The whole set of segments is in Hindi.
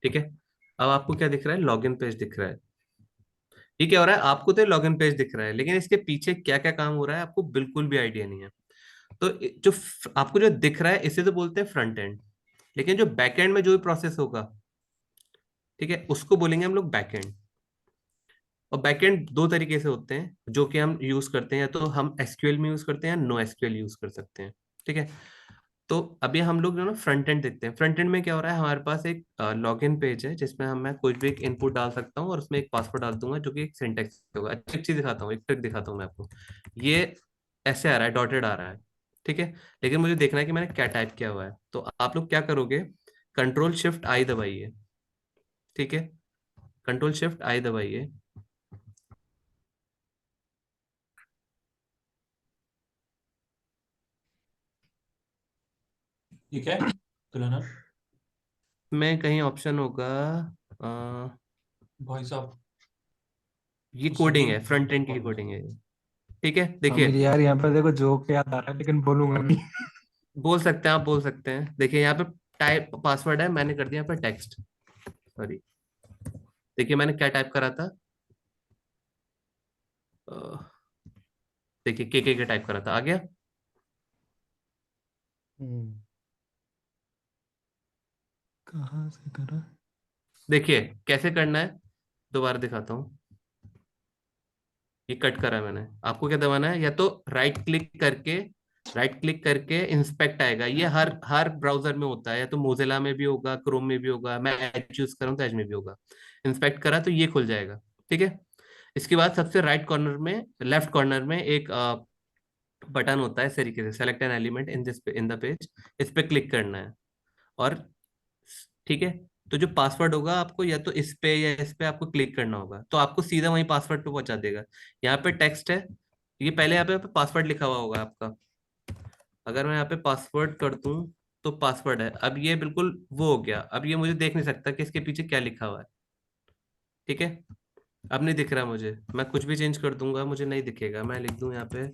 ठीक है। अब आपको क्या दिख रहा है? लॉगिन पेज दिख रहा है। ये क्या हो रहा है? आपको तो लॉगिन पेज दिख रहा है, लेकिन इसके पीछे क्या क्या काम हो रहा है आपको बिल्कुल भी आइडिया नहीं है। तो जो आपको जो दिख रहा है इसे तो बोलते हैं फ्रंट एंड, लेकिन जो बैक एंड में जो भी प्रोसेस होगा, ठीक है, उसको बोलेंगे हम लोग बैक एंड। और बैकएंड दो तरीके से होते हैं जो कि हम यूज करते हैं, या तो हम एसक्यूएल में यूज करते हैं या नो एसक्यूएल यूज कर सकते हैं। ठीक है। तो अभी हम लोग जो ना फ्रंट एंड देखते हैं। फ्रंट एंड में क्या हो रहा है? हमारे पास एक लॉगिन पेज है जिसमें मैं कुछ भी एक इनपुट डाल सकता हूँ और उसमें एक पासवर्ड डाल दूंगा जो कि एक सिंटेक्स होगा। अच्छी चीज दिखाता हूँ, एक ट्रिक दिखाता हूँ मैं आपको। ये ऐसे आ रहा है, डॉटेड आ रहा है। ठीक है। लेकिन मुझे देखना है कि मैंने क्या टाइप किया हुआ है। तो आप लोग क्या करोगे? कंट्रोल शिफ्ट आई दबाइए। ठीक है। कंट्रोल शिफ्ट आई दबाइए। ठीक है तुलना। में कहीं ऑप्शन होगा, अ, भाई साहब ये कोडिंग सभी है, फ्रंट एंड की फॉर्मूला। कोडिंग है ये। ठीक है, अमीर देखिए। यार, यहाँ पर देखो जोक याद आ रहा है लेकिन बोलूंगा नहीं। बोल सकते हैं, आप बोल सकते हैं। देखिए यहाँ पे टाइप पासवर्ड है, मैंने कर दिया यहाँ पे टेक्स्ट। सॉरी। देखिए मैंने क्या टाइप करा था। अ, देखिए के टाइप करा था, आ गया। हम्म। कहाँ से करा? देखिए कैसे करना है, दोबारा दिखाता हूँ। ये कट करा मैंने। आपको क्या दबाना है? या तो राइट क्लिक करके, राइट क्लिक करके इंस्पेक्ट आएगा। ये हर हर ब्राउजर में होता है, या तो मोजिला में भी होगा, क्रोम में भी होगा, मैं एज यूज कर रहा हूँ तो एज में भी होगा। इंस्पेक्ट करा तो ये खुल जाएगा। ठीक है। इसके बाद सबसे राइट कॉर्नर में, लेफ्ट कॉर्नर में एक बटन होता है इस तरीके से, select an element in this in the page. इस पे क्लिक करना है। और ठीक है, तो जो पासवर्ड होगा आपको या तो इस पे या इस पे आपको क्लिक करना होगा, तो आपको सीधा वही पासवर्ड पे पहुंचा देगा। यहाँ पे टेक्स्ट है, ये पहले यहाँ पे पासवर्ड लिखा हुआ होगा आपका। अगर मैं यहाँ पे पासवर्ड कर दूं तो पासवर्ड है। अब ये बिल्कुल वो हो गया। अब ये मुझे देख नहीं सकता कि इसके पीछे क्या लिखा हुआ है। ठीक है। अब नहीं दिख रहा मुझे, मैं कुछ भी चेंज कर दूंगा मुझे नहीं दिखेगा। मैं लिख दूं यहाँ पे,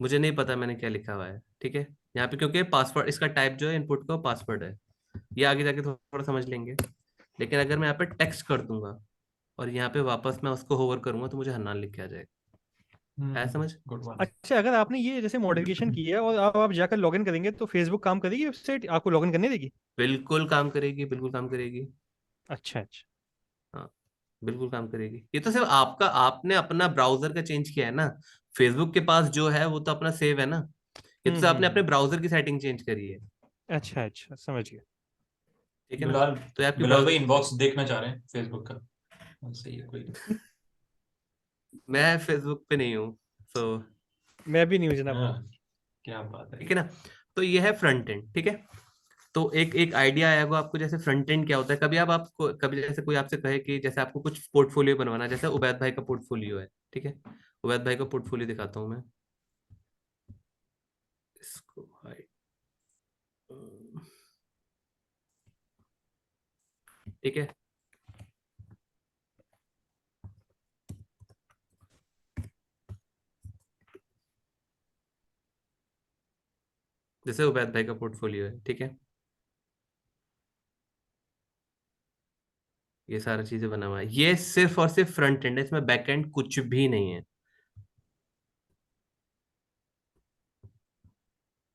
मुझे नहीं पता मैंने क्या लिखा हुआ है। ठीक है। यहाँ पे क्योंकि पासवर्ड, इसका टाइप जो है इनपुट का पासवर्ड है। ये आगे जाके थोड़ा समझ लेंगे। लेकिन अगर मैं यहाँ पे टेक्स्ट कर दूंगा और यहाँ पे वापस मैं उसको होवर करूंगा तो मुझे हन्नान लिख के आ जाएगा। है समझ? Good one. अच्छा, अगर आपने ये जैसे मॉडिफिकेशन की है और आप जाकर लॉगिन करेंगे तो फेसबुक काम करेगी, वेबसाइट आपको लॉगिन करने देगी? बिल्कुल काम करेगी, बिल्कुल काम करेगी। अच्छा अच्छा। हाँ, बिल्कुल काम करेगी। ये तो सिर्फ आपका, आपने अपना ब्राउजर का चेंज किया है ना। फेसबुक के पास जो है वो तो अपना सेव है ना। ये तो आपने अपने हम्म। ब्राउजर की सेटिंग चेंज करी है। अच्छा अच्छा, समझ गया। ठीक है ना। बिलाल, तो ये आपकी बिलाल भाई ब्राउजर। इनबॉक्स देखना चाह रहे हैं फेसबुक का। हाँ, सही है, कोई नहीं। मैं फेसबुक पे नहीं हूँ, तो मैं भी नहीं हूँ जनाब। हाँ, क्या बात है। ठीक है ना। तो ये है फ्रंट एंड। ठीक है। तो एक एक आइडिया आया होगा आपको, जैसे फ्रंट एंड क्या होता है। कभी आप आपको कभी जैसे कोई आपसे कहे कि जैसे आपको कुछ पोर्टफोलियो बनवाना है, जैसे उबैद भाई का पोर्टफोलियो है। ठीक है। उबैद भाई का पोर्टफोलियो दिखाता हूँ मैं इसको भाई। ठीक है। जैसे उबैद भाई का पोर्टफोलियो है। ठीक है। ये सारी चीजें बना हुआ है, ये सिर्फ और सिर्फ फ्रंट एंड है, इसमें बैक एंड कुछ भी नहीं है।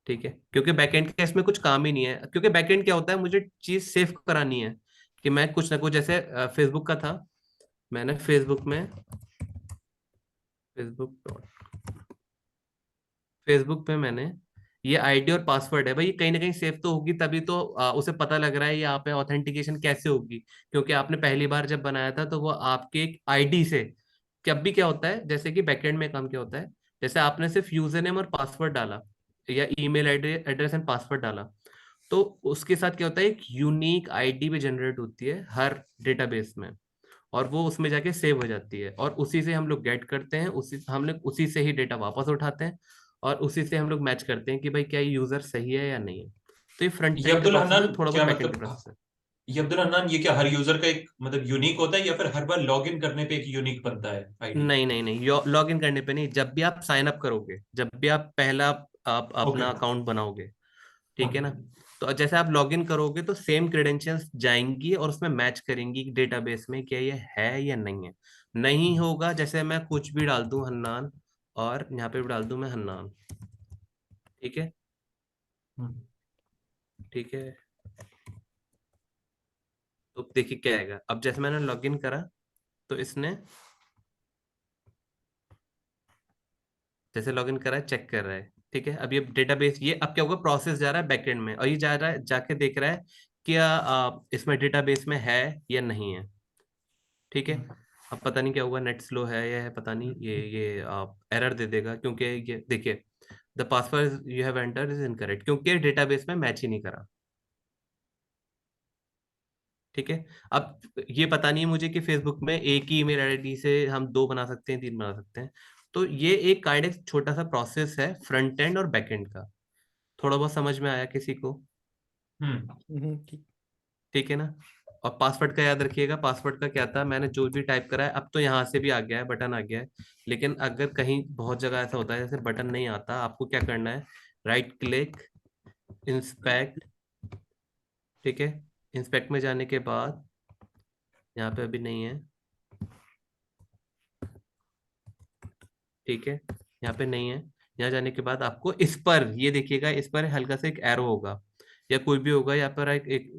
ठीक है। क्योंकि बैकएंड का इसमें कुछ काम ही नहीं है। क्योंकि बैकएंड क्या होता है, मुझे चीज सेव करानी है कि मैं कुछ ना कुछ, जैसे फेसबुक का था, मैंने फेसबुक फेसबुक पे मैंने ये आईडी और पासवर्ड है भाई, ये कहीं ना कहीं सेव तो होगी, तभी तो उसे पता लग रहा है यहाँ पे ऑथेंटिकेशन कैसे होगी। क्योंकि आपने पहली बार जब बनाया था तो वो आपके एक आईडी से, कब भी क्या होता है जैसे कि बैकएंड में काम क्या होता है, जैसे आपने सिर्फ यूजर नेम और पासवर्ड डाला या ईमेल एड्रेस एंड पासवर्ड डाला, तो उसके साथ क्या होता है, एक यूनिक आईडी भी जनरेट होती है हर डेटाबेस में। और वो उसमें जाके सेव हो जाती है, और उसी से हम लोग गेट करते हैं, उसी हम लोग उसी से ही डेटा वापस उठाते हैं। और उसी से हम लोग मैच करते हैं कि भाई क्या ये यूजर सही है या नहीं है। तो ये फ्रंट ये एंड का अब्दुल प्रोसेस है, हन्नान थोड़ा बहुत क्या बैक एंड का मतलब, प्रोसेस है। ये अब्दुल हन्नान ये क्या हर यूजर का एक मतलब यूनिक होता है या फिर हर बार लॉगिन करने पे एक यूनिक बनता है आईडी? नहीं नहीं नहीं, लॉग इन करने पे नहीं, जब भी आप साइन अप करोगे, जब भी आप पहला आप ओके अपना अकाउंट बनाओगे, ठीक है ओके। ना, तो जैसे आप लॉगिन करोगे तो सेम क्रेडेंशियल्स जाएंगी और उसमें मैच करेंगी डेटाबेस में क्या ये है या नहीं है। नहीं होगा, जैसे मैं कुछ भी डाल दूं हन्नान और यहाँ पे भी डाल दूं मैं हन्नान, ठीक है, हम्म, ठीक है। तो देखिए क्या आएगा, अब जैसे मैंने लॉगिन करा तो इसने जैसे लॉगिन करा है चेक कर रहा है, ठीक है। अब ये डेटाबेस, ये अब क्या होगा, प्रोसेस जा रहा है बैकएंड में और ये जा रहा है जाके देख रहा है क्या इसमें डेटाबेस में है या नहीं है, ठीक है। हम्म, अब पता नहीं क्या हुआ, नेट स्लो है या है पता नहीं, ये एरर दे देगा क्योंकि ये देखिए the password you have entered is incorrect, क्योंकि डेटाबेस में मैच ही नहीं करा, ठीक है। अब ये पता नहीं है मुझे कि फेसबुक में एक ही ईमेल आईडी से हम 2 बना सकते हैं, 3 बना सकते हैं। तो ये एक काइंड ऑफ छोटा सा प्रोसेस है फ्रंट एंड और बैक एंड का। थोड़ा बहुत समझ में आया किसी को? ठीक। ठीक है ना। और पासवर्ड का याद रखिएगा, पासवर्ड का क्या था, मैंने जो भी टाइप करा है, अब तो यहाँ से भी आ गया है, बटन आ गया है। लेकिन अगर कहीं बहुत जगह ऐसा होता है जैसे बटन नहीं आता, आपको क्या करना है, राइट क्लिक, इंस्पेक्ट, ठीक है। इंस्पेक्ट में जाने के बाद यहाँ पे अभी नहीं है, ठीक है, यहाँ पे नहीं है। यहाँ जाने के बाद आपको इस पर, ये देखिएगा इस पर हल्का सा एक एरो होगा या कोई भी होगा, यहाँ पर एक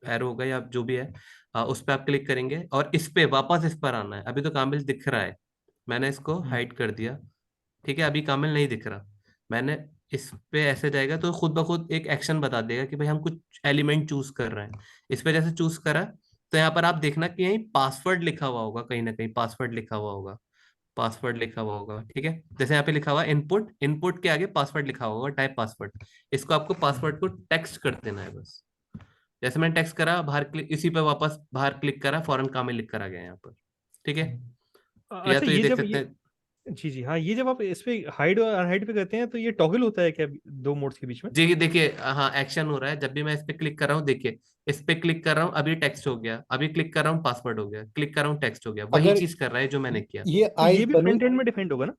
एरो होगा या जो भी है, उस पर आप क्लिक करेंगे और इस पे वापस इस पर आना है। अभी तो कामिल दिख रहा है, मैंने इसको हाइड कर दिया, ठीक है। अभी कामिल नहीं दिख रहा, मैंने इस पे ऐसे जाएगा तो खुद ब खुद एक एक्शन बता देगा कि भाई हम कुछ एलिमेंट चूज कर रहे हैं। इस पे जैसे चूज करा तो यहाँ पर आप देखना कि यहीं पासवर्ड लिखा हुआ होगा, कहीं ना कहीं पासवर्ड लिखा हुआ होगा, पासवर्ड लिखा हुआ होगा, ठीक है। जैसे यहाँ पे लिखा हुआ इनपुट, इनपुट के आगे पासवर्ड लिखा हुआ होगा, टाइप पासवर्ड। इसको आपको पासवर्ड को टेक्स्ट कर देना है बस। जैसे मैंने टेक्स्ट करा, बाहर क्लिक, इसी पे वापस बाहर क्लिक करा, फौरन काम में लिख कर आ गया यहाँ पर, ठीक है। या अच्छा, तो ये ये देख जब सकते ये हैं, जी जी हाँ, ये जब आप इस पे हाइड और अनहाइड पे करते हैं तो ये टॉगल होता है क्या दो मोड्स के बीच में? जी देखिए, हाँ एक्शन हो रहा है जब भी मैं इस पे क्लिक कर रहा हूँ, देखिए इस पे क्लिक कर रहा हूँ अभी टेक्स्ट हो गया, अभी क्लिक कर रहा हूँ पासवर्ड हो गया, क्लिक कर रहा हूँ टेक्स्ट हो गया, वही अगर चीज कर रहा है जो मैंने किया ये तो आइज ये भी बनी, फ्रंट एंड में डिफाइंड होगा ना?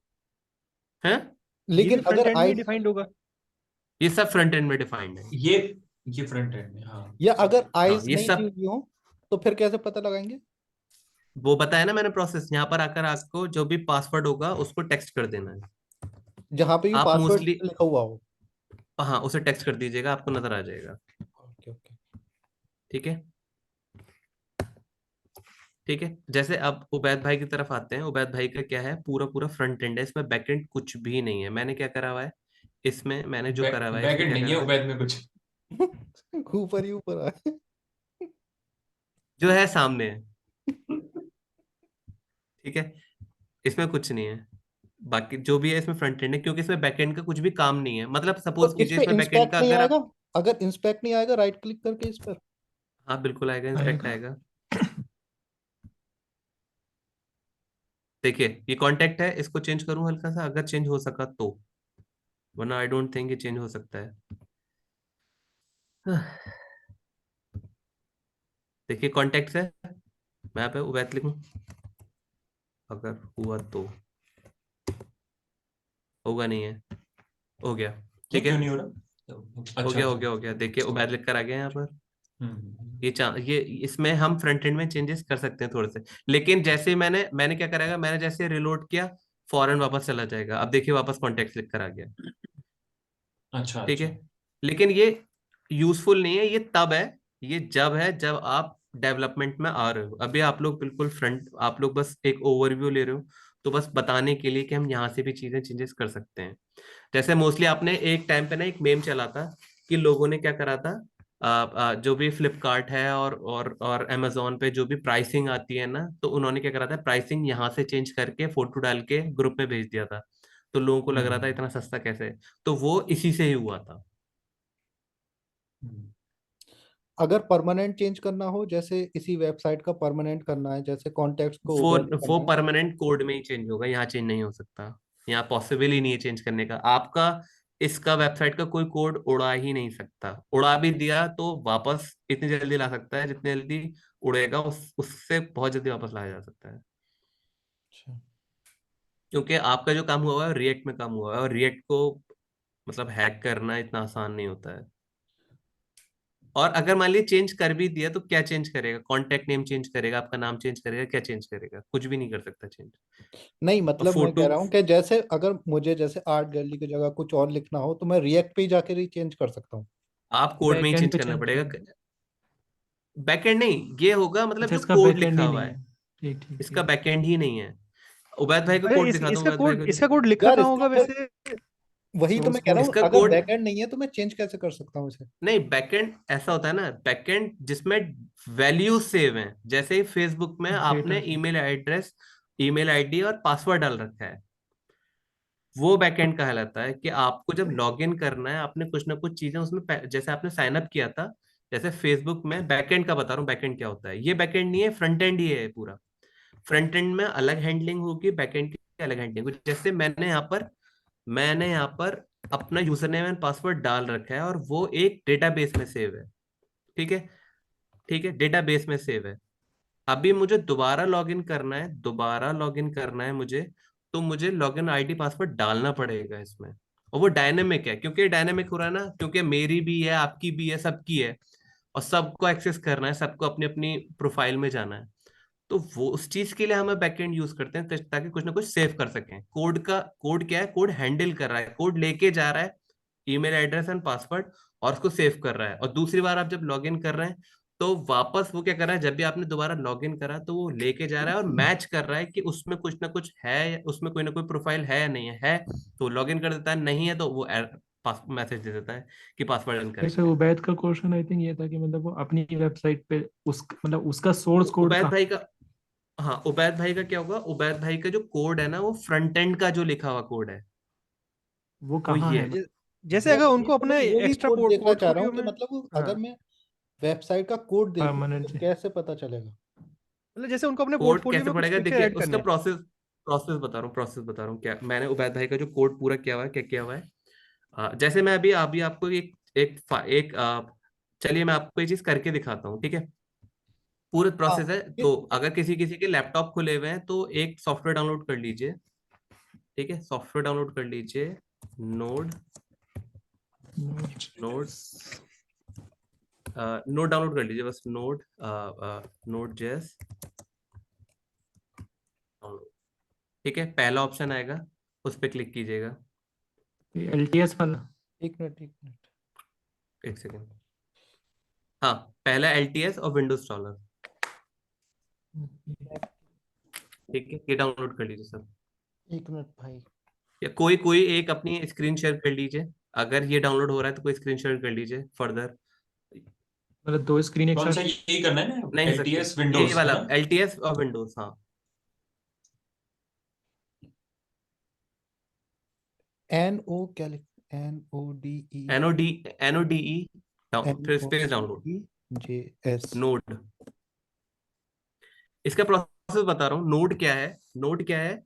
है। ये भी लेकिन फ्रंट अगर एंड में ही आइज डिफाइंड होगा? ये सब फ्रंट एंड में डिफाइंड है। ये ये फ्रंट एंड में, हाँ। या अगर हाँ आइज ये नहीं दी सब, हुई हो तो फिर कैसे पता लगाएंगे? वो बताया ना मैंने प्रोसेस, यहाँ पर आकर आपको जो भी पासवर्ड होगा उसको टेक्स्ट कर देना है। जहां पे भी आप पासवर्ड मोस्टली, लिखा हुआ हो। हाँ उसे टेक्स्ट कर दीजिएगा, आपको नजर आ जाएगा, ओके ओके। ठीक है। ठीक है, जैसे अब उबैद भाई की तरफ आते हैं। उबैद भाई का क्या है, पूरा पूरा फ्रंट एंड है, इसमें बैक एंड कुछ भी नहीं है। मैंने क्या करा हुआ है इसमें, मैंने जो करा हुआ है बैक इसमें एंड क्या नहीं है करा हुआ है, उबैद में कुछ। ऊपर ही ऊपर आए। जो है सामने है, ठीक है। इसमें कुछ नहीं है, बाकी जो भी है इसमें फ्रंट एंड है, क्योंकि इसमें बैक एंड का कुछ भी काम नहीं है। मतलब तो सपोज इस कीजिए पे इसमें बैक एंड इंस्पेक्ट का नहीं अगर आएगा? आप, अगर इंस्पेक्ट नहीं आएगा राइट क्लिक करके इस पर? हाँ बिल्कुल आएगा, इंस्पेक्ट आएगा। आएगा। देखिए ये कांटेक्ट है, इसको चेंज करूं हल्का सा, अगर चेंज हो सका तो, वरना आई डोंट थिंक ये चेंज हो सकता है। देखिए कॉन्टेक्ट है, मैं यहाँ पे उबैद लिखूं, अगर हुआ तो, होगा नहीं है, हो गया, ये ठीक है। क्यों नहीं हो रहा? हो अच्छा गया हो अच्छा। गया हो गया, देखिए उबैद लिख कर आ गया यहाँ पर। हम्म। ये इसमें हम फ्रंट एंड में चेंजेस कर सकते हैं थोड़े से, लेकिन जैसे ही मैंने क्या करेगा, मैंने जैसे रिलोड किया फौरन वापस चला जाएगा। अब देखिए वापस कॉन्टेक्ट लिख कर आ गया, अच्छा ठीक है। अच्छा। लेकिन ये यूजफुल नहीं है, ये तब है, ये जब है जब आप डेवलपमेंट में आ रहे हो। अभी आप लोग बिल्कुल फ्रंट, आप लोग बस एक ओवरव्यू ले रहे हो, तो बस बताने के लिए कि हम यहाँ से भी चीजें चेंजेस कर सकते हैं। जैसे मोस्टली आपने एक टाइम पे ना एक मेम चला था कि लोगों ने क्या करा था, जो भी फ्लिपकार्ट है और अमेजोन पे जो भी प्राइसिंग आती है ना, तो उन्होंने क्या करा था, प्राइसिंग यहाँ से चेंज करके फोटो डाल के ग्रुप में भेज दिया था। तो लोगों को लग रहा था हम्म इतना सस्ता कैसे है? तो वो इसी से ही हुआ था। हम्म। अगर परमानेंट चेंज करना हो, जैसे इसी वेबसाइट का परमानेंट करना है, जैसे कॉन्टेक्ट को वो ओबे वो करना है। परमानेंट कोड में ही चेंज होगा, यहाँ चेंज नहीं हो सकता। यहाँ पॉसिबल ही नहीं है चेंज करने का आपका। इसका वेबसाइट का कोई कोड उड़ा ही नहीं सकता, उड़ा भी दिया तो वापस इतनी जल्दी ला सकता है जितनी जल्दी उड़ेगा, उससे बहुत जल्दी वापस लाया जा सकता है। अच्छा। क्योंकि आपका जो काम हुआ है रिएक्ट में काम हुआ है, और रिएक्ट को मतलब हैक करना इतना आसान नहीं होता है। और अगर मान लीजिए चेंज कर भी दिया तो क्या चेंज करेगा? कॉन्टेक्ट नेम चेंज करेगा, आपका नाम चेंज करेगा, क्या चेंज करेगा? कुछ भी नहीं कर सकता चेंज। नहीं, और मतलब मैं कह फोटो रहा हूँ कि जैसे अगर मुझे जैसे आर्ट गैलरी की जगह कुछ और लिखना हो तो मैं रिएक्ट पे ही जाकर ही चेंज कर सकता हूँ। आप कोड में ही बैकएंड चेंज पे करना चेंज पड़ेगा। करना। बैकएंड नहीं, ये होगा मतलब अच्छा, जो इसका कोड बैकएंड लिखा ही हुआ नहीं है। है, ठीक ठीक इसका ठीक। बैकएंड ही नहीं है। उबैद भाई का अरे कोड दिखा दूं, उबैद भाई का जो इसका कोड लिखा यार कहाँ होगा इसका वैसे? वही तो सोर्स मैं कह रहा कोड। हूँ, इसका अगर कोड बैकएंड नहीं है तो मैं चेंज कैसे कर सकता हूँ इसे? नहीं, बैकएंड ऐसा होता है ना, बैकएंड जिसमें वैल्यू सेव है। जैसे ही फेसबुक में डेटा आपने से। ईमेल एड्रेस, ईमेल आईडी और पासवर्ड डाल रखा है, वो बैकएंड कहलाता है। कि आपको जब लॉगिन करना है, आपने कुछ ना कुछ चीजें उसमें जैसे आपने साइन अप किया था, जैसे फेसबुक में बैकएंड का बता रहा हूँ, बैकएंड क्या होता है। ये बैकएंड नहीं है, फ्रंट एंड ही है पूरा। फ्रंट एंड में अलग हैंडलिंग होगी, बैकएंड की अलग हैंडलिंग होगी। जैसे मैंने यहाँ पर अपना यूजर नेम एंड पासवर्ड डाल रखा है और वो एक डेटाबेस में सेव है। ठीक है, ठीक है, डेटाबेस में सेव है। अभी मुझे दोबारा लॉगिन करना है, दोबारा लॉगिन करना है मुझे, तो मुझे लॉगिन आईडी पासवर्ड डालना पड़ेगा इसमें। और वो डायनेमिक है, क्योंकि डायनेमिक हो रहा है ना, क्योंकि मेरी भी है, आपकी भी है, सबकी है। और सबको एक्सेस करना है, सबको अपनी अपनी प्रोफाइल में जाना है। तो वो उस चीज के लिए हमें बैकएंड यूज करते हैं, ताकि कुछ ना कुछ सेव कर सकें। कोड क्या है? कोड हैंडल कर रहा है, कोड लेके जा रहा है ईमेल एड्रेस एंड पासवर्ड, और उसको सेव कर रहा है। और दूसरी बार आप जब लॉगिन कर रहे हैं, तो वापस वो क्या कर रहा है, जब भी आपने दोबारा लॉगिन करा तो वो लेके जा रहा है और मैच कर रहा है कि उसमें कुछ ना कुछ है, उसमें कोई ना कोई प्रोफाइल है या नहीं है तो लॉगिन कर देता है, नहीं है तो वो मैसेज दे देता है कि पासवर्ड जैसे इनकरेक्ट है। उबैद का क्वेश्चन आई थिंक ये था कि मतलब वो अपनी वेबसाइट पे उस मतलब उसका सोर्स कोड उबैद कहाँ। भाई का, हाँ, उबैद भाई का क्या होगा, उबैद भाई का जो कोड है ना, वो फ्रंट एंड का जो लिखा हुआ कोड है, वो वो कहाँ ये है। है। जैसे वो अगर वही उनको तो मैं अपने वो भी एक्स्ट्रा कोड देखना चाह रहा हूँ पोर्टफोलियो कि में, मतलब हाँ, अगर मैं वेबसाइट का कोड देखूँ तो परमानेंट। कैसे पता चलेगा? मतलब जैसे उनको अपने कोड पोर्टफोलियो कैसे में कुछ पड़ेगा? फीचर देखिए ऐड उसका करने हैं। प्रोसेस, क्या मैंने उबैद भाई का जो कोड पूरा किया हुआ है, क्या किया हुआ है। जैसे मैं अभी आपको चलिए मैं आपको ये चीज करके दिखाता हूँ, ठीक है। पूरा हाँ, प्रोसेस है, ये तो अगर किसी किसी के लैपटॉप खुले हुए हैं तो एक सॉफ्टवेयर डाउनलोड कर लीजिए। ठीक है, सॉफ्टवेयर डाउनलोड कर लीजिए, नोड, नोड, नोड डाउनलोड कर लीजिए, बस नोड, नोड जेएस। ठीक है, पहला ऑप्शन आएगा, उस पर क्लिक कीजिएगा। LTS वाला। एक मिनट, एक मिनट। एक सेकेंड। हाँ, पहला एलटीएस और विंडोज इंस्टॉलर। ठीक है, ये डाउनलोड कर लीजिए सब। एक मिनट भाई। या कोई कोई एक अपनी स्क्रीन शेयर कर लीजिए। अगर ये डाउनलोड हो रहा है तो कोई स्क्रीन शेयर कर लीजिए फर्दर। मतलब दो स्क्रीन एक कौन साथ। सा, यही करना है ना, नहीं सकते, LTS यही विंडोज है वाला ना? एलटीएस और विंडोज, हाँ। NO क्या लिख, NODE, एनओडी, एनओडीई, फिर स्पेस डाउनलोड, NODEJS। नोड। इसका प्रोसेस बता रहा हूँ। नोड क्या है? नोड क्या है?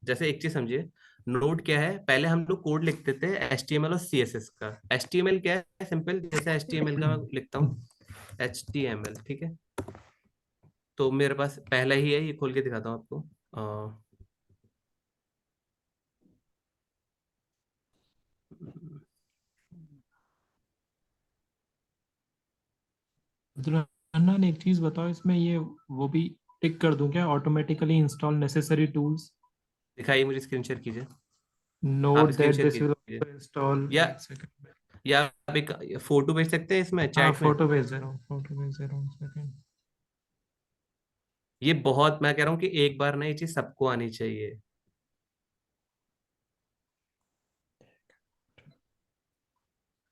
जैसे एक चीज समझिए, नोड क्या है। पहले हम लोग कोड लिखते थे HTML और CSS का। HTML क्या है? सिंपल, जैसे HTML का मैं लिखता हूँ, HTML, ठीक है। तो मेरे पास पहला ही है, ये खोल के दिखाता हूँ आपको। अब्दुल एक चीज बताओ, इसमें ये वो भी टिक कर दूं क्या, ऑटोमेटिकली इंस्टॉल नेसेसरी टूल्स। दिखाइए, मुझे स्क्रीन शेयर कीजिए। आप note screen that share this will कीजिए, इंस्टॉल। या एक सेकंड। या आप एक फोटो भेज सकते हैं इसमें हाँ, चैट में। फोटो भेज दे रहा हूँ, फोटो भेज दे रहा हूँ, सेकंड। ये बहुत, मैं कह रहा हूँ कि एक बार ना ये चीज सबको आनी चाहिए।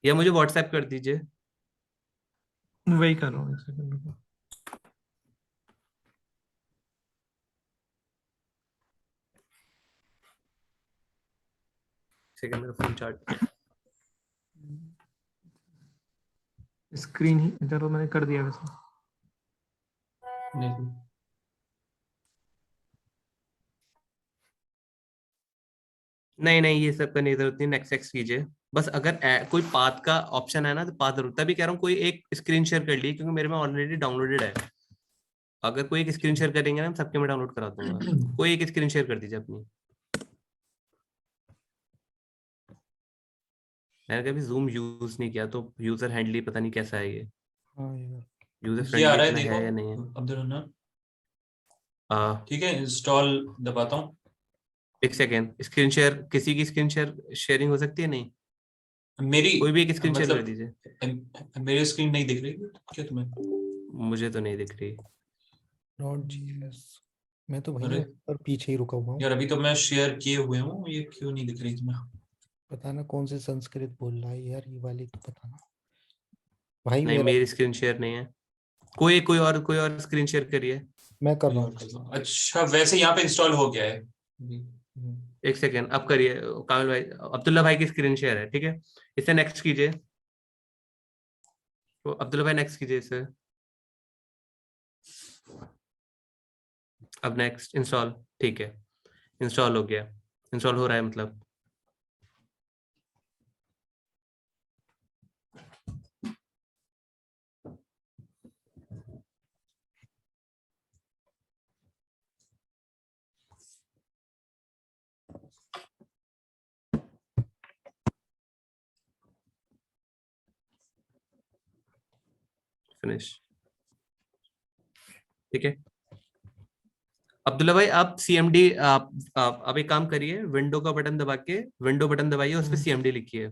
या मुझे व्हाट्सएप कर दीजिए। वही कर रहा हूँ, एक सेकंड रुको। सेकंड, मेरा फोन चार्ज। स्क्रीन ही चलो मैंने कर दिया वैसे। नहीं। नहीं नहीं, ये सब करने की जरूरत नहीं, नेक्स्ट नेक्स्ट कीजिए। बस अगर कोई पाथ का ऑप्शन है ना, तो पाथ जरूर, तभी कह रहा हूँ कोई एक स्क्रीन शेयर कर ली, क्योंकि मेरे में ऑलरेडी डाउनलोडेड है। अगर कोई एक स्क्रीन शेयर करेंगे ना, मैं सबके में डाउनलोड करा दूंगा। कोई एक स्क्रीन शेयर कर दीजिए अपनी। मैंने कभी जूम यूज नहीं किया, तो यूजर हैंडली पता नहीं कैसा है ये, हाँ यार, यूजर ये आ फ्रेंडली रहा है, इतना देखो है या नहीं है। अब्दुल हन्नान। आ, ठीक है, इंस्टॉल दबाता हूँ। एक सेकेंड, स्क्रीन शेयर, किसी की स्क्रीन शेयरिंग हो सकती है? नहीं, मेरी कोई भी एक स्क्रीन शेयर कर मतलब दीजिए। मेरी स्क्रीन नहीं दिख रही क्या तुम्हें? मुझे तो नहीं दिख रही। नॉट जीएस, मैं तो अरे भैया पर पीछे ही रुका हुआ हूँ। यार, अभी तो मैं शेयर किए हुए हूँ, ये क्यों नहीं दिख रही तुम्हें? पता ना कौन से संस्कृत बोल रहा है यार, ये वाली तो पता ना भाई नहीं, मेरा। मेरी स्क्रीन शेयर नहीं है। कोई और स्क्रीन शेयर करिए। मैं कर कोई रहा और हूँ। कर लो। अच्छा, वैसे यहाँ पे इंस्टॉल हो गया है। एक सेकेंड, अब करिए कामिल भाई, अब्दुल्ला भाई की स्क्रीन शेयर है, ठीक है। इसे नेक्स्ट कीजिए, तो अब्दुल्ला भाई नेक्स्ट कीजिए इसे। अब नेक्स्ट इंस्टॉल, ठीक है, इंस्टॉल हो गया, इंस्टॉल हो रहा है मतलब। फिनिश, ठीक है। अब्दुल्ला भाई आप सीएमडी, आप एक काम करिए, विंडो का बटन दबा के, विंडो बटन दबाइए, उस पर सीएमडी लिखिए।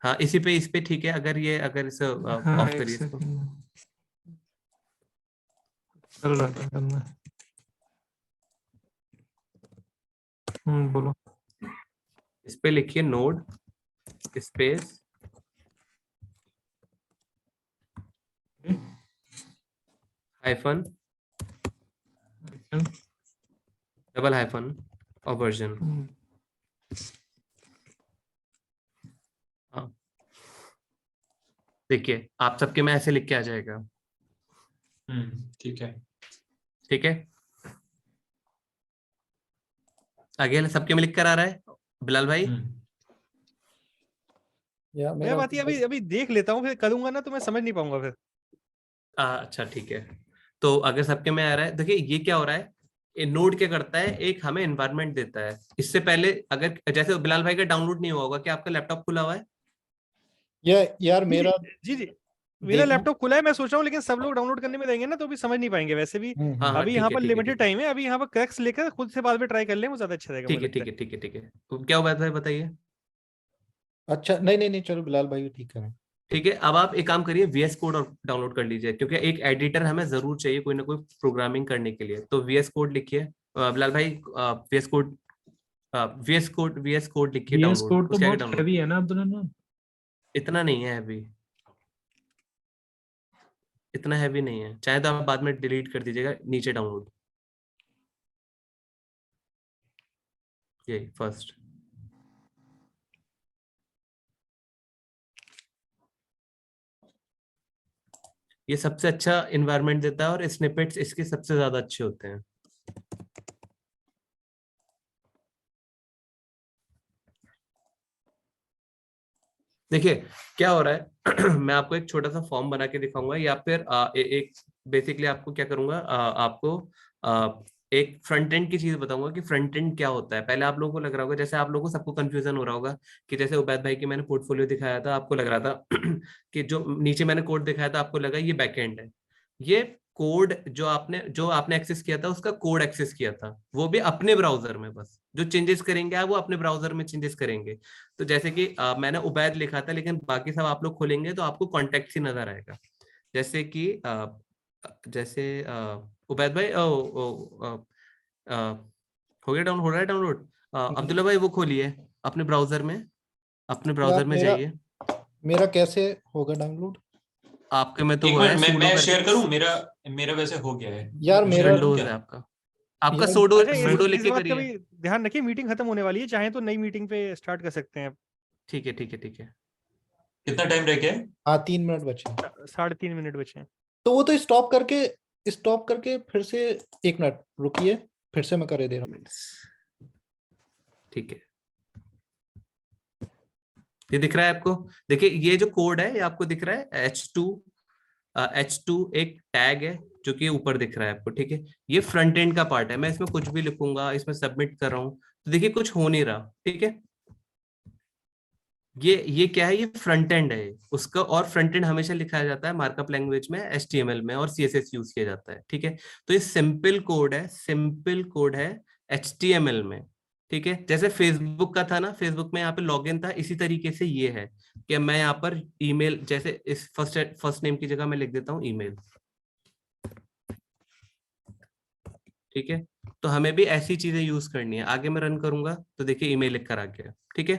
हाँ, इस पे ठीक है। अगर इसे हाँ ऑफ एक करिए इसको। सेकंड, चल रहा था करना। बोलो। इस पे लिखिए node space hyphen double hyphen और वर्जन। हाँ, देखिए आप सबके में ऐसे लिख के आ जाएगा, ठीक है। ठीक है। आगे सबके में लिख कर आ रहा है बिलाल भाई? या मैं मेरा बात ये अभी अभी देख लेता हूँ, फिर करूंगा ना तो मैं समझ नहीं पाऊंगा फिर। अच्छा ठीक है। तो अगर सबके में आ रहा है, देखिए ये क्या हो रहा है, ये नोड क्या करता है, एक हमें एनवायरनमेंट देता है। इससे पहले अगर जैसे बिलाल भाई का डाउनलोड नहीं हुआ होगा, क्या आपका लैपटॉप खुला हुआ है? यार जी मेरा जी जी, मेरा देखना। लैपटॉप खुला है। मैं सोच रहा हूँ लेकिन सब लोग डाउनलोड करने में रहेंगे ना तो भी समझ नहीं पाएंगे वैसे भी। हाँ हाँ, अभी ठीक यहाँ है पर ठीक है लिमिटेड ठीक है टाइम है, अभी यहाँ पर क्रैक्स लेकर खुद से बाद में ट्राई कर लें, वो ज्यादा अच्छा रहेगा मुझे ठीक है लगता ठीक है। है ठीक है ठीक है। तो क्या बात है बताइए। अच्छा, नहीं नहीं नहीं, चलो बिलाल भाई ठीक करें। ठीक है, अब आप एक काम करिए, VS कोड डाउनलोड कर लीजिए, क्योंकि एक एडिटर हमें जरूर चाहिए कोई ना कोई प्रोग्रामिंग करने के लिए। तो VS कोड लिखिए बिलाल भाई, VS कोड, VS कोड लिखिए VS डाउनलोड, कोड तो उसके आगे बहुत डाउनलोड। हैवी है ना अब्दुल हन्नान? इतना नहीं है अभी, इतना हैवी नहीं है, चाहे तो आप बाद में डिलीट कर दीजिएगा, नीचे डाउनलोड, ये फर्स्ट। ये सबसे अच्छा इन्वायरमेंट देता है और स्निपेट्स इसके सबसे ज्यादा अच्छे होते हैं। देखिए क्या हो रहा है मैं आपको एक छोटा सा फॉर्म बना के दिखाऊंगा, या फिर एक बेसिकली आपको क्या करूंगा, आपको एक फ्रंट एंड की चीज बताऊंगा कि फ्रंट एंड क्या होता है। पहले आप लोगों को लग रहा होगा, जैसे आप लोगों को सबको कंफ्यूजन हो रहा होगा कि जैसे उबैद भाई की मैंने पोर्टफोलियो दिखाया था, आपको लग रहा था कि जो नीचे मैंने कोड दिखाया था आपको लगा ये बैकएंड है। ये कोड जो आपने एक्सेस किया था, उसका कोड एक्सेस किया था, वो भी अपने ब्राउजर में, बस जो चेंजेस करेंगे आप वो अपने ब्राउजर में चेंजेस करेंगे। तो जैसे कि मैंने उबैद लिखा था, लेकिन बाकी सब आप लोग खोलेंगे तो आपको कॉन्टेक्ट ही नजर आएगा। जैसे कि जैसे उबैद भाई हो गया डाउनलोड, हो रहा है डाउनलोड। अब्दुल्ला भाई वो खोलिए अपने ब्राउजर में, अपने यार ब्राउजर में मेरा जाइए। मेरा कैसे होगा डाउनलोड? आपके में तो एक वो है मिनट, मैं सूडो मैं करके, शेयर करूं। मेरा मेरा वैसे हो गया है। यार मैं शेयर मेरा करूं विंडोज क्या? है आपका, आपका यार सूडो अच्छा, सूडो लिख इस के बात का करिए। भी ध्यान रखिए, मीटिंग खत्म होने वाली है, चाहे तो नई मीटिंग पे स्टार्ट कर सकते हैं। ठीक है ठीक है ठीक है। कितना टाइम रह गया है? हाँ 3 मिनट बचे हैं। 3.5 मिनट बचे हैं। तो वो तो स्टॉप करके फिर से 1 मिनट रुकिए, फिर से मैं करे दे रहा ठीक है, ये दिख रहा है आपको? देखिए ये जो कोड है ये आपको दिख रहा है, H2 एक टैग है जो कि ऊपर दिख रहा है आपको, ठीक है। ये फ्रंट एंड का पार्ट है, मैं इसमें कुछ भी लिखूंगा, इसमें सबमिट कर रहा हूँ तो देखिए कुछ हो नहीं रहा, ठीक है। ये क्या है, ये फ्रंट एंड है उसका, और फ्रंट एंड हमेशा लिखा जाता है मार्कअप लैंग्वेज में, HTML में, और CSS यूज किया जाता है, ठीक है। तो ये सिंपल कोड है, सिंपल कोड है HTML में, ठीक है। जैसे फेसबुक का था ना, फेसबुक में यहाँ पे लॉगिन था, इसी तरीके से ये है कि मैं यहाँ पर ईमेल, जैसे इस फर्स्ट नेम की जगह मैं लिख देता हूँ ईमेल, ठीक है। तो हमें भी ऐसी चीजें यूज करनी है। आगे मैं रन करूंगा तो देखिए ईमेल लिख कर आ गया, ठीक है,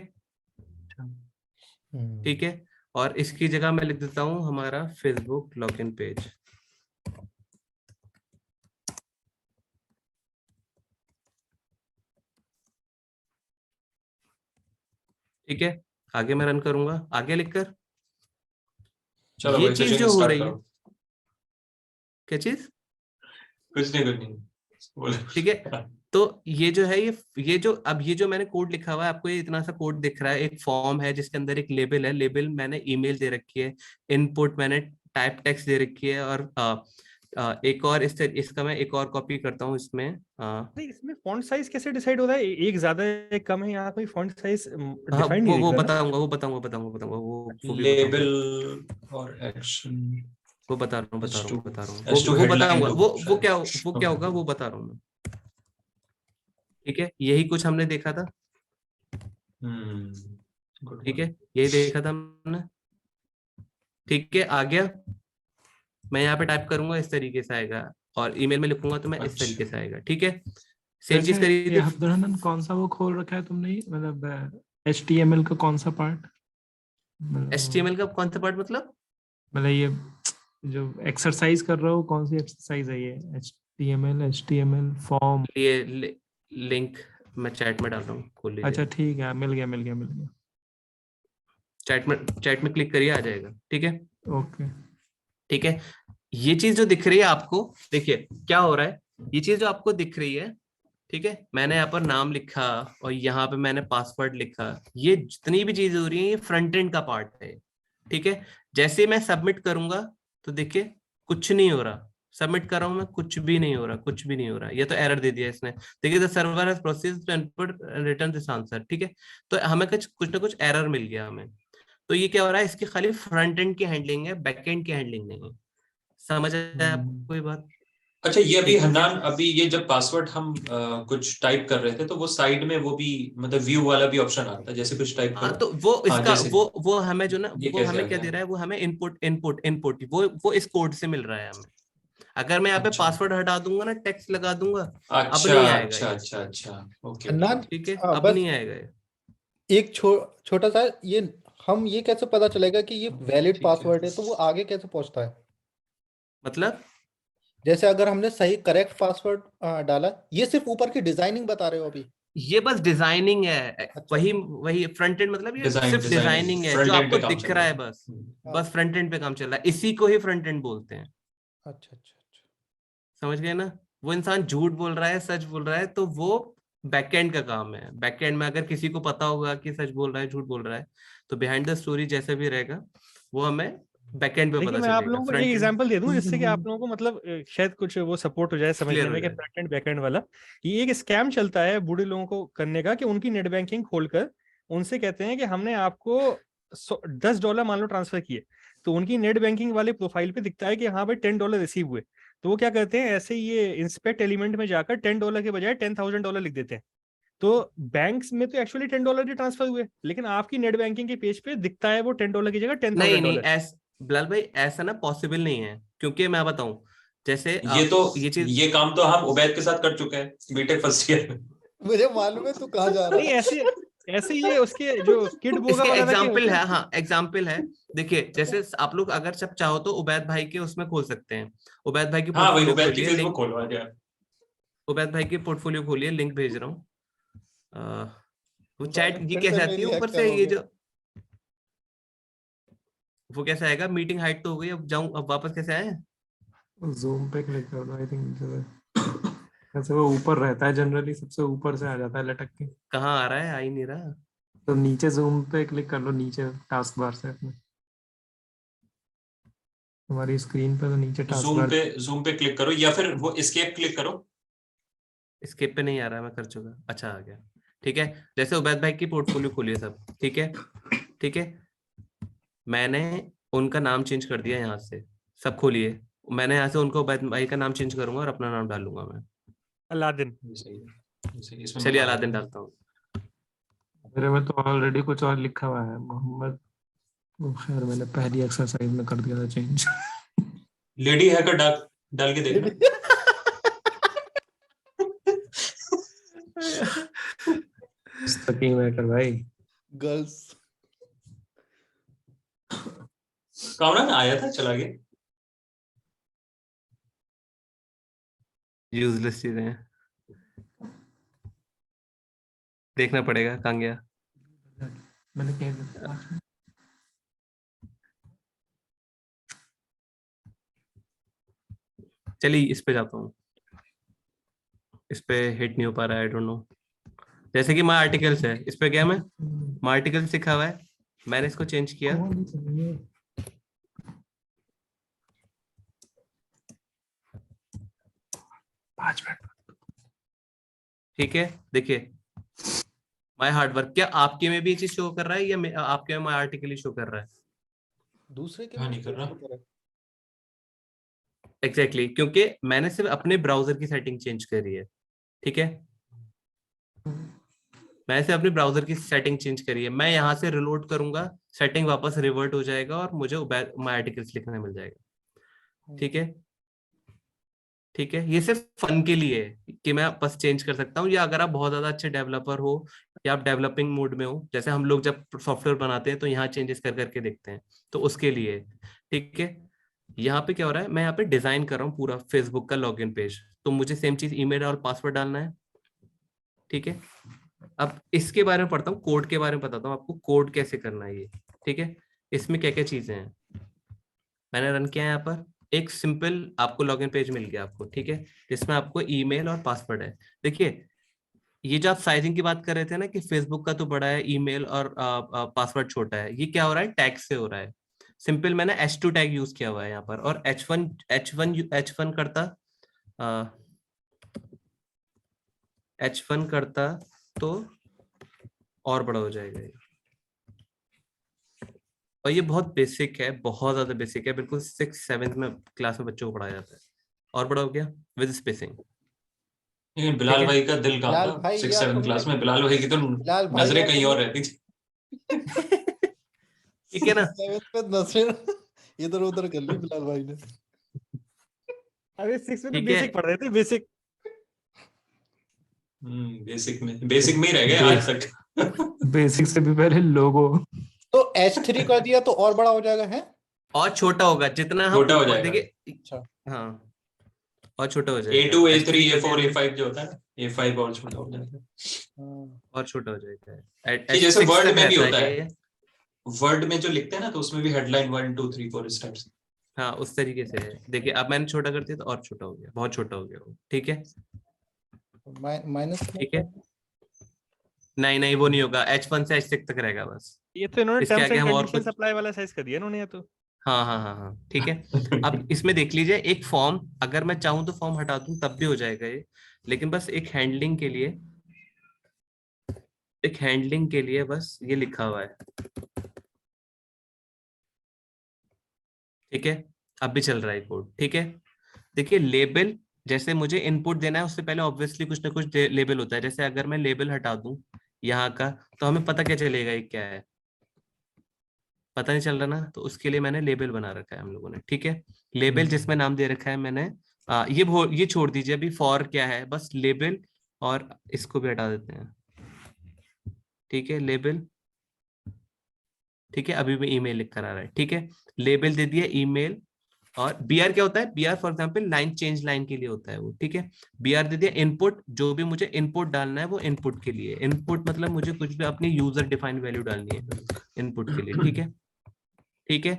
ठीक है। और इसकी जगह मैं लिख देता हूं हमारा फेसबुक लॉगिन पेज, ठीक है। आगे मैं रन करूंगा, आगे लिखकर चलो ये भाई चीज सचिन जो हो स्टार्ट रही है, करो। क्या चीज, कुछ नहीं बोलो। ठीक है। तो ये जो है, ये जो अब ये जो मैंने कोड लिखा हुआ है, आपको ये इतना सा कोड दिख रहा है, एक फॉर्म है जिसके अंदर एक लेबल है, लेबल मैंने ईमेल दे रखी है, इनपुट मैंने टाइप टेक्स्ट दे रखी है, और एक और इसका मैं एक और कॉपी करता हूँ इसमें। नहीं, इसमें फॉन्ट साइज कैसे डिसाइड होता है? एक ज्यादा एक कम है, यहाँ कोई फॉन्ट साइज हाँ, डिफाइंड नहीं दिख वो रहा ना। बताऊंगा, वो भी बताऊंगा, लेबल और एक्शन वो बता रहा हूँ, H2 वो हेडलाइन बताऊंगा, दो वो क्या शायद। होगा वो बता रहा हूँ मैं, ठीक है। यही कुछ हमने देखा था, गुड ठीक है, यही देखा था हमने, ठीक है। आ गया, मैं यहाँ पे टाइप करूंगा इस तरीके से आएगा, और ईमेल में लिखूंगा तो मैं इस अच्छा। तरीके से आएगा, ठीक है। सेम वैसे चीज करी ये थी। हब्दुरहमान कौन सा वो खोल रखा है तुमने, मतलब HTML का कौन सा पार्ट, HTML का कौन सा पार्ट, मतलब ये जो एक्सरसाइज कर रहा हो, कौन सी एक्सरसाइज है ये? HTML form. ये लिंक मैं चैट में डाल रहा हूँ, खोल लीजिए। अच्छा ठीक है, मिल गया। चैट में क्लिक करिए, आ जाएगा, ठीक है, ओके। ठीक है। ये चीज जो दिख रही है आपको, देखिए क्या हो रहा है, ये चीज जो आपको दिख रही है, ठीक है, मैंने यहाँ पर नाम लिखा और यहाँ पे मैंने पासवर्ड लिखा, ये जितनी भी चीजें हो रही है ये फ्रंट एंड का पार्ट है, ठीक है। जैसे मैं सबमिट करूंगा तो देखिए कुछ नहीं हो रहा, सबमिट कर रहा हूं मैं, कुछ भी नहीं हो रहा, कुछ भी नहीं हो रहा, ये तो एरर दे दिया इसने, देखिए the server has processed to input return this answer, ठीक है। तो हमें कुछ ना कुछ एरर मिल गया हमें। तो ये क्या हो रहा है, इसकी खाली फ्रंट एंड की हैंडलिंग है, बैक एंड की हैंडलिंग नहीं है। समझ आया आपको कोई बात? अच्छा, ये अभी ठीक है। हन्नान, अभी ये जब पासवर्ड हम कुछ टाइप कर रहे थे तो वो साइड में वो भी मतलब व्यू वाला भी ऑप्शन आता है, जैसे कुछ टाइप हाँ, करो। तो वो हाँ इसका जैसे वो हमें जो ना, ये वो कैसे आ हमें क्या गया? दे रहा है, वो हमें इनपुट वो इस कोड से मिल रहा है हमें। अगर मैं यहाँ पे अच्छा पासवर्ड हटा दूंगा ना, टेक्स्ट लगा दूंगा, अब अच्छा नहीं आएगा अच्छा ये, अच्छा अच्छा। Okay okay. अदनान, ठीक है, अब बस नहीं आएगा ये। एक छोटा सा ये, हम ये कैसे पता चलेगा कि ये वैलिड ठीक है। पासवर्ड है, तो वो आगे कैसे पहुंचता है? मतलब जैसे अगर हमने सही करेक्ट पासवर्ड डाला, ये सिर्फ ऊपर की डिजाइनिंग बता रहे हो अभी? ये बस डिजाइनिंग है, अच्छा वही अच्छा। वही फ्रंट एंड, मतलब ये डिजाइन सिर्फ डिजाइनिंग डिजाइनिंग है जो फ्रंट एंड आपको पे काम दिख चल रहा रहा है, है। बस हाँ, बस फ्रंट एंड पे काम चल रहा है, इसी को ही फ्रंट एंड बोलते हैं। अच्छा अच्छा अच्छा। समझ गए ना? वो इंसान झूठ बोल रहा है सच बोल रहा है तो वो बैकएंड का काम है। बैकएंड में अगर किसी को पता होगा कि सच बोल रहा है झूठ बोल रहा है, तो बिहाइंड द स्टोरी जैसे भी रहेगा वो हमें बैकएंड पे देखिए, पता मैं आप चलेगा। लोगों को एक फ्रंट एंड एग्जांपल दे दूं ठीक है जिससे कि वो। आप लोगों को मतलब शायद कुछ वो सपोर्ट हो जाए समझने क्लियर हो में कि जाए। फ्रंट एंड बैक एंड वाला। ये एक स्कैम चलता है बूढ़े लोगों को करने का, कि उनकी नेट बैंकिंग खोलकर उनसे कहते हैं कि हमने आपको $10 मान लो ट्रांसफर किए, तो उनकी नेट बैंकिंग वाले प्रोफाइल पे दिखता है कि हाँ भाई $10 रिसीव हुए। तो वो क्या करते हैं, ऐसे ही ये इंस्पेक्ट एलिमेंट में जाकर $10 के बजाय $10,000 लिख देते हैं। तो बैंक्स में तो एक्चुअली $10 ही ट्रांसफर हुए, लेकिन आपकी नेट बैंकिंग के पेज पे दिखता है वो $10 की जगह नहीं नहीं, $10,000। बिलाल भाई ऐसा ना पॉसिबल नहीं है, क्योंकि मैं बताऊं, जैसे ये तो ये चीज, ये काम तो हम उबैद के साथ कर चुके हैं बीटेक फर्स्ट ईयर में। मुझे मालूम है तू कहाँ जा रहा नहीं, है। ऐसे ऐसे ये उसके जो किड बोगा इसके वाला था कि एग्जाम्पल होते है, हैं। हाँ एग्जाम्पल है। देखिए जैसे आप लोग अगर सब चाहो तो उबैद भाई के उसमें खोल सकते हैं, उबैद भाई की हाँ वही पोर्टफोलियो उबैद की खोलिए, फेसबुक लिंक, खोलो आज यार। उबैद भाई की पोर्टफोलियो खोलिए, लिंक भेज रहा हूँ। वो चैट साले ये फिर से कैसे आती है मेरी हैक ऊपर से, ये करोगे? जो वो कैसे आएगा, मीटिंग हाइट तो हो गई, अब जाऊं, अब वापस कैसे आए? जूम पे क्लिक कर दो, आई थिंक ऐसे वो ऊपर रहता है जनरली, सबसे ऊपर से आ जाता है लटक के। कहाँ आ रहा है, आ ही नहीं रहा। तो नीचे जूम पे क्लिक कर लो, नीचे टास्क बार से अपने, हमारी स्क्रीन पे तो नीचे टास्क बार। जूम पे क्लिक करो या फिर वो एस्केप क्लिक करो। स्केप पे नहीं आ रहा है, मैं कर चुका, अच्छा आ गया, ठीक है, जैसे उबैद भाई की पोर्टफोलियो खोलिए सब, ठीक है, ठीक है, मैंने उनका नाम चेंज कर दिया यहाँ से, सब खोलिए, मैंने यहाँ से उनको उबैद भाई का नाम चेंज करूंगा और अपना नाम डालूंगा मैं। अलादीन। ये सही है, ये सही है, इसमें चलिए मजा आ अलादीन रहा है। डालता हूँ। मेरे में तो ऑलरेडी कुछ और लिखा हुआ है, मोहम्मद। वो खैर मैंने पहली एक्सरसाइज में कर दिया था चेंज। लेडी हैकर डाल के देखना। मुस्तकीम है कर भाई। गर्ल्स। कामरान आया था, चला गया। यूजलेस चीजें हैं, देखना पड़ेगा कहाँ गया। मैंने कह दिया। चलिए इस पे जाता हूँ, इस पे हिट नहीं हो पा रहा है, आई डोंट नो। जैसे कि माई आर्टिकल्स है, इस पे गया मैं, माई आर्टिकल्स लिखा हुआ है, मैंने इसको चेंज किया, कौन चाहिए? 5 मिनट। ठीक है, देखिए माई हार्डवर्क। क्या आपके में भी ये चीज शो कर रहा है या आपके में माई आर्टिकल ही शो कर रहा है? दूसरे के हाँ, भी नहीं कर रहा। एग्जैक्टली क्योंकि मैंने सिर्फ अपने ब्राउजर की सेटिंग चेंज करी है, ठीक है, मैंने सिर्फ अपने ब्राउजर की सेटिंग चेंज करी है, मैं यहाँ से रिलोड करूंगा, सेटिंग वापस रिवर्ट हो जाएगा और मुझे माई आर्टिकल्स लिखने मिल जाएगा। ठीक है, ठीक है, ये सिर्फ फन के लिए है कि मैं बस चेंज कर सकता हूँ, या अगर आप बहुत ज्यादा अच्छे डेवलपर हो या आप डेवलपिंग मोड में हो, जैसे हम लोग जब सॉफ्टवेयर बनाते हैं तो यहाँ चेंजेस कर करके देखते हैं, तो उसके लिए। ठीक है, यहाँ पे क्या हो रहा है, मैं यहाँ पे डिजाइन कर रहा हूँ पूरा फेसबुक का लॉगिन पेज, तो मुझे सेम चीज ईमेल और पासवर्ड डालना है। ठीक है, अब इसके बारे में पढ़ता हूँ, कोड के बारे में बताता हूँ आपको, कोड कैसे करना है ये। ठीक है, इसमें क्या क्या चीजें हैं, मैंने रन किया है यहाँ पर, एक सिंपल आपको लॉगिन पेज मिल गया आपको, ठीक है, जिसमें आपको ईमेल और पासवर्ड है। देखिए ये जो आप साइजिंग की बात कर रहे थे ना कि फेसबुक का तो बड़ा है, ईमेल और पासवर्ड छोटा है, ये क्या हो रहा है, टैग से हो रहा है। सिंपल मैंने H2 टैग यूज किया हुआ है यहाँ पर, और H1 करता तो और बड़ा हो जाएगा ये। और ये बहुत बेसिक है, बहुत ज्यादा बेसिक है, बिल्कुल 6-7 में क्लास में बच्चों को पढ़ाया जाता है। और बड़ा हो गया विद स्पेसिंग। लेकिन बिलाल ठीक है। भाई का दिल कहाँ बिलाल था भाई, 6-7 क्लास में? बिलाल भाई की तो बिलाल भाई नजरें यार कहीं और रहती थी। ठीक है ना, 7th पे नजरें इधर उधर कर ली बिलाल भाई ने। अरे 6 में तो ठीक है, बेसिक पढ़ रहे थे, बेसिक। बेसिक में ही रह गए आज तक। बेसिक से भी पहले लोगो। तो H3 कर दिया तो और बड़ा हो जाएगा है? और छोटा होगा जितना हम छोटा हो ऊपर जाएगा। देखिए। अच्छा। हाँ, और छोटा हो जाएगा। A2 H3 A3 कर A4 दिया, A5 जो होता है ना, A5 और छोटा हो जाता है। और छोटा हो जाएगा। कि जैसे H6 वर्ड तक में भी रहता होता है है, ये। वर्ड में जो लिखते हैं ना, तो उसमें भी हेडलाइन 1 2 3 4 इस टाइप से। हाँ उस तरीके से है। देखिए अब मैंने छोटा कर दिया तो और छोटा हो गया, बहुत छोटा हो गया वो। ठीक है, माइनस ठीक है, नहीं नहीं वो नहीं होगा, H1 से H6 तक रहेगा बस। ये तो इन्होंने इसके टर्म्स आगे एंड हम और कंडीशंस कुछ, अप्लाई वाला साइज कर दिया इन्होंने, ये तो। हाँ हाँ हाँ हाँ, ठीक है। अब इसमें देख लीजिए, एक फॉर्म अगर मैं चाहूँ तो फॉर्म हटा दूं तब भी हो जाएगा ये, लेकिन बस एक हैंडलिंग के लिए, एक हैंडलिंग के लिए बस ये लिखा हुआ है। ठीक है, अब भी चल रहा है कोड। ठीक है, देखिए लेबल, जैसे मुझे इनपुट देना है उससे पहले ऑब्वियसली कुछ ना कुछ लेबल होता है। जैसे अगर मैं लेबल हटा दूं यहाँ का, तो हमें पता क्या चलेगा ये क्या है, पता नहीं चल रहा ना, तो उसके लिए मैंने लेबल बना रखा है हम लोगों ने। ठीक है, लेबल जिसमें नाम दे रखा है मैंने, ये छोड़ दीजिए अभी, फॉर क्या है, बस लेबल, और इसको भी हटा देते हैं। ठीक है, लेबल, ठीक है, अभी भी ईमेल लिख कर आ रहा है। ठीक है, लेबल दे दिया ईमेल, और BR क्या होता है, BR for example line change line के लिए होता है वो। ठीक है, BR दे दिया इनपुट, जो भी मुझे इनपुट डालना है वो इनपुट के लिए, इनपुट मतलब मुझे कुछ भी अपनी यूजर डिफाइंड वैल्यू डालनी है इनपुट के लिए। ठीक है, ठीक है,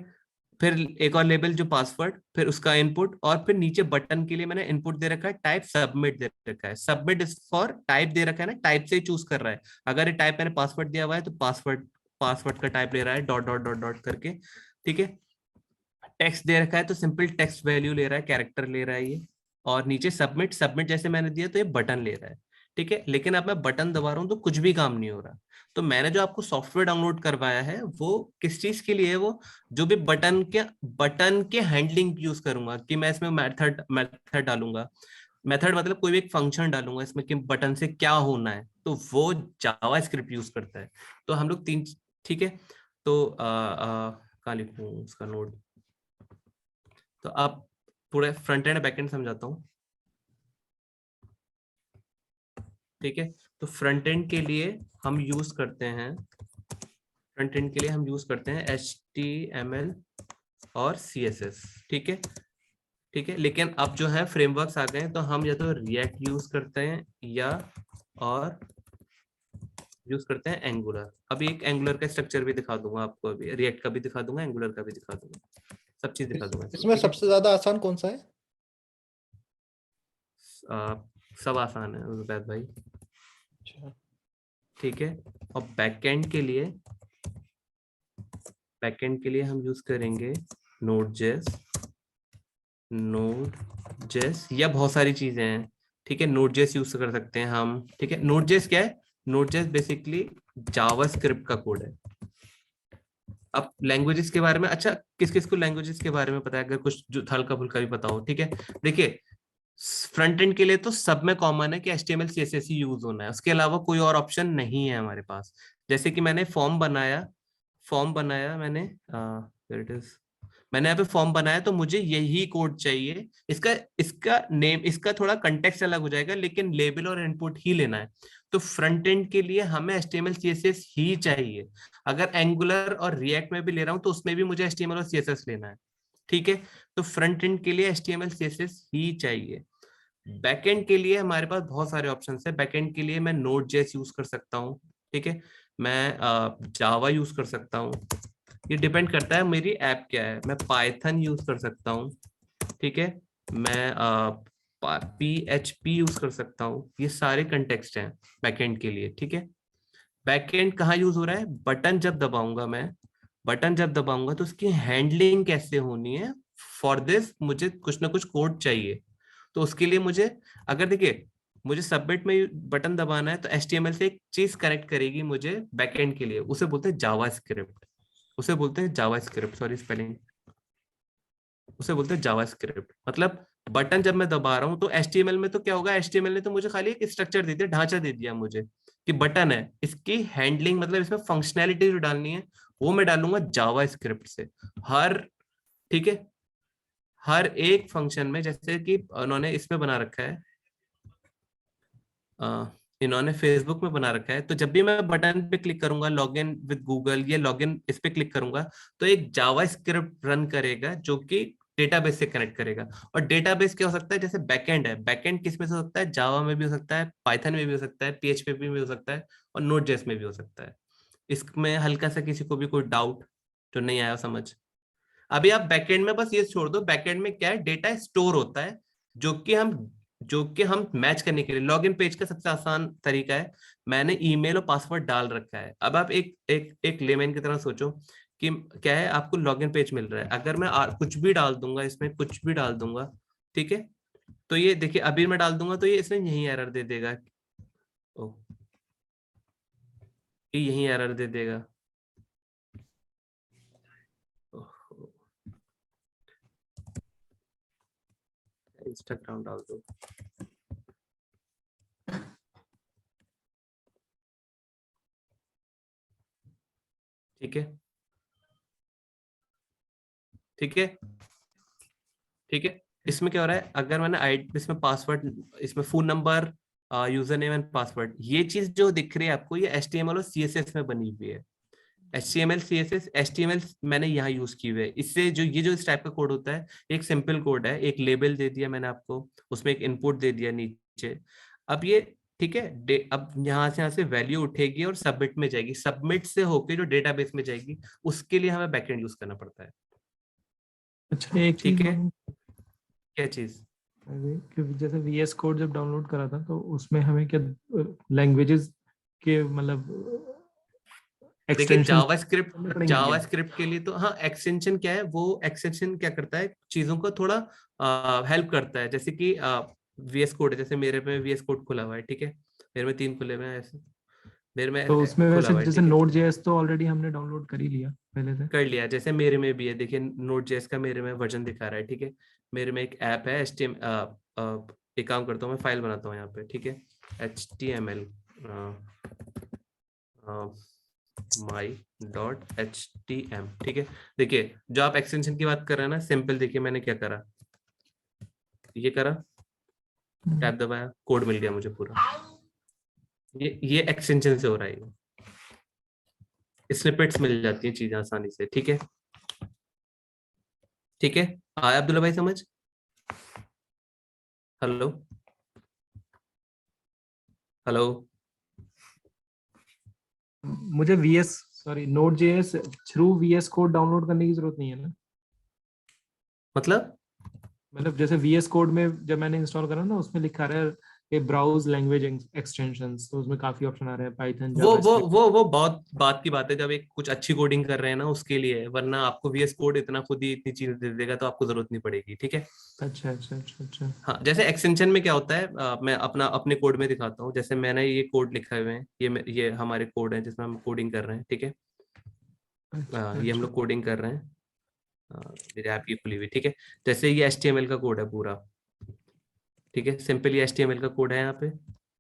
फिर एक और लेबल जो पासवर्ड, फिर उसका इनपुट, और फिर नीचे बटन के लिए मैंने इनपुट दे रखा है टाइप सबमिट दे रखा है। सबमिट इज फॉर टाइप दे रखा है ना, टाइप से ही चूज कर रहा है। अगर ये टाइप मैंने पासवर्ड दिया हुआ है तो पासवर्ड का टाइप ले रहा है, डॉट डॉट डॉट डॉट करके। ठीक है, टेक्स्ट दे रखा है तो सिंपल टेक्स्ट वैल्यू ले रहा है, कैरेक्टर ले रहा है ये। और नीचे सबमिट, सबमिट जैसे मैंने दिया तो ये बटन ले रहा है। ठीक है, लेकिन अब मैं बटन दबा रहा हूँ तो कुछ भी काम नहीं हो रहा। तो मैंने जो आपको सॉफ्टवेयर डाउनलोड करवाया है वो किस चीज के लिए है, वो जो भी बटन के हैंडलिंग यूज करूंगा, कि मैं इसमें मेथड डालूंगा, मेथड मतलब कोई भी एक फंक्शन डालूंगा इसमें कि बटन से क्या होना है, तो वो जावा स्क्रिप्ट यूज करता है। तो हम लोग तीन, ठीक है, तो कहाँ लिखूं उसका नोड, तो आप पूरे फ्रंट एंड बैक एंड समझाता हूँ, ठीक है। तो फ्रंट एंड के लिए हम यूज करते हैं, फ्रंट एंड के लिए हम यूज करते हैं HTML और CSS, ठीक है, ठीक है। लेकिन अब जो है फ्रेमवर्क्स आ गए हैं, तो हम या तो रिएक्ट यूज करते हैं या और यूज करते हैं एंगुलर। अभी एक एंगुलर का स्ट्रक्चर भी दिखा दूंगा आपको, अभी रिएक्ट का भी दिखा दूंगा, एंगुलर का भी दिखा दूंगा, सब चीज दिखा दूंगा इसमें ठीक है? सबसे ज्यादा आसान कौन सा है? सब आसान है उबैद भाई, अच्छा, ठीक है। और बैकएंड के लिए हम यूज करेंगे Node.js या बहुत सारी चीजें हैं, ठीक है। Node.js यूज कर सकते हैं हम, ठीक है। Node.js क्या है? Node.js बेसिकली जावास्क्रिप्ट का कोड है। अब लैंग्वेजेस के बारे में, अच्छा किस किस को लैंग्वेजेस के बारे में पता है, अगर कुछ जो हल्का फुल्का भी पता हो, ठीक है। देखिए फ्रंट एंड के लिए तो सब में कॉमन है कि HTML CSS ही यूज होना है, उसके अलावा कोई और ऑप्शन नहीं है हमारे पास। जैसे कि मैंने फॉर्म बनाया मैंने, इट इज, मैंने यहाँ पे फॉर्म बनाया तो मुझे यही कोड चाहिए, इसका इसका नेम, इसका थोड़ा कंटेक्स्ट अलग हो जाएगा, लेकिन लेबल और इनपुट ही लेना है। तो फ्रंट एंड के लिए हमें HTML CSS ही चाहिए। अगर एंगुलर और रिएक्ट में भी ले रहा हूं तो उसमें भी मुझे HTML और CSS लेना है, ठीक है। तो फ्रंट एंड के लिए HTML CSS ही चाहिए। बैकएंड के लिए हमारे पास बहुत सारे ऑप्शन है। बैकएंड के लिए मैं Node.js यूज कर सकता हूँ, ठीक है, मैं जावा यूज कर सकता हूँ, ये डिपेंड करता है मेरी ऐप क्या है। मैं पाइथन यूज कर सकता हूँ, ठीक है, मैं PHP यूज कर सकता हूँ, ये सारे कंटेक्स्ट हैं बैकएंड के लिए, ठीक है। बैकएंड कहाँ यूज हो रहा है? बटन जब दबाऊंगा तो उसकी हैंडलिंग कैसे होनी है, फॉर दिस मुझे कुछ ना कुछ कोड चाहिए। तो उसके लिए मुझे, अगर देखिए मुझे सबमिट में बटन दबाना है तो HTML से एक चीज कनेक्ट करेगी मुझे बैकएंड के लिए, उसे बोलते हैं जावास्क्रिप्ट, सॉरी स्पेलिंग, उसे बोलते हैं जावास्क्रिप्ट। मतलब बटन जब मैं दबा रहा हूं तो HTML में तो क्या होगा, HTML ने तो मुझे खाली एक स्ट्रक्चर दे दिया, ढांचा दे दिया मुझे कि बटन है, इसकी हैंडलिंग मतलब इसमें फंक्शनैलिटी जो डालनी है वो मैं डालूंगा जावास्क्रिप्ट से। हर, ठीक है, हर एक फंक्शन में, जैसे कि उन्होंने इसमें बना रखा है, इन्होंने फेसबुक में बना रखा है, तो जब भी मैं बटन पे क्लिक करूंगा लॉगिन विद गूगल, ये लॉगिन इस पे क्लिक करूंगा तो एक जावास्क्रिप्ट रन करेगा जो कि डेटाबेस से कनेक्ट करेगा। और डेटाबेस क्या हो सकता है, जैसे बैकएंड है, बैकएंड किस में से हो सकता है, जावा में भी हो सकता है, पाइथन में भी हो सकता है, PHP में भी हो सकता है, और Node.js में भी हो सकता है। इसमें हल्का सा किसी को भी कोई डाउट जो नहीं आया समझ? अभी आप बैकएंड में बस ये छोड़ दो, बैकएंड में क्या है, डेटा स्टोर होता है जो कि हम मैच करने के लिए, लॉगिन पेज का सबसे आसान तरीका है, मैंने ईमेल और पासवर्ड डाल रखा है। अब आप एक लेमैन की तरह सोचो कि क्या है, आपको लॉगिन पेज मिल रहा है, अगर मैं कुछ भी डाल दूंगा इसमें, कुछ भी डाल दूंगा, ठीक है, तो ये देखिए अभी मैं डाल दूंगा तो ये इसमें यही एरर दे देगा, ओ, ये यही एरर दे देगा। इंस्टाग्राम डाल दो, ठीक है, ठीक है, ठीक है। इसमें क्या हो रहा है, अगर मैंने इसमें पासवर्ड, इसमें phone number, user name and password, ये चीज जो दिख रही है आपको, ये HTML और CSS में बनी हुई है। HTML मैंने यहाँ यूज की हुई है। इससे जो इस टाइप का कोड होता है, एक सिंपल कोड है, एक लेबल दे दिया मैंने आपको, उसमें एक इनपुट दे दिया नीचे। अब ये, ठीक है, अब यहाँ से वैल्यू उठेगी और सबमिट में जाएगी, सबमिट से होके जो डेटाबेस में जाएगी, उसके लिए हमें बैकएंड यूज करना पड़ता है, अच्छा एक ठीक चीज है। और, क्या चीज? अरे कि जैसे VS कोड जब डाउनलोड करा था तो उसमें हमें क्या लैंग्वेजेस के मतलब देखिए एक्सटेंशन जावास्क्रिप्ट के लिए तो हाँ, एक्सटेंशन क्या है, वो एक्सटेंशन क्या करता है, चीजों को थोड़ा हेल्प करता है। जैसे कि VS कोड है, जैसे मेरे में VS कोड खुला हुआ है, ठीक है, मेरे में 3 खुले हुए हैं ऐसे, मेरे में तो उसमें खुला वैसे हुआ है, जैसे ठीक है? Node.js तो ऑलरेडी हमने डाउनलोड कर ही लिया पहले से। कर लिया, जैसे मेरे में भी है, देखिए Node.js का मेरे में वर्जन दिखा रहा है, ठीक है? मेरे में एक ऐप है एक काम करता हूँ, मैं फाइल बनाता हूँ यहाँ पे, ठीक है? HTML my.htm, ठीक है? देखिए जो आप एक्सटेंशन की बात कर रहे हैं ना, सिंपल, देखिए मैंने क्या करा, ये करा, टैब दबाया, कोड मिल गया मुझे पूरा। ये एक्सटेंशन से हो रहा है, स्निपेट्स मिल जाती है चीजें आसानी से, ठीक है? ठीक है, आया अब्दुल्ला भाई समझ? Hello hello. मुझे Node.js through VS code download करने की जरूरत नहीं है ना? मतलब मतलब जैसे VS कोड में जब मैंने इंस्टॉल करा ना, उसमें लिखा रहा है कि ब्राउज लैंग्वेज एक्सटेंशंस, तो उसमें काफी ऑप्शन आ रहे हैं, पाइथन, जावास्क्रिप्ट। वो बहुत बात की बात है, जब एक कुछ अच्छी कोडिंग कर रहे हैं ना उसके लिए, वरना आपको VS कोड इतना खुद ही इतनी चीजें दे देगा तो आपको जरूरत नहीं पड़ेगी, ठीक है? अच्छा अच्छा अच्छा अच्छा। हाँ, जैसे एक्सटेंशन में क्या होता है, मैं अपने कोड में दिखाता हूँ। जैसे मैंने ये कोड लिखा हुए हैं, ये हमारे कोड है जिसमें हम कोडिंग कर रहे हैं, ठीक है? ये हम लोग कोडिंग कर रहे हैं, मेरे ऐप की खुली हुई, ठीक है? जैसे ये HTML का कोड है पूरा, ठीक है? सिंपल ये HTML का कोड है, यहाँ पे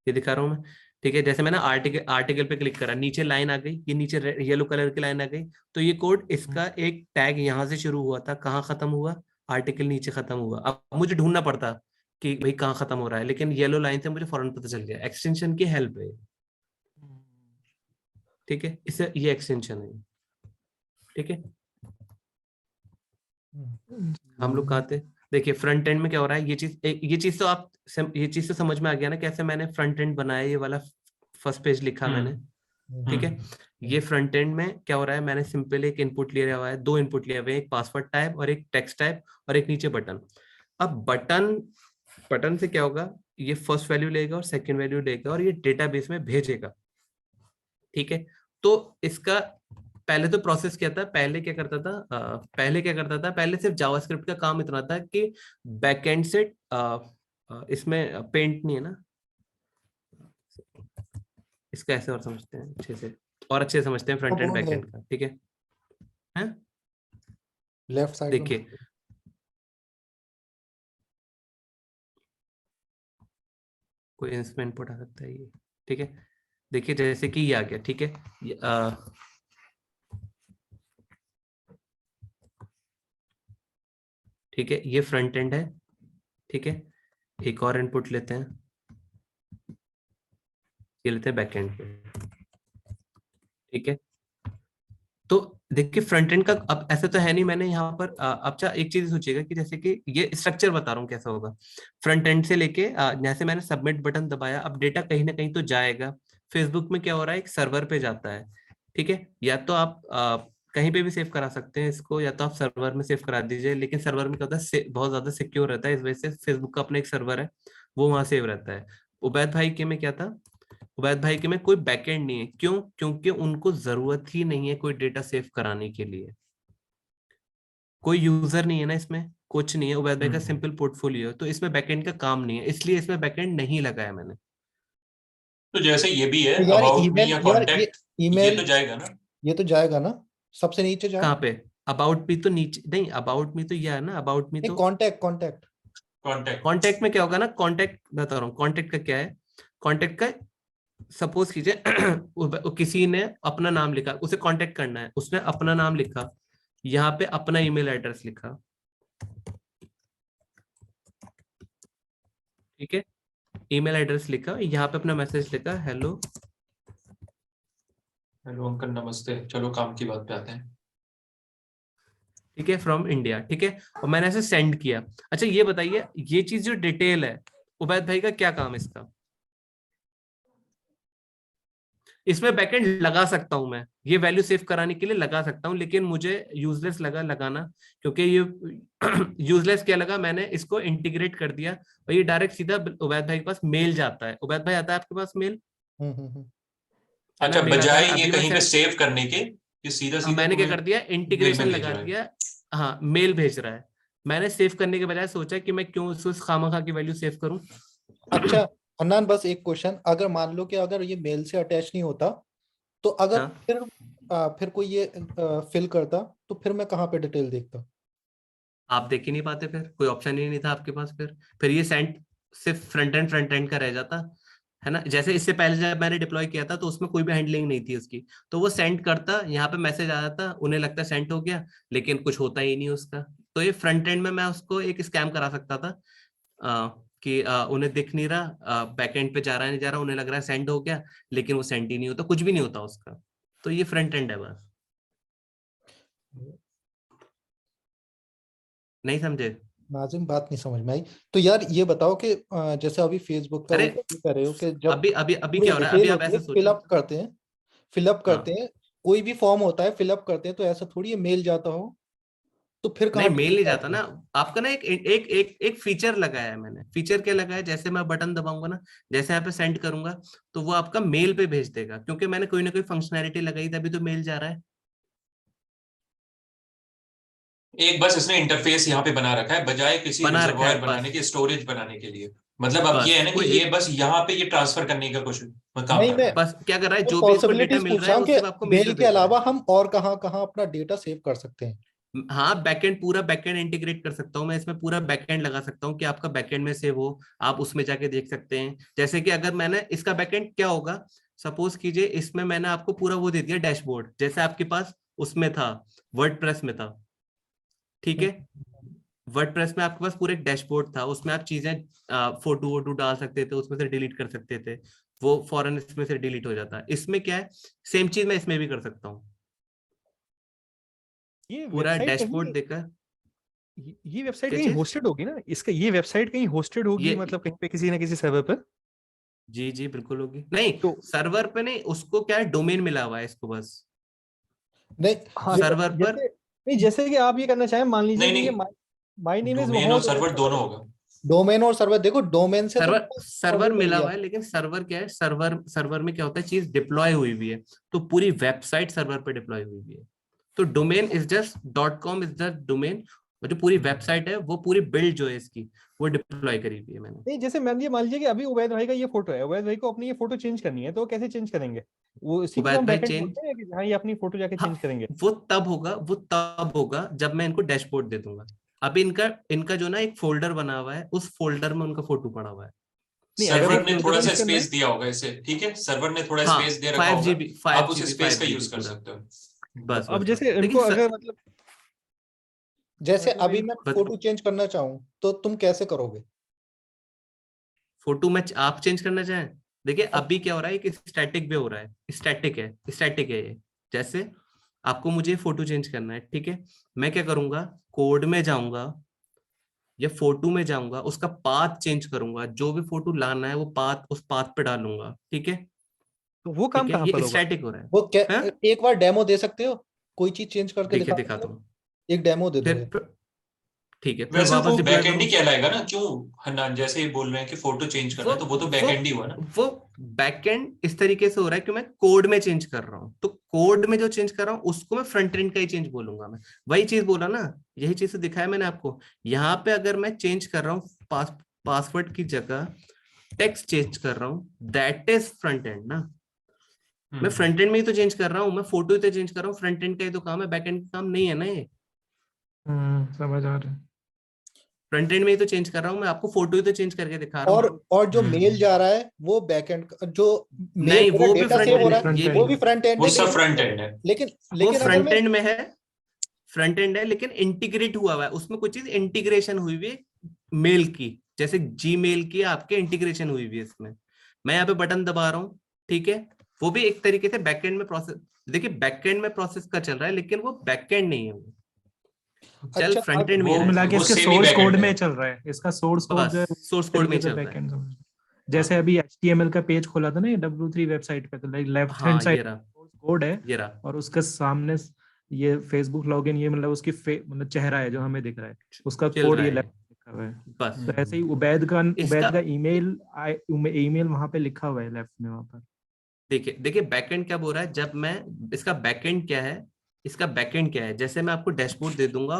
ये दिखा रहा हूँ मैं, ठीक है? जैसे मैंने आर्टिकल पे क्लिक करा, नीचे लाइन आ गई, ये नीचे येलो कलर की लाइन आ गई, तो ये कोड, इसका एक टैग यहाँ से शुरू हुआ था, कहाँ खत्म हुआ? आर्टिकल नीचे खत्म हुआ। अब मुझे ढूंढना पड़ता कि भाई कहाँ खत्म हो रहा है, लेकिन येलो लाइन से मुझे फौरन पता चल गया। एक्सटेंशन की हेल्प है, ठीक है? इससे ये एक्सटेंशन है, ठीक है? हम लोग कहाँ थे? देखिए फ्रंट एंड में क्या हो रहा है, ये चीज तो ये चीज तो समझ में आ गया ना, कैसे मैंने फ्रंट एंड बनाया, ये वाला फर्स्ट पेज लिखा मैंने, ठीक है? ये फ्रंट एंड में क्या हो रहा है, मैंने सिंपल एक इनपुट लिया हुआ है, 2 इनपुट लिए हुए हैं, एक पासवर्ड टाइप और एक टेक्स्ट टाइप, और एक नीचे बटन। अब बटन से क्या होगा, ये फर्स्ट वैल्यू लेगा और सेकंड वैल्यू लेगा और ये डेटाबेस में भेजेगा, ठीक है? तो इसका पहले तो प्रोसेस क्या था, पहले सिर्फ जावास्क्रिप्ट का काम इतना था कि बैकएंड से इसमें पेंट नहीं है ना, इसका ऐसे और समझते हैं अच्छे से, और अच्छे से समझते हैं फ्रंट एंड बैक एंड का, ठीक है? हैं? लेफ्ट साइड में देखिए कोई इसमें इनपुट आ सकता है ये, ठीक है? देखिए जैसे कि ये आ गया, ठीक है? ठीक है, ये फ्रंट एंड है, ठीक है? एक और इनपुट लेते हैं, ये लेते हैं बैक एंड पे, ठीक है? तो देखिए फ्रंट एंड का अब ऐसा तो है नहीं, मैंने यहाँ पर अच्छा एक चीज सोचिएगा कि जैसे कि ये स्ट्रक्चर बता रहा हूँ कैसा होगा। फ्रंट एंड से लेके जैसे मैंने सबमिट बटन दबाया, अब डेटा कहीं ना कहीं तो जाएगा। फेसबुक में क्या हो रहा है, एक सर्वर पे जाता है, ठीक है? या तो आप कहीं पे भी सेव करा सकते हैं इसको, या तो आप सर्वर में सेव करा दीजिए, लेकिन सर्वर में क्या होता है, बहुत ज्यादा सिक्योर रहता है, इस वजह से फेसबुक का अपना एक सर्वर है, वो वहां सेव रहता है। उबैद भाई के में क्या था, उबैद भाई के में कोई बैकएंड नहीं है, क्यों? क्योंकि उनको जरूरत ही नहीं है कोई डेटा सेव कराने के लिए, कोई यूजर नहीं है ना इसमें, कुछ नहीं है। उबैद भाई का सिंपल पोर्टफोलियो है, तो इसमें बैकएंड का काम नहीं है, इसलिए इसमें बैकएंड नहीं लगाया मैंने। तो जैसे ये भी है तो यार अबाउट मी ईमेल, या यार कॉन्टेक्ट, ये ईमेल तो जाएगा ना? ये तो जाएगा ना, सबसे नीचे जाओ। कहाँ पे? अबाउट मी तो नीचे नहीं, अबाउट मी तो यह है ना, अबाउट मी नहीं, तो कांटेक्ट कांटेक्ट कॉन्टेक्ट। कॉन्टेक्ट में क्या होगा ना, कॉन्टेक्ट बता रहा हूँ, कॉन्टेक्ट का क्या है, कॉन्टेक्ट का सपोज कीजिए किसी ने अपना नाम लिखा, उसे कांटेक्ट करना है, उसने अपना नाम लिखा, यहाँ पे अपना ईमेल एड्रेस लिखा, ठीक है? ईमेल एड्रेस लिखा, यहाँ पे अपना मैसेज लिखा, हेलो अंकल नमस्ते, चलो काम की बात पे आते हैं। ठीक है, फ्रॉम इंडिया, ठीक है? और मैंने ऐसे सेंड किया। अच्छा ये बताइए, ये चीज जो डिटेल है, उबैद भाई का क्या काम इसका? इसमें बैकएंड लगा सकता हूं मैं, ये वैल्यू सेव कराने के लिए लगा सकता हूं, लेकिन मुझे यूजलेस लगा लगाना, क्योंकि ये यूजलेस क्या लगा, मैंने इसको इंटीग्रेट कर दिया और ये डायरेक्ट सीधा उबैद भाई के पास मेल जाता है। उबैद भाई आता है आपके पास मेल? अच्छा, मेल आता बजाय है, ये अभी कहीं पे मैं सेव करने के, ये सीधा सीधा मैंने क्या तुम्हें कर दिया, इंटीग्रेशन भेज लगा रहा है। दिया। हाँ, मेल भेज रहा है। मैंने सेव करने के बजाय सोचा कि मैं क्यों उसको खामखा की वैल्यू सेव करूं। अच्छा, अनन बस एक क्वेश्चन, अगर मान लो कि अगर ये मेल से अटैच नहीं होता तो अगर हाँ, फिर कोई ये फिल करता तो फिर मैं कहाँ पे डिटेल देखता? आप देख ही नहीं पाते, फिर कोई ऑप्शन ही नहीं था आपके पास। फिर ये सेंड सिर्फ फ्रंट एंड का रह जाता है ना। जैसे इससे पहले जब मैंने डिप्लॉय किया था तो उसमें कोई भी हैंडलिंग नहीं थी उसकी, तो वो सेंड करता, यहाँ पे मैसेज आ जाता, उन्हें लगता सेंड हो गया, लेकिन कुछ होता ही नहीं उसका। तो ये फ्रंट एंड में मैं उसको एक स्कैम करा सकता था, कि उन्हें दिख नहीं रहा, बैक एंड पे जा रहा है नहीं जा रहा, उन्हें लग रहा है सेंड हो गया, लेकिन वो सेंड ही नहीं होता, कुछ भी नहीं होता उसका। तो ये फ्रंट एंड है बस। नहीं समझे? नाजिम बात नहीं समझ में आई। तो यार ये बताओ कि जैसे अभी फेसबुक का अरे, वो कर रहे हो कि जब अभी पूरी क्या हो रहा है, अभी डिटेल आप होती है, ऐसे सोचो। फिलअप करते हाँ, हैं, कोई भी फॉर्म होता है फिलअप करते हैं, तो ऐसा थोड़ी है मेल जाता हो, तो फिर नहीं कहाँ मेल नहीं डिटेल जाता आती ना। है? आपका ना एक फीचर लगाया है मैंने। फीचर क्या लगाया है, जैसे मैं बटन दबाऊंगा ना, जैसे यहाँ पे सेंड करूंगा, तो वो आपका मेल पे भेज देगा, क्योंकि मैंने कोई ना कोई फंक्शनैलिटी लगाई तभी तो मेल जा रहा है। एक बस इसने इंटरफेस यहाँ पे बना रखा है बजाय किसी बना रखा रिजर्वॉयर है बनाने बस। के, स्टोरेज बनाने के लिए। मतलब अब ये है बस ना कि कोई ये एक, बस यहाँ पे ये ट्रांसफर करने का कुछ काम नहीं, कर रहा मैं है। बस क्या कर रहा है, जो भी इसको डेटा पॉसिबिलिटीज मिल पूछ रहा रहा है हूँ वो कि सिर्फ आपको मेल पे मेल के भेज रहा है। अलावा हम और कहाँ कहाँ अपना डेटा सेव कर सकते हैं? हाँ, बैकएंड, पूरा बैकएंड इंटीग्रेट कर सकता हूँ मैं इसमें, पूरा बैकएंड लगा सकता हूँ कि आपका बैकएंड में सेव हो, आप उसमें जाके देख सकते हैं। जैसे कि अगर मैंने इसका बैकएंड क्या होगा, सपोज कीजिए इसमें मैंने आपको पूरा वो दे दिया डैशबोर्ड, जैसे आपके पास उसमें था, वर्डप्रेस में था, ठीक है। वर्डप्रेस में आपके पास पूरा एक डैशबोर्ड था, उसमें आप चीजें, फोटो वोटो डाल सकते थे, उसमें से डिलीट कर सकते थे, वो फौरन इसमें से डिलीट हो जाता है। इसमें क्या है, सेम चीज मैं इसमें भी कर सकता हूँ, ये पूरा वेबसाइट डैशबोर्ड कहीं देकर। ये वेबसाइट क्या कहीं चीज? होस्टेड होगी ना, इसका ये वेबसाइट कहीं होस्टेड होगी, ये, मतलब कहीं पे किसी ना किसी सर्वर पर। जी जी बिल्कुल होगी। नहीं, तो सर्वर पे नहीं, उसको क्या है, डोमेन मिला हुआ है इसको बस। नहीं, हाँ, ये सर्वर पर, जैसे नहीं, जैसे कि आप ये करना चाहें, मान लीजिए नहीं कि ये नहीं, माय नेम इज डोमेन और मोहम्मद सर्वर दोनों और होगा। डोमेन और सर्वर, देखो डोमेन से तो सर्वर मेरा सर्वर ऑलरेडी मिल मिला गया। हुआ है, लेकिन सर्वर क्या है, सर्वर में क्या होता है, चीज डिप्लॉय हुई हुई है, तो पूरी वेबसाइट सर्वर पे डिप्लॉय हुई हुई है। तो domain is just .com is the domain, और जो पूरी वेबसाइट है वो पूरी बिल्ड जो है इसकी, वो डिप्लॉय करी हुई है मैंने। नहीं, जैसे मान लीजिए कि अभी उबैद भाई का ये फोटो है, उबैद भाई को अपनी ये फोटो चेंज करनी है, तो वो कैसे चेंज करेंगे? वो इसी को तो उबैद हम भाई बैकएंड चेंज, बोलते हैं कि हाँ, ये अपनी फोटो जाके हाँ, चेंज करेंगे। वो तब होगा जब मैं इनको डैशबोर्ड दे दूंगा। अभी इनका इनका जो ना एक फोल्डर बना हुआ है, उस फोल्डर में उनका फोटो पड़ा हुआ है। नहीं, अगर वो सर्वर ने फोल्डर थोड़ा सा चेंज करना है। स्पेस दिया होगा इसे, ठीक है, सर्वर ने थोड़ा हाँ, स्पेस दे रखा फाइव होगा, जीबी फाइव आप उस जीबी स्पेस फाइव का जीबी यूज कर पूरा। सकते हो। तो बस अब बस बस, जैसे लेकिन इनको अगर मतलब जैसे मतलब अभी मैं फोटो चेंज करना चाहूँ तो तुम कैसे करोगे? फोटो में आप चेंज करना चाहें, देखिए अब अभी क्या हो रहा है, एक स्टैटिक पे हो रहा है, स्टैटिक है ये। जैसे आपको मुझे फोटो चेंज करना है, ठीक है, मैं क्या करूंगा, कोड में जाऊंगा या फोटो में जाऊंगा, उसका पाथ चेंज करूंगा, जो भी फोटो लाना है वो पाथ, उस पाथ पे डालूंगा, ठीक है। तो वो काम ठीक है, कहाँ पर ये होगा? स्टैटिक हो रहा है। वो क्या, हाँ, एक बार डेमो दे सकते हो? कोई चीज चेंज करके देखिए दिखा सकते दिखाता हो? हूँ। एक डेमो दे दो। फिर ठीक है, फिर वैसे वापस वो डिप्लॉय बैकएंड करूँ। ही कहलाएगा ना, क्यों हन्नान जैसे ही बोल रहे हैं कि फोटो चेंज करना वो है, तो वो तो वो बैकएंड ही हुआ ना। वो बैकएंड इस तरीके से हो रहा है कि मैं कोड में चेंज कर रहा हूँ, तो कोड में जो चेंज कर रहा हूँ उसको मैं फ्रंट एंड का ही चेंज बोलूंगा मैं। वही चीज बोला ना, यही चीज तो दिखाया मैंने आपको। यहाँ पे अगर मैं चेंज कर रहा हूँ, पासवर्ड की जगह टेक्स्ट चेंज कर रहा हूँ, दैट इज फ्रंट एंड ना। मैं फ्रंट एंड में ही तो चेंज कर रहा हूँ, मैं फोटो ही तो चेंज कर रहा हूँ, फ्रंट एंड का ही तो काम है, बैक एंड का काम नहीं है ना ये। समझ आ रहा है। फ्रंट एंड में ही तो चेंज कर रहा हूँ मैं, आपको फोटो ही तो चेंज करके दिखा रहा हूँ। और जो मेल जा रहा है वो बैकएंड, जो मेल नहीं, मेरा वो भी डेटा फ्रंट सेव हो एंड रहा है, है फ्रंट ये भी वो एंड भी फ्रंट एंड वो है, सब फ्रंट एंड है। लेकिन वो लेकिन अगर फ्रंट मैं एंड में है, फ्रंट एंड है, लेकिन इंटीग्रेट हुआ हुआ है उसमें, कुछ चीज इंटीग्रेशन हुई हुई है मेल की, जैसे जीमेल की आपके इंटीग्रेशन हुई हुई है इसमें। मैं यहाँ पे बटन दबा रहा हूँ, ठीक है, वो भी एक तरीके से बैकएंड में प्रोसेस, देखिए बैकएंड में प्रोसेस का चल रहा है, लेकिन वो बैकएंड नहीं है, वो चल अच्छा फ्रंट अब एंड में ही वो रहा है मिला के वो। वो इसके सेमी सोर्स कोड बैकएंड में है। चल रहा है, इसका सोर्स कोड बस जो है सोर्स कोड में तरीके ही से चल रहा है। बैकएंड समझ। हाँ जैसे अभी HTML का पेज खोला था ना, ये W3 वेबसाइट पे, तो लाइक लेफ्ट हैंड हाँ, साइड ये रहा, सोर्स कोड है, ये रहा। और उसके सामने ये फेसबुक लॉगिन, ये मतलब उसकी मतलब चेहरा है जो हमें दिख रहा है, उसका चल कोड रहा ये है लेफ्ट ये, लिखा हुआ है। बस। तो ऐसे ही इसका उबैद का ईमेल वहां पे लिखा हुआ है लेफ्ट में वहां पर। देखिए देखिए बैकएंड क्या बोल रहा है, जब मैं, इसका बैकएंड क्या है, इसका बैकएंड क्या है, जैसे मैं आपको डैशबोर्ड दे दूंगा,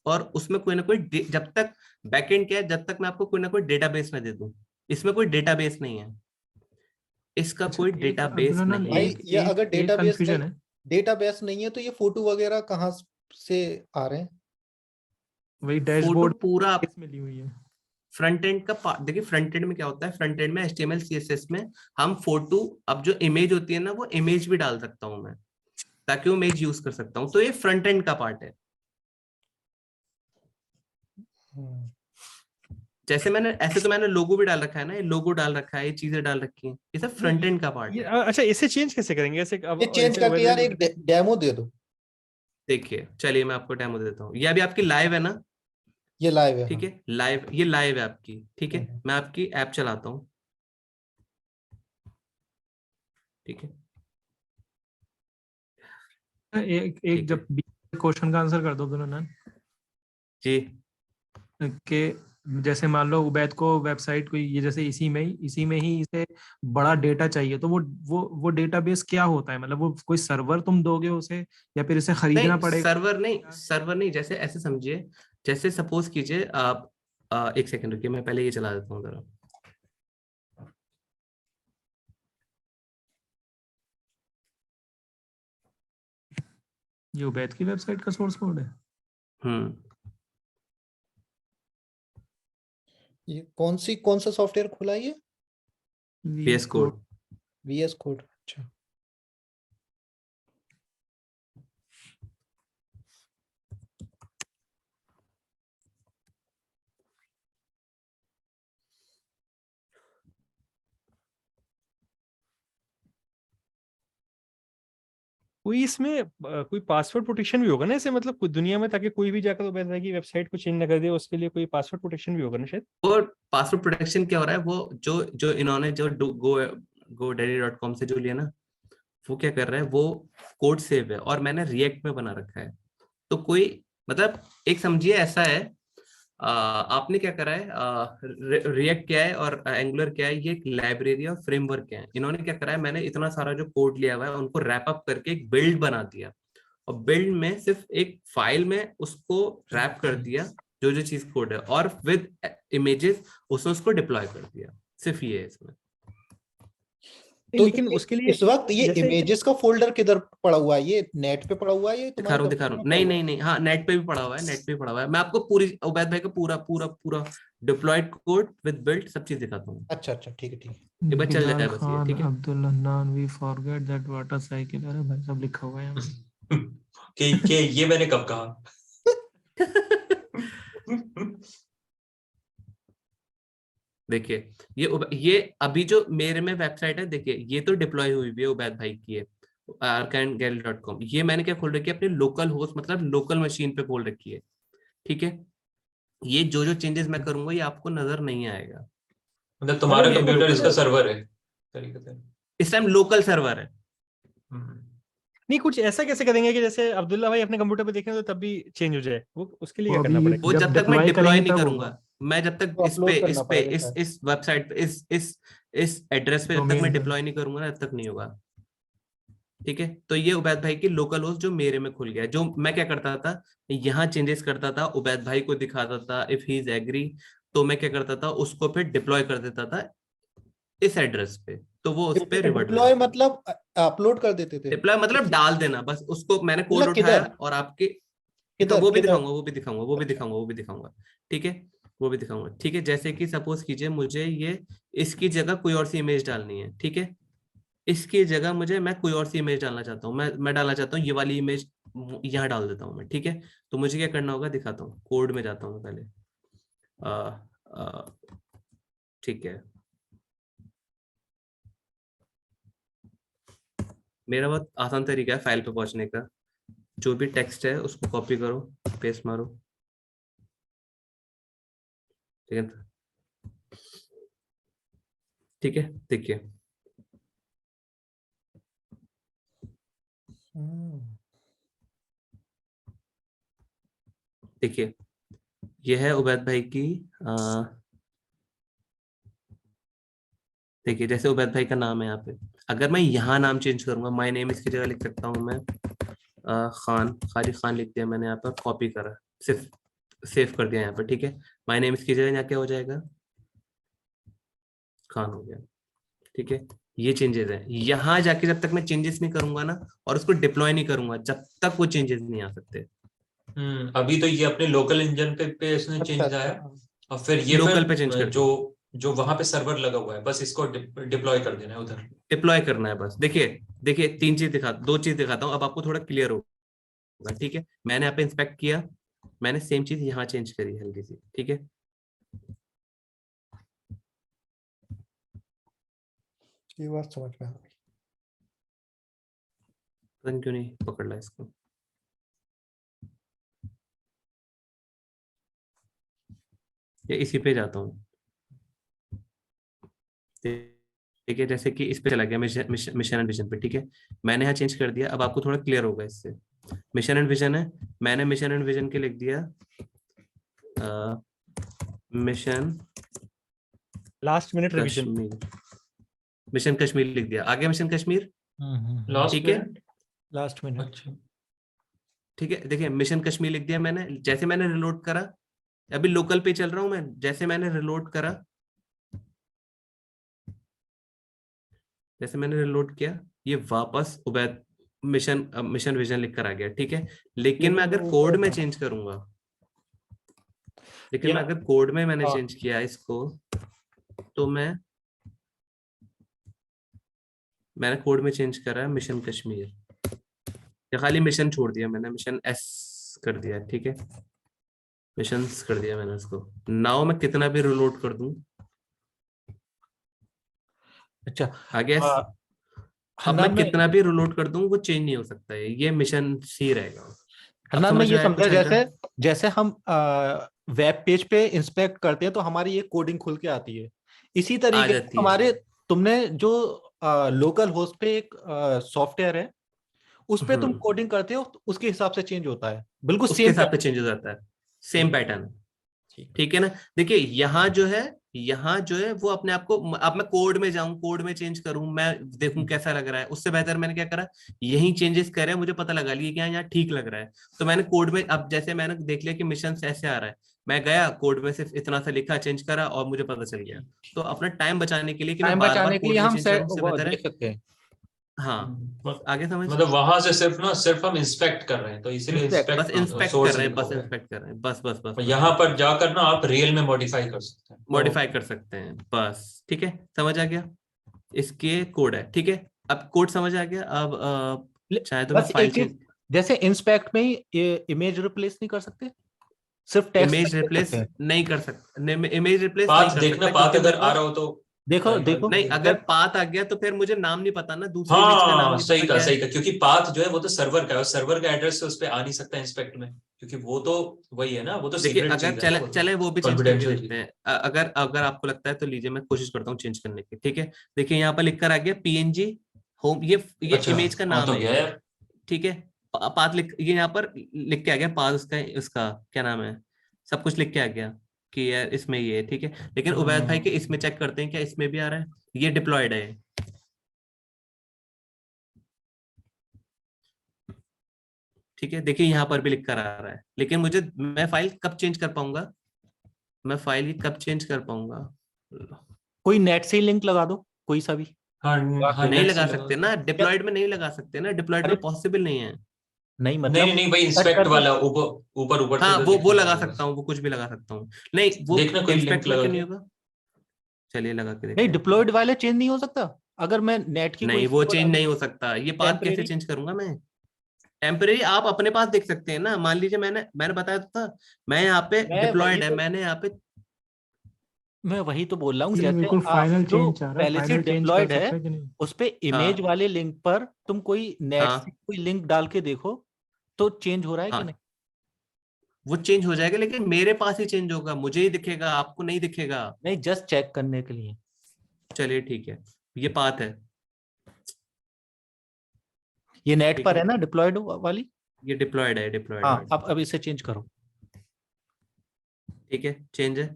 और उसमें कोई ना कोई जब तक बैकएंड क्या है, जब तक मैं आपको कोई ना कोई डेटाबेस में दे दूं, इसमें कोई डेटाबेस नहीं है, इसका कोई डेटाबेस नहीं भाई है। ये अगर डेटाबेस कंफ्यूजन नहीं, है। डेटाबेस नहीं है तो ये फोटो वगैरह कहाँ से आ रहे हैं? वही फोटो डैशबोर्ड पूरा मिली हुई है। फ्रंट एंड का पार्ट देखिए, फ्रंट एंड में क्या होता है, फ्रंट एंड में HTML CSS में हम फोटो, अब जो इमेज होती है ना वो इमेज भी डाल सकता हूं मैं, ताकि वो इमेज यूज कर सकता हूं, तो ये फ्रंट एंड का पार्ट है। हम्म, जैसे मैंने ऐसे तो मैंने लोगो भी डाल रखा है ना, ये लोगो डाल रखा है, ये चीजें डाल रखी हैं, ये सब फ्रंट एंड का पार्ट ये है। अच्छा, इसे चेंज कैसे करेंगे? ऐसे अब ये चेंज ऐसे करके यार वेब- एक डेमो दे दो। देखिए चलिए मैं आपको डेमो देता हूँ, ये अभी आपकी लाइव है ना, ये लाइव है, ठीक हाँ। है, लाइव, ये लाइव है आपकी, ठीक है, हम्म, मैं आपकी ऐप चलाता हूँ, ठीक है, एक एक ठीक है जब क्वेश्चन का आंसर कर दो दोनों जी। कि जैसे मान लो उबैद को वेबसाइट को ये जैसे इसी में ही इसे बड़ा डेटा चाहिए, तो वो डेटाबेस क्या होता है? मतलब वो कोई सर्वर तुम दोगे उसे, या फिर इसे खरीदना नहीं पड़ेगा? सर्वर नहीं, सर्वर नहीं, जैसे ऐसे समझिए, जैसे सपोज कीजिए आप, एक सेकंड रुकिए, मैं पहले ये चला देता हूँ जरा। ये उबैद की वेबसाइट का सोर्स कोड है। हम्म, ये कौन सा सॉफ्टवेयर खुला है ये? VS code. VS कोड, अच्छा। कोई इसमें कोई पासवर्ड प्रोटेक्शन भी होगा ना ऐसे, मतलब कोई दुनिया में, ताकि कोई भी जाकर उबैद भाई की वेबसाइट को चेंज ना कर दे, उसके लिए कोई पासवर्ड प्रोटेक्शन भी होगा ना शायद? और पासवर्ड प्रोटेक्शन क्या हो रहा है, वो जो जो इन्होंने जो GoDaddy.com से जो लिया ना, वो क्या कर रहा है, वो कोड सेव है और मैंने रिएक्ट में बना रखा है, तो कोई, मतलब एक समझिए ऐसा है, आपने क्या करा है, रिएक्ट क्या है और एंगुलर क्या है, ये एक लाइब्रेरी और फ्रेमवर्क क्या है, इन्होंने क्या करा है, मैंने इतना सारा जो कोड लिया हुआ है उनको रैप अप करके एक बिल्ड बना दिया, और बिल्ड में सिर्फ एक फाइल में उसको रैप कर दिया, जो जो चीज कोड है, और विद इमेजेस उसने उसको डिप्लॉय कर दिया, सिर्फ ये है इसमें। नहीं, तो लेकिन उसके लिए इस वक्त ये जैसे इमेजेस का फोल्डर किधर पड़ा हुआ है? ये नेट पे पड़ा हुआ है, ये तुम्हारे दिखा कंप्यूटर रहा में हूँ, पड़ा नहीं हुआ नहीं नहीं, हाँ नेट पे भी पड़ा हुआ है, नेट पे भी पड़ा हुआ है, मैं आपको पूरी उबैद भाई का पूरा पूरा पूरा डिप्लॉयड कोड विद बिल्ड सब चीज दिखाता हूँ, है? अच्छा अच्छा, ठीक है ठीक है। एक बार चल बिलाल जाए बस ये, खान, ठीक है। Abdul Hannan, we forget that water cycle, अरे भाई सब लिखा हुआ है यहाँ पे। कि ये मैंने कब कहा? देखिए ये अभी जो मेरे में वेबसाइट है, देखिए ये तो डिप्लॉय हुई हुई है, उबैद भाई की है, arcandgallery.com, ये मैंने क्या खोल रखी है, अपने लोकल होस्ट मतलब लोकल मशीन पे खोल रखी है, ठीक है, ये जो जो चेंजेस मैं करूंगा ये आपको नजर नहीं आएगा, मतलब मतलब तुम्हारा ये कंप्यूटर लोकल इसका होस्ट, सर्वर है तरीके से। इस टाइम लोकल सर्वर है। हम्म। नहीं, कुछ ऐसा कैसे करेंगे कि जैसे अब्दुल्ला भाई अपने कंप्यूटर पे देखें तो तब भी चेंज हो जाए, वो उसके लिए वो क्या करना अभी वो पड़ेगा? जब जब तक मैं डिप्लॉय डिप्लॉय करेंगे नहीं तब करूंगा, होगा। मैं जब तक तो अपलोड करना पड़ेगा शायद। इस वेबसाइट पे इस एड्रेस पे जब तक डोमेन मैं पे। डिप्लॉय नहीं करूंगा ना, तब तक नहीं होगा, ठीक है। तो ये उबैद भाई की लोकल होस्ट जो मेरे में खुल गया, जो मैं क्या करता था, यहाँ चेंजेस करता था, उबैद भाई को दिखाता था, इफ ही इज एग्री तो मैं क्या करता था, उसको फिर डिप्लॉय कर देता था इस एड्रेस पे, तो वो उस पे रिवर्ट हो डिप्लॉय जाता था। मतलब अपलोड कर देते थे? डिप्लॉय मतलब डाल देना, बस उसको मैंने कोड मतलब उठाया किधर और आपके किधर वो भी किधर? दिखाऊंगा, वो भी दिखाऊंगा, वो भी अच्छा। दिखाऊंगा, वो भी दिखाऊंगा, ठीक है, वो भी दिखाऊंगा, ठीक है। जैसे कि सपोज कीजिए मुझे ये इसकी जगह कोई और सी इमेज डालनी है, ठीक है, इसकी जगह मैं कोई और सी इमेज डालना चाहता हूँ, मैं डालना चाहता हूँ ये वाली इमेज, यहाँ डाल देता हूँ मैं, ठीक है। तो मुझे क्या करना होगा, दिखाता हूँ, कोड में जाता हूँ पहले, आ, आ, ठीक है, मेरा बहुत आसान तरीका है फाइल पे पहुंचने का, जो भी टेक्स्ट है उसको कॉपी करो, पेस्ट मारो, ठीक है, ठीक है, देखिए, हम्म, देखिए ये है उबैद भाई की, देखिए जैसे उबैद भाई का नाम है यहाँ पे, अगर मैं यहाँ नाम चेंज करूंगा, माय नेम इसकी जगह लिख सकता हूँ मैं, खान, खाली खान लिख दिया मैंने यहाँ पर, कॉपी करा, सिर्फ सेव कर दिया यहाँ पर, ठीक है। माय नेम इसकी जगह यहाँ क्या हो जाएगा, खान हो गया। ठीक है, ये चेंजेस है। यहाँ जाके जब तक मैं चेंजेस नहीं करूंगा ना और उसको डिप्लॉय नहीं करूंगा, जब तक वो चेंजेस नहीं आ सकते। अभी तो ये अपने लोकल इंजन पे इसने अच्छा चेंज अच्छा आया, हाँ। और फिर ये लोकल फिर पे चेंज कर जो दिया, जो वहां पे सर्वर लगा हुआ है बस इसको डिप्लॉय कर देना है उधर। डिप्लॉय करना है बस। देखिए देखिए, दो चीज दिखाता हूँ, अब आपको थोड़ा क्लियर होगा। ठीक है, मैंने यहाँ पे इंस्पेक्ट किया, मैंने सेम चीज यहाँ चेंज करी हल्की सी। ठीक है, ये बात समझ में आ गई। पता नहीं क्यों नहीं पकड़ ला इसको। ये इसी पे जाता हूँ। ठीक है, जैसे कि इस पे चला गया मिशन एंड विजन पे। ठीक है, मैंने यहाँ चेंज कर दिया, अब आपको थोड़ा क्लियर होगा इससे। मिशन एंड विजन है, मैंने मिशन एंड विजन के लिख दिया mission last minute revision. Kashmir, mission Kashmir लिख दिया, आगे मिशन कश्मीर। लास्ट ठीक है, मिनट। Last minute. अच्छा, ठीक है, देखिए मिशन कश्मीर लिख दिया मैंने। जैसे मैंने रिलोड करा, अभी लोकल पे चल रहा हूं मैं, जैसे मैंने रिलोड करा, जैसे मैंने रिलोड किया, ये वापस उबैद मिशन विजन लिख कर आ गया। ठीक है, लेकिन मैं अगर कोड में चेंज करूंगा, लेकिन मैं अगर कोड में मैंने चेंज किया इसको, तो मैंने कोड में चेंज करा है मिशन कश्मीर, या खाली मिशन छोड़ दिया मैंने, मिशन एस कर दिया। ठीक है, मिशन कर दिया मैंने उसको। नाउ मैं कितना भी रिलोड कर दूं, अच्छा आगे अब मैं कितना भी रिलोड कर दूं वो चेंज नहीं हो सकता है, ये मिशन सी रहेगा। अब हरनान, मैं समझ ये में आया समझा, कुछ हल्का? जैसे जैसे हम वेब पेज पे इंस्पेक्ट करते हैं तो हमारी ये कोडिंग खुल के आती है, इसी आ तरीके से जाती है, हमारे तुमने जो लोकल होस्ट पे एक सॉफ्टवेयर है उस पे तुम कोडिंग करते हो तो उसके हिसाब से चेंज होता है, बिल्कुल उसके सेम हिसाब से चेंज हो जाता है, सेम पैटर्न। ठीक है ना, देखिए यहाँ जो है वो अपने आप को, अब मैं कोड में जाऊं, कोड में चेंज करूं, मैं देखूं कैसा लग रहा है, उससे बेहतर मैंने क्या करा, यही चेंजेस करे, मुझे पता लगा लिया कि यहाँ ठीक लग रहा है, तो मैंने कोड में, अब जैसे मैंने देख लिया कि मिशन ऐसे आ रहा है, मैं गया कोड में सिर्फ इतना सा लिखा, चेंज करा और मुझे पता चल गया। तो अपना टाइम बचाने के लिए कि मैं टाइम बार बार बचाने के लिए कोड में हम चेंज करूं, उससे वो बेहतर है। देख सकते हैं। हाँ, आगे समझ। मतलब वहां से सिर्फ हम इंस्पेक्ट कर रहे हैं तो इसीलिए बस इंस्पेक्ट इंस्पेक्ट कर सोर्स रहे हैं, लिखा बस हुआ है। इंस्पेक्ट कर रहे हैं, बस बस बस और बस यहाँ पर जाकर ना आप रियल में मॉडिफाई कर सकते हैं। मॉडिफाई कर सकते हैं बस। ठीक है, समझ आ गया, इसके कोड है। ठीक है, अब कोड समझ आ गया। अब चाहे तो मैं बस फाइल एक चीज, चेंज, जैसे इंस्पेक्ट में ही इमेज रिप्लेस नहीं कर सकते, सिर्फ टेक्स्ट इमेज कर रिप्लेस सकते हैं। नहीं कर सकते, इमेज रिप्लेस नहीं पाथ कर देखना, सकता पाथ क्योंकि अगर मेरे आ पास, रहा हो तो देखो देखो नहीं, अगर जब पाथ आ गया तो फिर मुझे नाम नहीं पता ना, दूसरी इमेज का नाम हाँ, नहीं पता क्या सही है। का, क्योंकि पाथ जो है वो तो सर्वर का है और सर्वर का एड्रेस से उस पर आ नहीं सकता इंस्पेक्ट में, क्योंकि वो तो वही है ना, वो तो देखिए, सीक्रेट अगर चीज है ना, चले वो तो चले वो भी चेंज करके कॉन्फिडेंशियल देखते चीज। हैं, अगर अगर आपको लगता है तो लीजिए, मैं कोशिश करता हूँ चेंज करने की। ठीक है, देखिए यहाँ पर लिख कर आ गया PNG होम, ये अच्छा, इमेज का हाँ नाम तो है गया ये। यार। ठीक है, पाथ लिख, ये यहाँ पर लिख के आ गया पाथ, उसका उसका क्या नाम है, सब कुछ लिख के आ गया कि यार इसमें ये है। ठीक है, लेकिन उबैद भाई के इसमें चेक करते हैं क्या इसमें भी आ रहा है, ये डिप्लॉयड है। ठीक है, देखिए यहाँ पर भी लिख कर आ रहा है, लेकिन मैं फाइल कब चेंज कर पाऊंगा, मैं फाइल कब चेंज कर पाऊंगा? कोई नेट से लिंक लगा दो, कोई सा भी हाँ लगा हाँ, के। नहीं नेट से लगा लगा सकते दो। ना, क्या? डिप्लॉयड में नहीं लगा सकते ना, डिप्लॉयड अरे में पॉसिबल नहीं है। नहीं, नहीं नहीं मतलब नहीं भाई, कट इंस्पेक्ट करके वाला ऊपर ऊपर ऊपर से हाँ, तो वो दिखना लगा चाहिए सकता बस। हूँ, वो कुछ भी लगा सकता हूँ, नहीं वो देखना कोई लिंक इंस्पेक्ट में लगा क्यों नहीं के। होगा? चलिए लगा के नहीं, देखते हैं। डिप्लॉयड वाले चेंज नहीं हो सकता अगर मैं नेट की कोई नहीं, वो सर्वर चेंज डालूं, नहीं हो सकता, ये पाथ कैसे टेम्परेरी। चेंज करूंगा मैं? टेम्परेरी आप अपने पास देख सकते हैं ना, मान लीजिए मैंने बताया तो था, मैं यहाँ पे डिप्लॉयड है, मैंने यहाँ पे, मैं वही तो बोल रहा हूँ, इसलिए जैसे बिल्कुल फाइनल जो चेंज चाह रहा है, पहले से फाइनल चेंज कर डिप्लॉयड है सकता है कि नहीं। उस पे इमेज हाँ वाले लिंक पर तुम कोई नेट से हाँ कोई लिंक डाल के देखो तो चेंज हो रहा है कि नहीं। हाँ, वो चेंज हो जाएगा, लेकिन मेरे पास ही चेंज होगा, मुझे ही दिखेगा, आपको नहीं दिखेगा। नहीं, जस्ट चेक करने के लिए। चलिए ठीक है, ये पाथ है। ये नेट ठीक पर है, है ना डिप्लॉयड वाली। ये डिप्लॉयड है, डिप्लॉयड हाँ, है। अब इसे चेंज करो। ठीक है, चेंज है,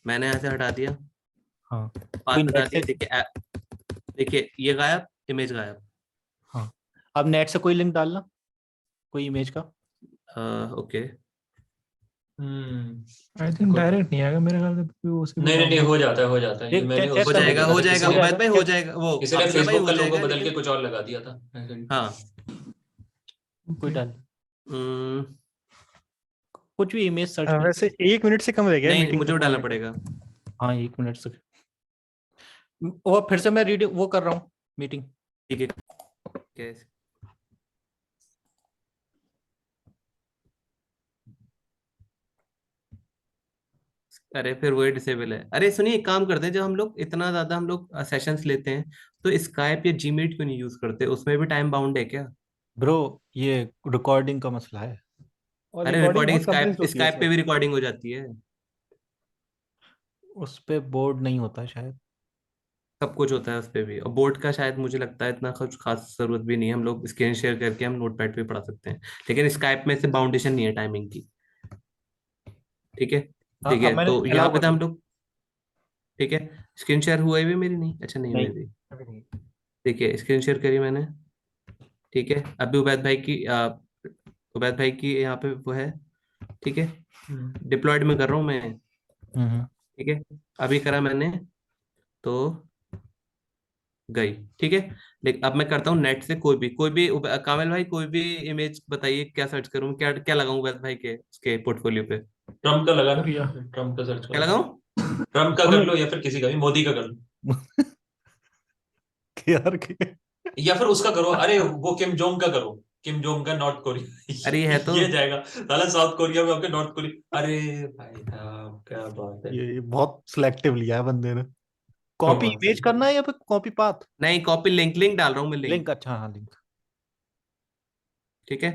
मैंने यहाँ से हटा दिया, हाँ, कोई पाथ हटा नेट से। दिया। देखिए देखिए, ये गायब, इमेज गायब। हाँ, अब नेट से कोई लिंक डालना, कोई इमेज का। ओके, आई थिंक डायरेक्ट नहीं आएगा मेरे ख्याल से, क्योंकि उसके नहीं नहीं नहीं, हो जाता है ये देख, मैंने चेक उस हो कर ले। जाएगा, मौके हो पे जाएगा किसी ने उबैद भाई, हो जाएगा वो किसी ने अब्दुल्ला भाई, फेसबुक हो का लोगो जाएगा बदल के लेकिन कुछ और लगा दिया था। हाँ कोई डाल, हम्म, कुछ भी इमेज सर्च कर। वैसे 1 मिनट से कम रह गया नहीं मीटिंग मुझे वो डालना पड़ेगा। हाँ 1 मिनट से। वो फिर से मैं रीडिंग वो कर रहा हूँ मीटिंग। ठीक है कैसे अरे फिर वही डिसेबल है। अरे सुनिए एक काम करते हैं, जब हम लोग इतना ज्यादा हम लोग सेशंस लेते हैं तो स्काइप या जीमीट क्यों नहीं यूज करते, उसमें भी टाइम बाउंड है क्या? ब्रो ये रिकॉर्डिंग का मसला है। और अरे रिकॉर्डिंग रिकॉर्डिंग बहुत स्काइप कंप्रेस्ड होती है स्काइप पे उसमें। भी रिकॉर्डिंग हो जाती है। उस पे बोर्ड नहीं होता शायद। सब कुछ होता है उस पे भी, और बोर्ड का शायद मुझे लगता है इतना कुछ खास जरूरत भी नहीं है, हम लोग स्क्रीन शेयर करके हम नोटपैड पे पढ़ा सकते हैं। लेकिन स्काइप में से बाउंडेशन नहीं है टाइमिंग की। ठीक है हाँ ठीक अब है, मैंने तो यहाँ अलाउ पे कर तो हम दिया। लोग ठीक है। स्क्रीन शेयर हुआ है भी मेरी? नहीं, अच्छा नहीं हुई नहीं थी। अभी नहीं। ठीक है स्क्रीन शेयर करी मैंने। ठीक है अभी उबैद भाई की यहाँ पे वो है। ठीक है डिप्लॉयड में कर रहा हूँ मैं। हम्म। ठीक है अभी करा मैंने तो गई। ठीक है लेकिन अब मैं करता हूँ नेट से कोई भी कामिल भाई कोई भी इमेज बताइए, क्या सर्च करूँ, क्या क्या लगाऊं उबैद भाई के उसके पोर्टफोलियो पे? ट्रम्प का लगा बढ़िया। ना, ट्रम्प का सर्च क्या करो। लगाऊं? ट्रम्प का कर लो या फिर किसी का भी, मोदी का कर लो। यार या फिर उसका करो, अरे वो किम जोंग का करो, किम जोंग का नॉर्थ अरे ये कोरिया। है तो ये जाएगा साला साउथ कोरिया में, आपके नॉर्थ कोरिया। अरे भाई साहब क्या बात है। ये बहुत सिलेक्टिव लिया है बंदे ने। कॉपी बहुत इमेज सही। करना है या फिर कॉपी पाथ? नहीं, कॉपी लिंक लिंक डाल रहा हूँ मैं, लिंक। लिंक, अच्छा हाँ लिंक। ठीक है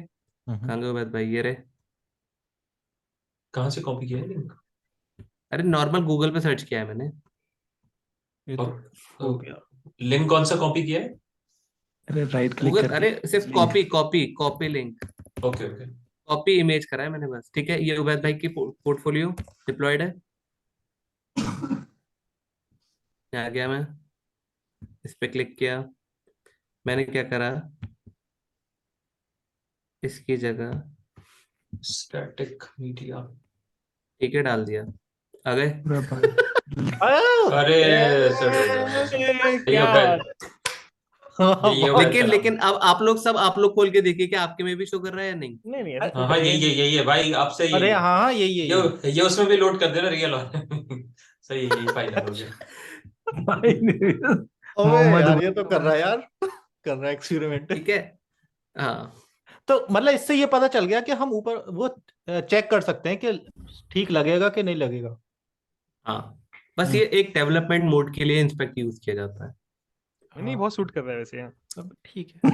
कहाँ गए उबैद भाई, ये रहे। कहाँ से कॉपी किया है लिंक? अरे नॉर्मल गूगल पे सर्च किया है मैंने। ये तो हो और गया। लिंक कौन सा कॉपी किया है? अरे राइट क्लिक गूगल, करके अरे सिर्फ link. Copy copy copy link, okay okay. Copy image करा है मैंने बस। ठीक है ये उबैद भाई की पोर्टफोलियो डिप्लॉयड है। यहाँ आ गया मैं, इस पे क्लिक किया। मैंने क्या करा, इसकी जगह स्टैटिक मीडिया। ठीक है डाल दिया, आ गए। पूरा भाई। अरे सर ये क्या उबैद, बात है। ये उबैद का लेकिन नाम है। लेकिन अब आप लोग खोल के देखिए कि आपके में भी शो कर रहा है या नहीं। नहीं नहीं ऐसा हाँ कोई हाँ, करता यही है भाई, आपसे अरे यही है। हाँ हाँ यही है यही। ये उसमें भी लोड कर देना रियल वाला। सही है, यही फाइनल हो गया। भाई अबे मोहम्मद यार ये तो कर रहा है यार, कर रहा है एक्सपेरिमेंट। ठीक है हाँ तो मतलब इससे ये पता चल गया कि हम ऊपर वो चेक कर सकते हैं कि ठीक लगेगा कि नहीं लगेगा। हाँ, बस ये एक डेवलपमेंट मोड के लिए इंस्पेक्ट यूज किया जाता है। नहीं बहुत सूट कर रहा है वैसे यहाँ। अब ठीक है।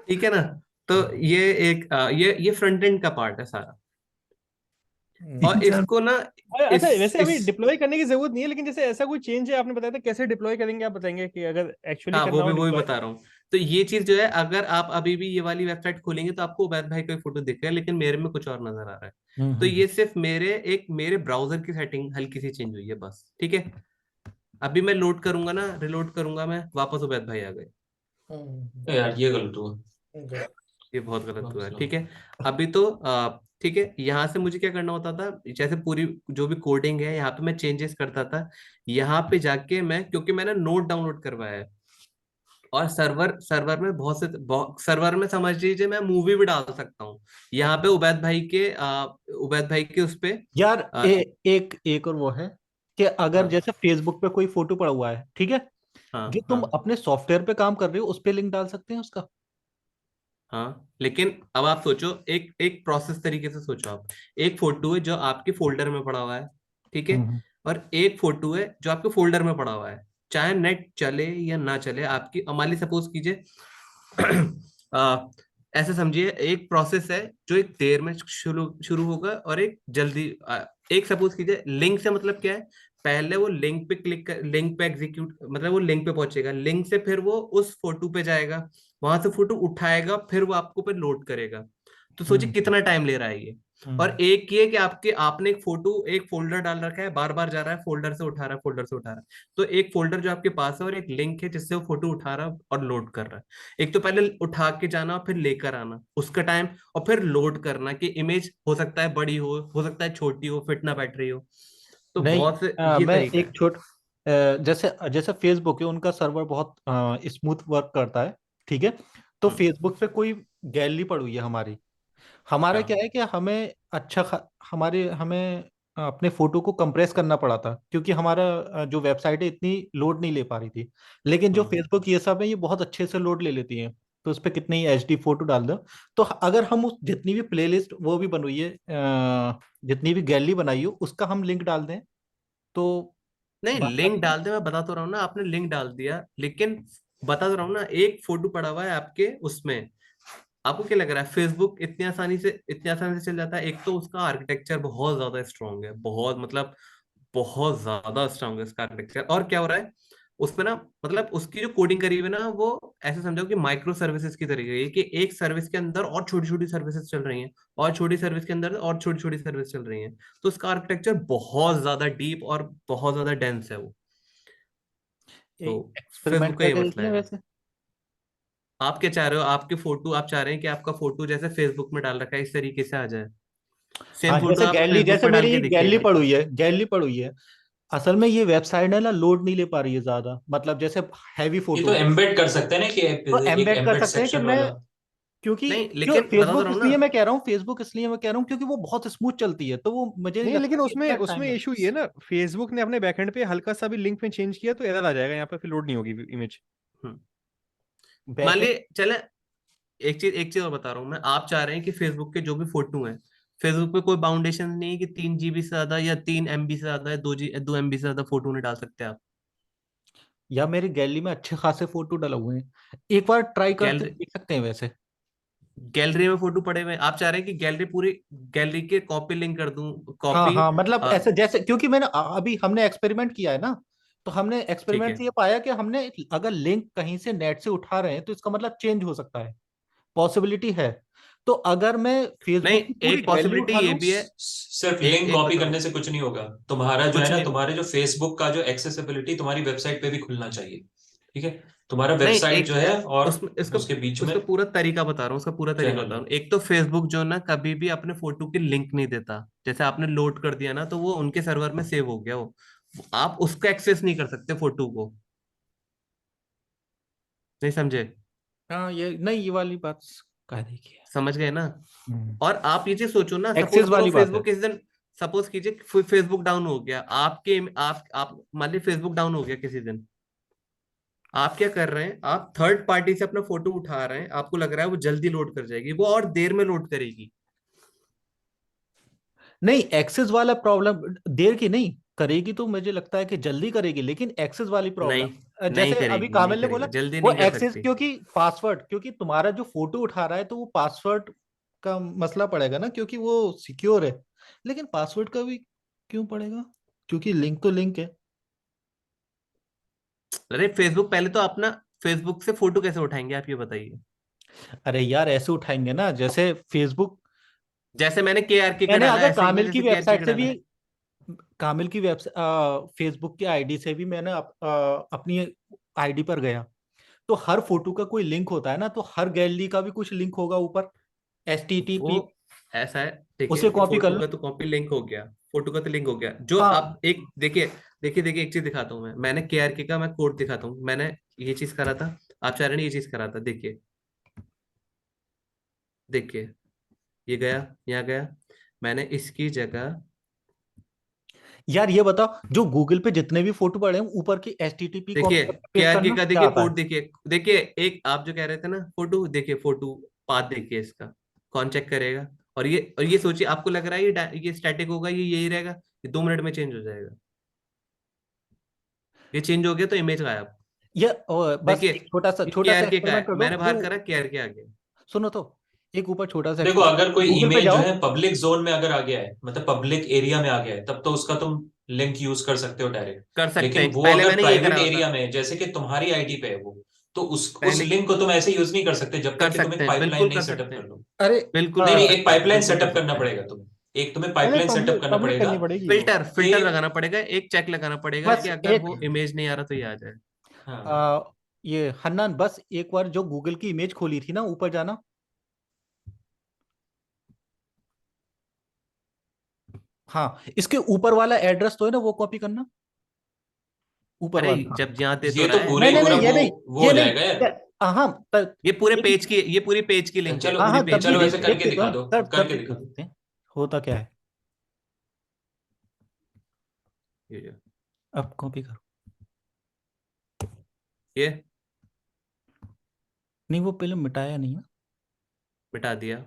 ठीक है ना, तो ये एक ये फ्रंट एंड का पार्ट है सारा। और इंसान। इसको ना अच्छा वैसे अभी इस डिप्लॉय करने की जरूरत नहीं है, लेकिन जैसे ऐसा कोई चेंज है आपने बताया था, कैसे डिप्लॉय करेंगे आप बताएंगे कि अगर एक्चुअली हाँ करना हो वो भी डिप्लॉय। बता रहा हूँ। तो ये चीज जो है, अगर आप अभी भी ये वाली वेबसाइट खोलेंगे तो आपको उबैद भाई का फोटो दिख रहा है, लेकिन मेरे में कुछ और नजर आ रहा है। तो हम्म। ये सिर्फ मेरे ब्राउजर की सेटिंग हल्की सी चेंज हुई है बस। ठीक है अभी मैं लोड करूंगा ना, रिलोड करूंगा मैं, वापस उबैद भाई आ गए। यार ये गलत हुआ। ये बहुत गलत हुआ वापस है। लाओ। ठीक है अभी तो ठीक है, यहाँ से मुझे क्या करना होता था, जैसे पूरी जो भी कोडिंग है यहाँ पे मैं चेंजेस करता था। यहाँ पे जाके मैं, क्योंकि मैंने नोट डाउनलोड करवाया है, और सर्वर में सर्वर में समझ लीजिए मैं मूवी भी डाल सकता हूँ। यहाँ पे उबैद भाई के उस पे यार आ, एक एक और वो है कि अगर हाँ जैसे फेसबुक पे कोई फोटो पड़ा हुआ है, ठीक है, जो हाँ तुम हाँ अपने सॉफ्टवेयर पे काम कर रहे हो उस पे लिंक डाल सकते हैं उसका। हाँ, लेकिन अब आप सोचो, एक एक प्रोसेस तरीके से सोचो आप। एक फोटो है जो आपके फोल्डर में पड़ा हुआ है, ठीक है, हम्म और एक फोटो है जो आपके फोल्डर में पड़ा हुआ है। चाहे नेट चले या ना चले आपकी, मान ली सपोज कीजिए आ, ऐसे समझिए, एक प्रोसेस है जो एक देर में शुरू शुरू होगा और एक जल्दी एक सपोज कीजिए, लिंक से मतलब क्या है, पहले वो लिंक पे क्लिक कर, लिंक पे एग्जीक्यूट मतलब वो लिंक पे पहुंचेगा, लिंक से फिर वो उस फोटो पे जाएगा, वहां से फोटो उठाएगा, फिर वो आपको पे लोड करेगा। तो सोचिए हम्म कितना टाइम ले रहा है ये। और एक ये कि आपने एक फोटो, एक फोल्डर डाल रखा है, बार बार जा रहा है, फोल्डर से उठा रहा है, फोल्डर से उठा रहा है। तो एक फोल्डर जो आपके पास है और एक लिंक है जिससे वो फोटो उठा रहा है और लोड कर रहा है। एक तो पहले उठा के जाना और फिर लेकर आना, उसका टाइम, और फिर लोड करना कि इमेज हो सकता है बड़ी हो सकता है छोटी हो, फिट ना बैठ रही हो। तो नहीं, बहुत से ये मैं तरीका एक है। जैसे जैसे फेसबुक है, उनका सर्वर बहुत स्मूथ वर्क करता है, ठीक है। तो हम्म, फेसबुक पे कोई गैलरी पड़ी हुई है हमारी, हमारा हाँ क्या है कि हमें अपने फोटो को कंप्रेस करना पड़ा था, क्योंकि हमारा जो वेबसाइट है इतनी लोड नहीं ले पा रही थी। लेकिन जो हम्म, फेसबुक ये सब है, ये बहुत अच्छे से लोड ले लेती है। तो उस पर कितनी ही एचडी फोटो डाल दो, तो अगर हम उस जितनी भी प्लेलिस्ट वो भी बनी हुई है, जितनी भी गैलरी बनाई हो, उसका हम लिंक डाल दें तो नहीं, बात लिंक आती है। डाल दे, मैं बता तो रहा हूँ ना, आपने लिंक डाल दिया, लेकिन बता तो रहा हूँ ना, एक फोटो पड़ा हुआ है आपके उसमें। आपको क्या लग रहा है फेसबुक इतनी आसानी से चल जाता है? एक तो उसका आर्किटेक्चर बहुत ज्यादा स्ट्रांग है, बहुत मतलब बहुत ज्यादा स्ट्रांग है इसका आर्किटेक्चर। और क्या हो रहा है उसमें ना, मतलब उसकी जो कोडिंग करी हुई है ना, वो ऐसे समझो कि माइक्रो सर्विसेज की तरीके है, कि एक सर्विस के अंदर और छोटी छोटी सर्विसेज चल रही हैं, और छोटी सर्विस के अंदर और छोटी छोटी सर्विस चल रही हैं। तो उसका आर्किटेक्चर बहुत ज्यादा डीप और बहुत ज्यादा डेंस है वो। तो एक्सपेरिमेंट फेसबुक का ये करके मसला देखिए है। वैसे। आप क्या चाह रहे हो, आपके फोटो आप चाह रहे हैं कि आपका फोटो जैसे फेसबुक में डाल रखा है इस तरीके से आ जाए? सेम हाँ, फोटो जैसे आप गैलरी, फेसबुक जैसे पे डाल मेरी के देखिए। गैलरी पड़ी हुई है। असल में ये वेबसाइट है ना, लोड नहीं ले पा रही है ज्यादा, मतलब जैसे हैवी ये तो फोटो। एम्बेड कर सकते हैं ना कि तो एक एम्बेड कर एम्बेड सकते हैं कि सेक्शन मैं, वाला। क्योंकि नहीं, क्यों लेकिन बता तो फेसबुक रहा हूँ ना। इसलिए मैं कह रहा हूँ, फेसबुक इसलिए मैं कह रहा हूँ क्योंकि वो बहुत स्मूथ चलती है, तो वो मुझे नहीं नहीं, लगता लेकिन कि उसमें इतना टाइम उसमें लगे। इशू ये ना, फेसबुक ने अपने बैकएंड पे हल्का सा भी लिंक में चेंज किया तो एरर आ जाएगा, यहाँ पे फिर लोड नहीं होगी इमेज। हम्म, मान बैकएंड। लिए चले, एक चीज और बता रहा हूँ मैं। आप चाह रहे हैं कि फेसबुक के जो भी फोटो हैं, फेसबुक पे कोई बाउंडेशन नहीं है कि 3 GB से ज्यादा या 3 MB से ज्यादा या 2 MB से ज्यादा फोटो नहीं डाल सकते आप। या मेरी गैलरी में अच्छे खासे फोटो डले हुए हैं, एक बार ट्राई करते गैलरी देख सकते हैं वैसे। गैलरी में फोटो पड़े हुए हैं, आप चाह रहे हैं कि गैलरी पूरी, गैलरी के कॉपी लिंक कर दूं, हाँ कॉपी। हाँ, मतलब ऐसे जैसे, क्योंकि मैंने अभी हमने एक्सपेरिमेंट किया है ना, तो हमने ठीक एक्सपेरिमेंट है। से ये पाया कि हमने अगर लिंक कहीं से नेट से उठा रहे हैं तो इसका मतलब चेंज हो सकता है, पॉसिबिलिटी है। तो अगर मैं नहीं, फेसबुक की पूरी एक गैलरी पॉसिबिलिटी उठा ये लूं। भी है। सिर्फ एक लिंक एक कॉपी बताऊं, करने से कुछ नहीं होगा। तुम्हारा जो है कुछ ना, नहीं। तुम्हारे जो फेसबुक का जो एक्सेसिबिलिटी तुम्हारी वेबसाइट पे भी खुलना चाहिए। ठीक है, तुम्हारा नहीं, वेबसाइट एक जो है और उसमें इसका उसके बीच में उसका पूरा तरीका बता रहा हूँ, उसका पूरा तरीका बता चैनल। रहा हूँ। एक तो फेसबुक जो ना कभी भी अपने फोटो की लिंक नहीं देता। जैसे आपने लोड कर दिया ना, तो वो उनके सर्वर में सेव हो गया वो, आप उसका एक्सेस नहीं कर सकते फोटो को। नहीं समझे? हाँ, ये नहीं, ये वाली बात कह देखिए। समझ गए ना? हम्म। और आप ये चीज सोचो ना, एक्सेस सपोज करो वाली बात है। फेसबुक इस दिन, सपोज कीजिए फेसबुक डाउन हो गया आपके, आप मान लीजिए फेसबुक डाउन हो गया किसी दिन। आप क्या कर रहे हैं, आप थर्ड पार्टी से अपना फोटो उठा रहे हैं, आपको लग रहा है वो जल्दी लोड कर जाएगी, वो और देर में लोड करेगी। नहीं, एक्सेस वाला प्रॉब्लम देर की नहीं करेगी, तो मुझे लगता है कि जल्दी करेगी, लेकिन एक्सेस वाली नहीं, प्रॉब्लम, नहीं जैसे अभी करेगी, नहीं कामिल ने बोला, करेगी, जल्दी वो नहीं कर एक्सेस, सकती। क्योंकि पासवर्ड, क्योंकि तुम्हारा जो फोटो उठा रहा है तो वो पासवर्ड का मसला पड़ेगा ना, क्योंकि वो सिक्योर है। लेकिन पासवर्ड का भी क्यों पड़ेगा, क्योंकि लिंक तो लिंक है। अरे फेसबुक, पहले तो अपना फेसबुक से फोटो कैसे उठाएंगे आप ये बताइए। अरे यार, ऐसे उठाएंगे ना, जैसे फेसबुक, जैसे मैंने KRK का मैंने डाला, अगर ऐसे ही मैं जैसे KRK का डाला। कामिल की वेबसाइट, फेसबुक की आईडी से भी मैंने अपनी आईडी पर गया, तो हर फोटो का कोई लिंक होता है ना, तो हर गैलरी का भी कुछ लिंक होगा ऊपर, वो HTTP। ऐसा है, ठीक है, उसे ये कॉपी कर फोटो लो। का तो कॉपी लिंक हो गया, फोटो का तो लिंक हो गया। जो हाँ, आप एक देखिए, देखिए एक चीज दिखाता हूँ मैंने KRK का मैं कोड दिखाता हूँ। मैंने ये चीज करा था, आप चाह रहे हैं ये चीज करा था, देखिए, देखिए, ये गया, यहाँ गया, मैंने इसकी जगह, यार ये बताओ, जो गूगल पे जितने भी फोटो पड़े हैं, ऊपर की HTTP देखिए कॉपी पेस्ट KRK करना का, क्या देखिए आता कोड, है? देखिए, देखिए एक आप जो कह रहे थे ना फोटो, देखिए फोटो पाथ, देखिए इसका कौन चेक करेगा? और ये सोचिए, आपको लग रहा है ये स्टैटिक होगा, ये यही रहेगा, ये 2 मिनट में चेंज हो जाएगा। ये चेंज हो गया तो इमेज गायब। ये बस देखिए, एक छोटा सा KRK का एक्सपेरिमेंट है, कर दो मैंने जो, बाहर करा, KRK आ गया। सुनो तो, एक ऊपर छोटा सा देखो, एक्सपेरिमेंट, अगर कोई गूगल पे इमेज जो जाओ। है पब्लिक जोन में अगर आ गया है, मतलब पब्लिक एरिया में आ गया है, तब तो उसका तुम लिंक यूज कर सकते हो डायरेक्ट। कर सकते लेकिन हैं, वो पहले अगर मैंने यही प्राइवेट करा होता। एरिया में है, जैसे कि तुम्हारी आईडी पे है वो, तो उस पहले लिंक को तुम ऐसे यूज नहीं कर सकते जब कर तक कि तुम सकते एक हैं, पाइपलाइन बिल्कुल नहीं कर सेटअप सकते कर हैं, लो। अरे बिल्कुल नहीं कर नहीं, एक सकते हैं, पाइपलाइन बिल्कुल कर सेटअप करना सकते हैं। पड़ेगा तुम्हें। एक तुम्हें पहले पाइपलाइन सेटअप करना पब्लिक पड़ेगा करनी पड़ेगी वो। फिल्टर कि लगाना पड़ेगा, एक चेक लगाना पड़ेगा बस कि अगर एक वो इमेज नहीं आ रहा तो ये आ जाए। हाँ ये हन्नान, बस एक बार जो गूगल की इमेज खोली थी ना, ऊपर जाना। हाँ, इसके ऊपर वाला एड्रेस तो है ना, वो कॉपी करना, ऊपर अरे वाला। जब यहाँ दे तो ये रहा तो है। पूरे नहीं नहीं पूरा नहीं, ये नहीं, वो ये हो नहीं। जाएगा यार। हाँ ये पूरे एक, पेज की, ये पूरी पेज की लिंक है, चलो हाँ पूरी हाँ, तब पेज भी की चलो लिंक ऐसे है। देख करके के तो दिखा दो, तब करके भी दिखा देख दो। सकते हैं होता क्या है। ये अब कॉपी करो। ये नहीं, वो पहले मिटाया नहीं है। मिटा दिया,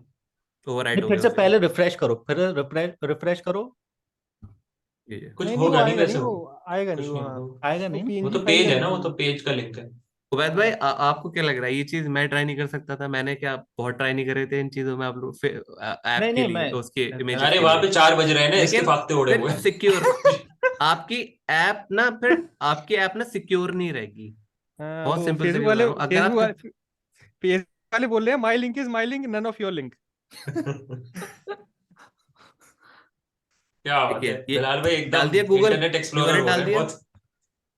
ओवरराइट नहीं, हो फिर गया से उससे। पहले रिफ्रेश करो, फिर रिफ्रेश करो। ये कुछ नहीं नहीं, वो होगा नहीं आएगा नहीं, वैसे, वो आएगा नहीं कुछ वो, नहीं हाँ। होगा। आएगा वो नहीं। वो पीएनजी तो फाइल पेज का है ना, लिंक वो है तो वो। पेज का लिंक है। उबैद भाई, आपको क्या लग रहा है ये चीज मैं ट्राई नहीं कर सकता था? मैंने क्या बहुत ट्राई नहीं करे थे इन चीजों में अपलोड ऐप नहीं के नहीं, लिए, उसके मैं इमेजेस अरे के वहां लिए? पे 4 बज रहे हैं ना, इसके लेकिन फाख्ते उड़े फिर हुए सिक्योर, हैं। आपकी ऐप ना, फिर आपकी ऐप ना सिक्योर नहीं रहेगी। हाँ, बहुत वो सिंपल से बता रहा हूँ, अगर आप फेसबुक वाले बोल रहे हैं my link is my link, none of your link. क्या बात देखिए है ये बिलाल भाई, डाल एकदम दिया गूगल, इंटरनेट एक्सप्लोरर यूआरएल हो डाल गए दिया, बहुत।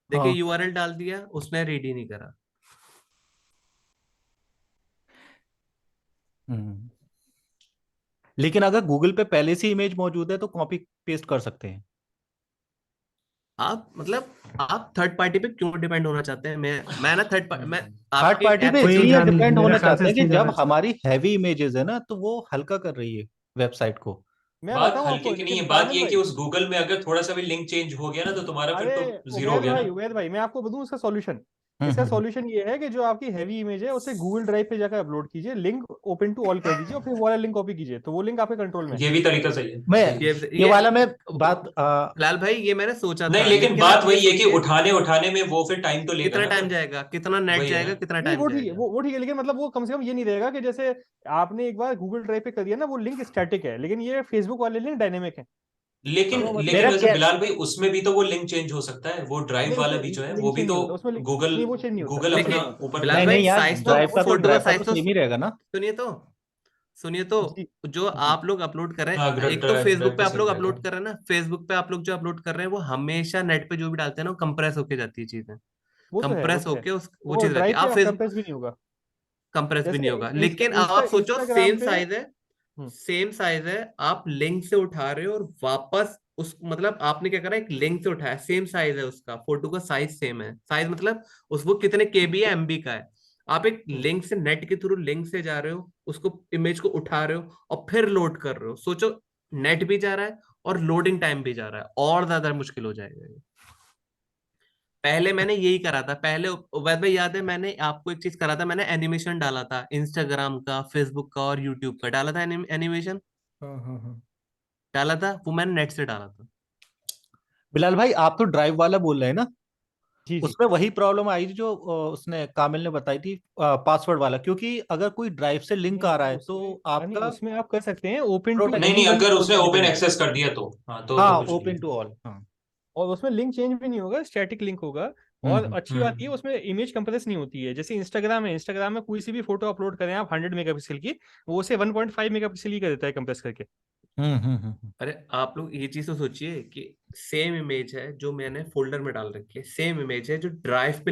देखिए हाँ। यूआरएल डाल दिया, उसने रीड ही नहीं करा। हम्म। लेकिन अगर गूगल पे पहले से इमेज मौजूद है तो कॉपी पेस्ट कर सकते हैं। आप मतलब आप थर्ड पार्टी पे क्यों डिपेंड होना चाहते हैं? मैं ना मैं थर्ड आपके पार्टी ऐप पे से इसलिए सुविधा नहीं, डिपेंड मेरे होना ख्याल चाहते से हैं कि इसलिए जब ज्यादा। हमारी हैवी इमेजेस है ना, तो वो हल्का कर रही है वेबसाइट को। मैं बात बताऊं हल्के आपको, की नहीं लेकिन है, बात पागल ये है कि भाई, उस गूगल में अगर थोड़ा सा भी लिंक चेंज हो गया ना, तो तुम्हारा फिर अरे तो जीरो हो गया ना। उबैद भाई मैं आपको बताऊं इसका सॉल्यूशन। हम्म इसका हम्म हम्म। सॉल्यूशन ये है कि जो आपकी हैवी इमेज है उसे गूगल ड्राइव पे जाकर अपलोड कीजिए, लिंक ओपन टू ऑल कर दीजिए और फिर वो वाला लिंक कॉपी कीजिए, तो वो लिंक आपके कंट्रोल में है। ये भी तरीका सही है, मैं सही है। ये ये ये वाला मैं बात लाल भाई, ये मैंने सोचा नहीं था, लेकिन लेकिन आप बात ये वही है कि सोचिए उठाने उठाने में वो फिर टाइम तो लेगा कितना ना टाइम फिर। जाएगा, कितना नेट वही है ना। जाएगा, कितना नहीं टाइम वो ठीक है, जाएगा। वो ठीक है, लेकिन मतलब वो कम से कम ये नहीं रहेगा कि जैसे आपने एक बार गूगल ड्राइव पे कर दिया ना, वो लिंक स्टैटिक है, लेकिन ये फेसबुक वाले लिंक डायनेमिक है। लेकिन तो मतलब लेकिन मेरा वैसे क्या। बिलाल भाई, उसमें भी तो वो लिंक चेंज हो सकता है, वो ड्राइव नहीं वाला उसमें भी जो है लिंक वो भी चेंज तो नहीं होता उसमें, गूगल नहीं वो चेंज नहीं होता, गूगल वो चेंज अपना नहीं लेकिन होता। ऊपर बिलाल नहीं करता नहीं है। यार, साइज तो ड्राइव का तो फोटो का ड्राइव का साइज तो तो सेम ही रहेगा ना। सुनिए तो, सुनिए तो, जी जो जी आप लोग अपलोड कर रहे हाँ हैं, एक तो ड्राइव फेसबुक ड्राइव पे तो आप सेम लोग रहेगा। अपलोड कर रहे हैं ना, फेसबुक पे आप लोग जो अपलोड कर रहे हैं वो हमेशा नेट पे जो भी डालते हैं ना, वो कंप्रेस होके जाती है चीजें, वो तो है, वो कंप्रेस तो है। होके वो वो चीज रहती है। ड्राइव पे आप आप फेस कंप्रेस भी नहीं होगा। कंप्रेस भी नहीं जैसे होगा, लेकिन अब आप सोचो इंस्टाग्राम सेम पे। साइज है, सेम साइज है, आप लिंक से उठा रहे हो और वापस उस मतलब आपने क्या करा, एक लिंक से उठाया, सेम साइज है उसका, फोटो का साइज सेम है, साइज मतलब उस वो कितने केबी है, एमबी का है। आप एक लिंक से, नेट के थ्रू लिंक से जा रहे हो, उसको इमेज को उठा रहे हो और फिर लोड कर रहे हो, सोचो नेट भी जा रहा है और लोडिंग टाइम भी जा रहा है, और ज्यादा मुश्किल हो जाएगा ये। पहले मैंने यही करा था, पहले उबैद भाई याद है, मैंने आपको एक चीज करा था, मैंने एनिमेशन डाला था इंस्टाग्राम का, फेसबुक का और यूट्यूब का डाला था, एनिमेशन हाँ हाँ हाँ। डाला था, वो मैंने नेट से डाला था। बिलाल भाई, आप तो ड्राइव वाला बोल रहे हैं ना, जी जी। उसमें वही प्रॉब्लम आई थी जो उसने कामिल ने बताई थी, पासवर्ड वाला, क्योंकि अगर कोई ड्राइव से लिंक आ रहा है तो उसमें नहीं, आपका उसमें आप कर सकते हैं ओपन टू नहीं प्रोटेक्शन नहीं, एनी वन अगर सोर्स उसने ओपन इंडिपेंडेंट, एक्सेस कर दिया तो हाँ, तो हाँ, कुछ नहीं ओपन है। टू ऑल, हाँ। और उसमें लिंक चेंज भी नहीं होगा, स्टैटिक लिंक होगा। और हम्म। अच्छी बात ये उसमें इमेज कंप्रेस नहीं होती है, जैसे इंस्टाग्राम है, इंस्टाग्राम में कोई सी भी फोटो अपलोड करें आप 100 मेगापिक्सल की, वो उसे 1.5 मेगापिक्सल की कर देता है कंप्रेस करके। हम्म। अरे आप लोग ये चीज तो सोचिए कि सेम इमेज है जो मैंने फोल्डर में डाल रखी है, सेम इमेज है जो ड्राइव पे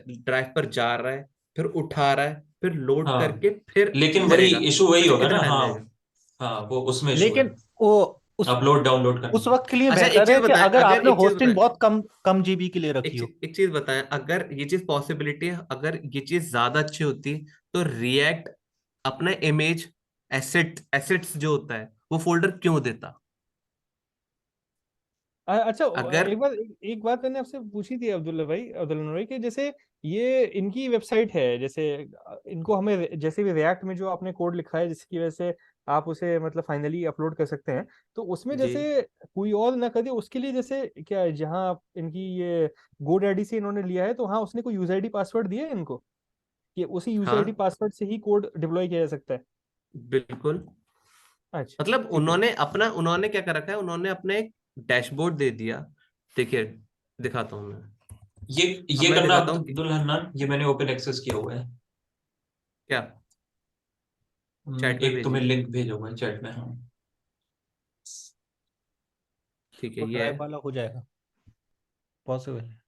ड्राइव पर जा रहा है, फिर उठा रहा है, फिर लोड हाँ करके फिर लेकिन वही करेगा, इशू वही सोचो होगा कितना ना। टाइम हाँ जाएगा। हाँ, वो उसमें इशू है, लेकिन वो उस अपलोड डाउनलोड उस करना। वक्त के लिए अच्छा एक बेहतर चीज है कि बताएं, अगर अगर आपने एक चीज होस्टिंग बताएं, बहुत कम कम जीबी के लिए रखी हो। एक चीज बताएं, अगर ये चीज पॉसिबिलिटी है, अगर ये चीज ज्यादा अच्छी होती तो रिएक्ट अपना इमेज एसेट्स जो होता है वो फोल्डर क्यों देता? अच्छा अगर एक बात मैंने आपसे पूछी थी अब्दुल्ला भाई, अब्दुल्ला भाई, कि जैसे ये इनकी वेबसाइट है, जैसे इनको हमें जैसे भी रिएक्ट में जो आपने कोड लिखा है जिसकी वजह से आप उसे मतलब फाइनली अपलोड कर सकते हैं, तो उसमें जी जैसे कोई और ना करे उसके लिए, जैसे क्या है, जहाँ इनकी ये GoDaddy से इन्होंने लिया है, तो हाँ उसने कोई यूजर आईडी पासवर्ड दिया है इनको कि उसी यूजर आईडी हाँ पासवर्ड से ही कोड डिप्लॉय किया जा सकता है? बिल्कुल, अच्छा मतलब ठीक है। उन्होंने क्या कर रखा है, उन्होंने अपने एक डैशबोर्ड दे दिया। देखिए दिखाता हूँ मैं, ये अब ये मैं करना दिखाता हूँ कि अब्दुल हन्नान, ये मैंने ओपन एक्सेस किया हुआ है। क्या चैट पे एक तुम्हें भेजिए। लिंक भेजा हुआ है चैट में, हाँ। ठीक है वो ये ड्राइव है। वाला हो जाएगा, पॉसिबल है।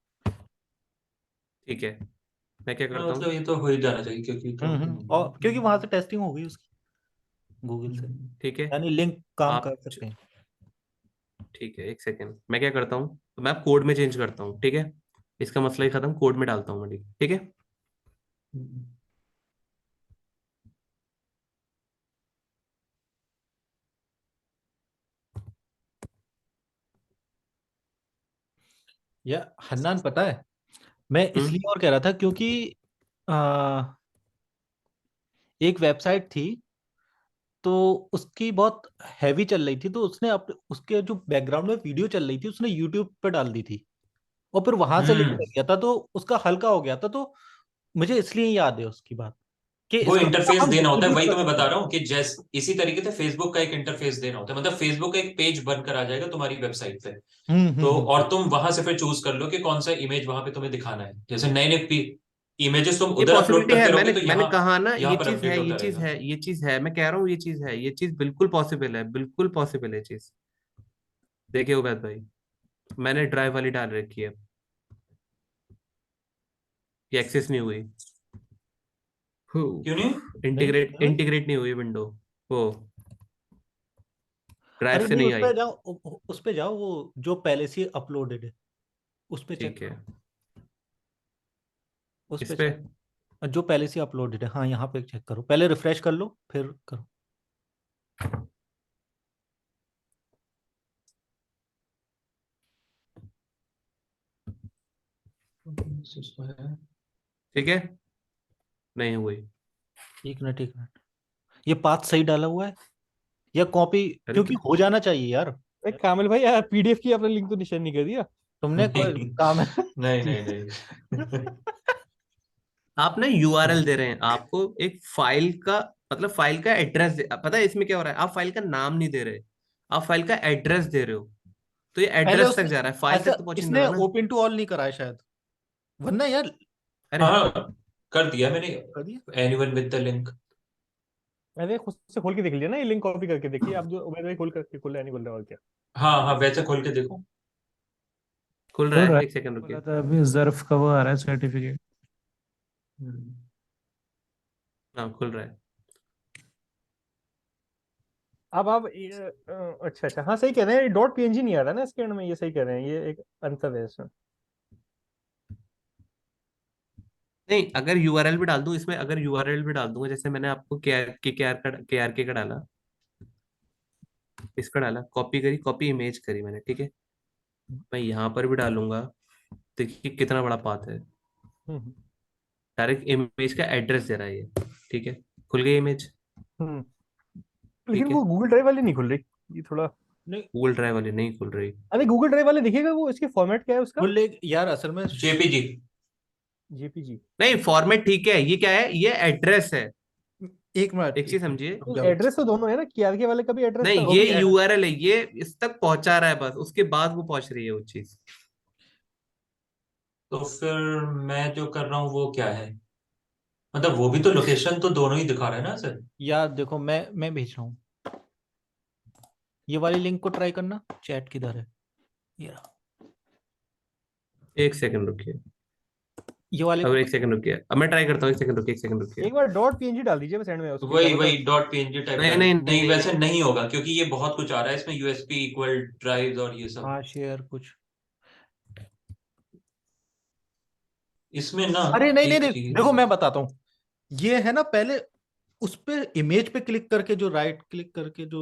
ठीक है मैं क्या करता मतलब हूँ। ये तो हो ही जाना चाहिए क्योंकि तो और क्योंकि वहां से टेस्टिंग हो गई उसकी गूगल से, ठीक है यानी लिंक काम आप कर सकते हैं। ठीक है एक सेकेंड, मैं क्या करता हूँ, तो मैं कोड में चेंज करता हूँ, ठीक है। इसका मसला ही खत्म, कोड में डालता हूँ मैं, ठीक है। या हन्नान पता है, मैं हम्म इसलिए और कह रहा था क्योंकि आ, एक वेबसाइट थी, तो उसकी बहुत हैवी चल रही थी, तो उसने उसके जो बैकग्राउंड में वीडियो चल रही थी उसने यूट्यूब पे डाल दी थी, और फिर वहां से लिंक हम्म कर दिया था, तो उसका हल्का हो गया था। तो मुझे इसलिए याद है उसकी बात कि वो इसका इंटरफेस हम देना होता है, डिस्ट्रीब्यूट वही कर तो मैं सकते बता हैं। रहा हूँ कि जैसे इसी तरीके से फेसबुक का एक इंटरफेस देना होता है, मतलब फेसबुक का एक पेज बनकर आ जाएगा तुम्हारी वेबसाइट पे। तो और तुम वहां से फिर चूज कर लो कि कौन सा इमेज वहां पे तुम्हें दिखाना है, जैसे नए नए इमेजेस तुम ये उधर अपलोड पॉसिबिलिटी है, करते रहोगे मैंने तो मैंने यहाँ कहा ना, यहाँ ये पर चीज है, अपडेट ये होता चीज रहेगा। है, ये चीज है, मैं कह रहा हूँ ये चीज है, ये चीज बिल्कुल पॉसिबल है, बिल्कुल पॉसिबल है चीज। देखिए उबैद भाई, मैंने ड्राइव वाली डाल रखी है, ये एक्सेस नहीं हुई, क्यों नहीं? नहीं इंटीग्रेट नहीं, इंटीग्रेट नहीं हुई विंडो, वो ड्राइव अरे से नहीं, नहीं उस आई। पे जाओ, उस पे जाओ, वो जो पहले से अपलोडेड है उस पे चेक ठीक है करो, उस इस पे पे चेक, जो पहले से अपलोडेड है, हाँ यहाँ पे चेक करो, पहले रिफ्रेश कर लो फिर करो। ठीक है, नहीं हुई। एक मिनट एक मिनट, ये पाथ सही डाला हुआ है या कॉपी, अरे क्योंकि हो जाना चाहिए यार। कामिल भाई यार, पीडीएफ की आपने लिंक तो निशान नहीं कर दिया। तुमने कोई नहीं काम है? नहीं नहीं नहीं। आप ना यूआरएल दे रहे हैं, आपको एक फाइल का, मतलब फाइल का एड्रेस पता है इसमें क्या हो रहा है, आप फाइल का नाम नहीं दे रहे, आप फाइल का एड्रेस दे रहे हो, तो ये पहले एड्रेस तक उसने, जा रहा है, फाइल अच्छा तक तो पहुंच नहीं इसने रहा ना। ओपन टू ऑल नहीं करा है शायद, वरना यार अरे हाँ कर दिया मैंने, कर दिया। Anyone with the link. अरे खुद से खोल के देख लिया ना, ये लिंक कॉपी करके देखिए आप, जो उबैद भाई खोल करके खोल रहा है, नहीं खोल रहा और क्या। हाँ हाँ वैसे खोल के देखो। खुल रहा खुल रहा है, है, एक सेकंड बोला रुकिए। था अभी जर्फ का वो आ रहा है सर्टिफिकेट। हम्म। हाँ खुल रहा है। अब आप अच्छा अच्छा, हाँ सही कह रहे हैं, डॉट पीएनजी नहीं आ रहा ना इसके एंड में, ये सही कह रहे हैं, ये एक अंतर है इसमें। नहीं अगर यूआरएल भी डाल दूं इसमें, अगर यूआरएल भी डाल दूंगा, जैसे मैंने आपको के आर के का डाला, इसका डाला, कॉपी करी, कॉपी इमेज करी मैंने, ठीक है। मैं यहाँ पर भी डालूंगा, देखिए कितना बड़ा पाथ है, हम्म डायरेक्ट इमेज का एड्रेस दे रहा है ये, ठीक है। खुल गई इमेज, हम्म। लेकिन ठीक है। वो गूगल ड्राइव वाली नहीं खुल रही, ये थोड़ा। नहीं गूगल ड्राइव वाली नहीं खुल रही। अरे गूगल ड्राइव वाले देखिएगा, वो इसके फॉर्मेट क्या है उसका। बोले यार असल में जेपीजी। जेपीजी। नहीं फॉर्मेट ठीक है, ये क्या है, ये एड्रेस है, एक मिनट एक चीज एक मिनट समझिए। रुक जाओ। एड्रेस तो दोनों है ना, केआरके वाले का भी एड्रेस था, नहीं वो ये भी यूआरएल है, ये इस तक पहुंचा रहा है बस, उसके बाद वो पहुंच रही है वो चीज। तो फिर मैं जो कर रहा हूँ वो क्या है, मतलब वो भी तो लोकेशन तो दोनों ही दिखा रहा है ना सर। यार देखो, मैं भेज रहा हूँ, ये वाली लिंक को ट्राई करना, चैट किधर है, ये रहा। एक सेकंड रुकिए, ये वाले अब को, एक सेकंड रुकिए, अब मैं ट्राई करता हूँ, एक सेकंड रुकिए, एक सेकंड रुकिए। एक बार डॉट पीएनजी डाल दीजिए बस एंड में उसके, क्या वही पता। वही डॉट पीएनजी टाइप नहीं कर, नहीं नहीं नहीं नहीं वैसे नहीं नहीं होगा क्योंकि ये बहुत कुछ आ रहा है इसमें, यूएसपी इक्वल ड्राइव्स और ये सब। हाँ शेयर कुछ, इसमें ना अरे नहीं नहीं एक नहीं, चीज, देखो मैं बताता हूँ, ये है ना, पहले उस पे इमेज पे क्लिक करके, जो राइट क्लिक करके जो,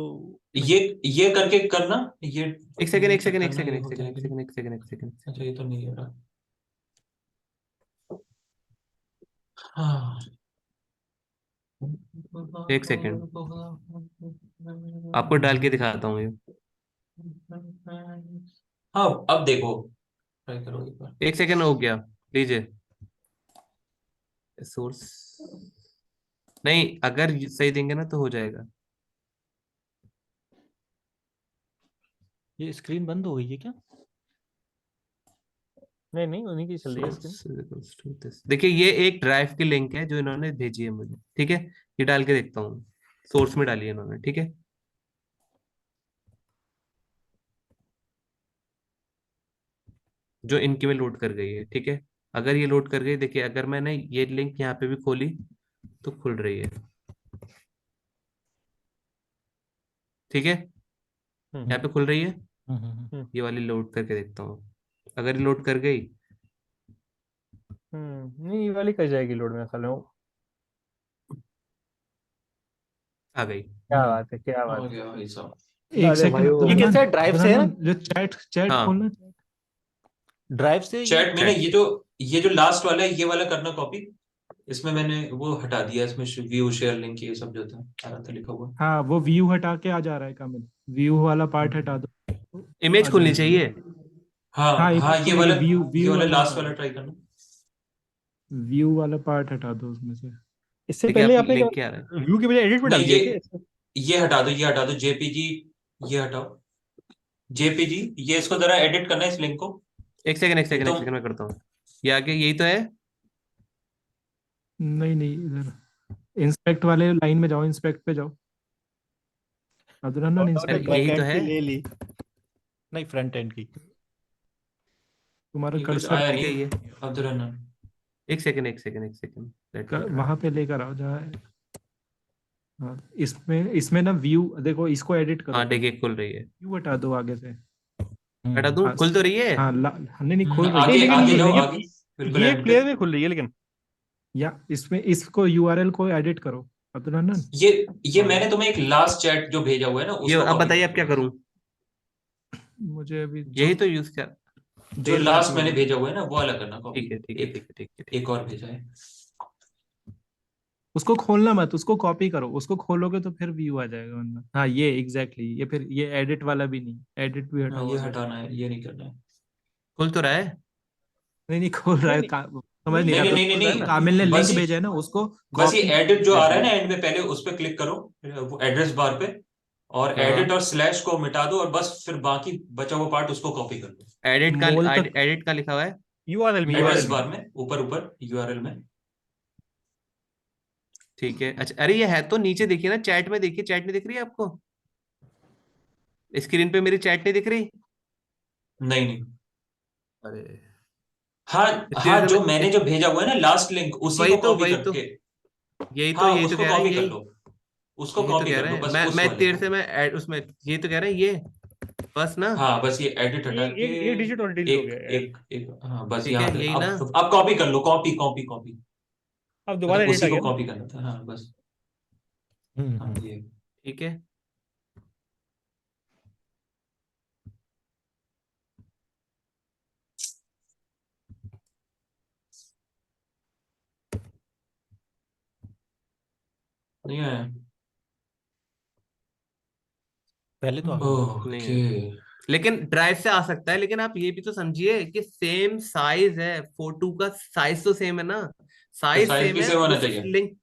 नहीं ये करके करना, एक सेकंड ये एक चेक सेकंड एक करना सेकंड ये एक हो सेकंड गया एक कि नहीं। सेकंड एक सेकंड एक सेकंड। अच्छा ये तो नहीं हो रहा। हाँ एक सेकंड आपको डाल के दिखाता हूँ ये। हाँ अब देखो, ट्राई करो एक बार। एक सेकंड हो गया, लीजिए सोर्स। नहीं अगर सही देंगे ना तो हो जाएगा। ये स्क्रीन बंद हो गई है क्या? नहीं नहीं, उन्हीं की चल रही है screen. Source is equals to this। देखिए ये एक ड्राइव की लिंक है जो इन्होंने भेजी है मुझे, ठीक है। ये डाल के देखता हूँ, सोर्स में डाली है इन्होंने, ठीक है। जो इनके में लोड कर गई है, ठीक है। अगर ये लोड कर गई, देखिए अगर मैंने ये लिंक यहाँ पे भी खोली तो खुल रही है, ठीक है, हम्म यहाँ पे खुल रही है। हम्म। ये वाली लोड करके देखता हूँ, अगर ये लोड कर गई, नहीं ये वाली कर जाएगी लोड मेरे ख्याल में। आ गई। क्या बात है, क्या बात हो है। गया भाई साहब। एक अरे भाई सेकंड वो ये अब्दुल कैसे है, ड्राइव से है ना? जो चैट चैट हाँ खोलना। ड्राइव से ये चैट में ना ये जो लास्ट वाला है ये वाला करना कॉपी। इसमें मैंने वो हटा दिया, इसमें व्यू शेयर लिंक ये सब जो था आ रहा था लिखा हुआ। हाँ वो व्यू हटा के आ जा रहा है कामिल, व्यू वाला पार्ट हटा दो तो आ इमेज खुलनी जाएगा। चाहिए। हाँ हाँ हाँ, इमेज खुलेगी, व्यू ये व्यू वाला वाला लास्ट हटा वाला दो, ट्राई करना। व्यू वाला पार्ट हटा दो उसमें से। इससे देखिए पहले आप आपने लिंक क्या आ रहा है। व्यू के बजाय एडिट पे नहीं डाल दिया क्या? ये हटा दो, ये हटा दो जेपीजी, ये हटाओ जेपीजी। ये इसको जरा एडिट करना है इस लिंक को। एक सेकंड एक ये सेकंड एक तुम सेकंड मैं करता हूँ। ये आगे यही तो है। नहीं नहीं, इधर इंस्पेक्ट वाले लाइन में जाओ, इंस्पेक्ट पे जाओ अब्दुल हन्नान, उन्होंने इंस्पेक्ट अरे यही तो बैकएंड है। की ले ली, नहीं फ्रंट एंड की। तुम्हारा ये कुछ कर्सर आया ठीक है नहीं ये, अब्दुल रन्ना। एक सेकंड एक सेकंड एक सेकंड, लेट मी वहां पे लेकर आओ जहाँ है। हाँ इसमें इसमें ना व्यू देखो, इसको एडिट करो हाँ पहले, देखिए खुल रही है। व्यू हटा दो आगे से। हटा दूं, हाँ खुल तो रही है। हाँ नहीं नहीं खोल रही नहीं आगे है। लेकिन आगे जाओ, ये आगे बिल्कुल ये एंड पे। प्लेयर में खुल रही है लेकिन। या इसमें इसको यूआरएल को एडिट करो अब्दुल हन्नान। ये हाँ मैंने तुम्हें एक लास्ट चैट जो भेजा हुआ है ना ये उसको अब कॉपी बताइए कर अब लो। क्या करूं। मुझे अभी यही तो यूज कर, जो देर लास्ट लगाती है मैंने ये। भेजा हुआ है ना वो वाला करना कॉपी। ठीक है ठीक है एक ठीक है ठीक है ठीक एक और भेजा है। उसको खोलना मत, उसको कॉपी करो, उसको खोलोगे तो फिर व्यू आ जाएगा वरना। हाँ ये एग्जैक्टली ये फिर ये एडिट वाला भी नहीं, एडिट भी हाँ हटाओ ये अगर। हटाना है, ये नहीं करना है। खुल तो रहा है। नहीं नहीं खोल रहा नहीं है नहीं समझ नहीं नहीं रहा नहीं तो नहीं नहीं खुल रहा है ना। कामिल ने नहीं, लिंक भेजा है ना उसको बस ये कॉपी एडिट जो आ रहा है ना भेजना। एंड में, पहले उस पर क्लिक करो वो एड्रेस बार पे, और एडिट हाँ और स्लैश को मिटा दो और बस फिर बाकी बचा हुआ पार्ट उसको कॉपी कर लो। एडिट का, मोल तक एडिट का लिखा हुआ है। यूआरएल में, एड्रेस यूआरएल में। बार में ऊपर ऊपर यूआरएल में। ठीक है अच्छा, अरे ये है तो नीचे देखिए ना, चैट में देखिए, चैट नहीं दिख रही है आपको? स्क्रीन पे मेरी चैट नहीं दिख रही? नहीं नहीं, अरे हाँ इतनी हाँ, देर से जो मैं मैंने जो भेजा हुआ है ना लास्ट लिंक उसी को कॉपी वही तो करके। हाँ यही तो उसको कह रहा है, कॉपी कर यही लो, उसको यही तो कॉपी कह कर रहा लो है। बस उस मैं वाले देर को। से मैं उसमें यही तो कह रहा है ये, बस ना। हाँ बस ये एडिट हटा एक के एक एक डिजिट और डिलीट हो एक गया है। एक एक हाँ बस ठीक यहाँ है पे यही ना। अब कॉपी कर लो, कॉपी कॉपी कॉपी। अब दोबारा मतलब एडिट उसी आ को गया ना। कॉपी करना था, हाँ बस। हाँ हम्म। ये ठीक है नहीं आया। पहले तो आ गया। नहीं ओके। है, लेकिन ड्राइव से आ सकता है। लेकिन आप ये भी तो समझिए कि सेम साइज है, फोटो का साइज तो सेम है ना, तो साइज साइज सेम भी है, सेम वो होना सिर्फ चाहिए। लिंक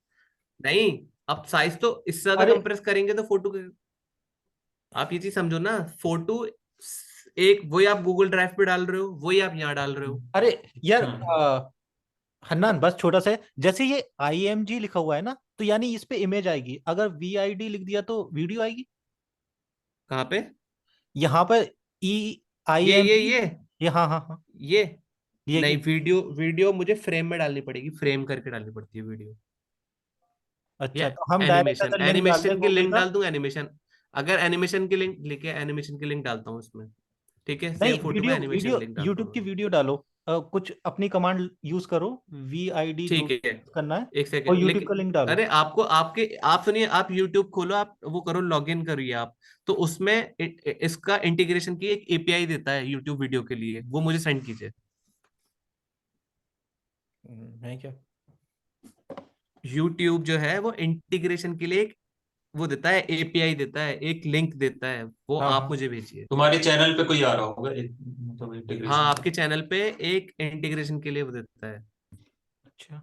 नहीं। अब साइज तो इससे ज्यादा अरे कंप्रेस करेंगे तो फोटो, आप ये चीज समझो ना, फोटो एक वही आप गूगल ड्राइव पे डाल रहे हो, वही आप यहाँ डाल रहे हो। अरे यार हाँ हन्नान बस छोटा सा है, जैसे ये IMG लिखा हुआ है ना, तो यानी इस पे इमेज आएगी, अगर VID लिख दिया तो वीडियो आएगी। कहाँ पे? यहाँ पर ई आई ये एम ये जी ये ये हाँ हाँ हाँ। ये ये नहीं, क्या? वीडियो वीडियो मुझे फ्रेम में डालनी पड़ेगी, फ्रेम करके डालनी पड़ती है वीडियो। अच्छा या तो हम डायरेक्ट एनिमेशन, ऐसा लिंक डाल दें एनिमेशन की गूगल लिंक का? डाल दूं, एनिमेशन। अगर एनिमेशन की लिंक लेके एनिमेशन की लिंक डालता हूँ उसमें, ठीक है, सेम नहीं, फोटो में वीडियो एनिमेशन वीडियो लिंक डालता यूट्यूब हूँ की मैं। वीडियो डालो, कुछ अपनी कमांड यूज करो, VID जो ठीक है, करना है, एक और सेकंड यूट्यूब का लेकिन, लिंक डालो। अरे आपको आपके आप सुनिए, आप यूट्यूब खोलो, आप वो करो, लॉग इन करिए आप। तो उसमें इसका इंटीग्रेशन की एक API देता है यूट्यूब वीडियो के लिए, वो मुझे सेंड कीजिए। है क्या? यूट्यूब जो है वो इंटीग्रेशन के लिए एक वो देता है, API देता है, एक लिंक देता है, वो हाँ आप हाँ। मुझे भेजिए। तुम्हारे चैनल पे कोई आ रहा होगा मतलब हाँ इंटीग्रेशन का। आपके चैनल पे एक इंटीग्रेशन के लिए वो देता है। अच्छा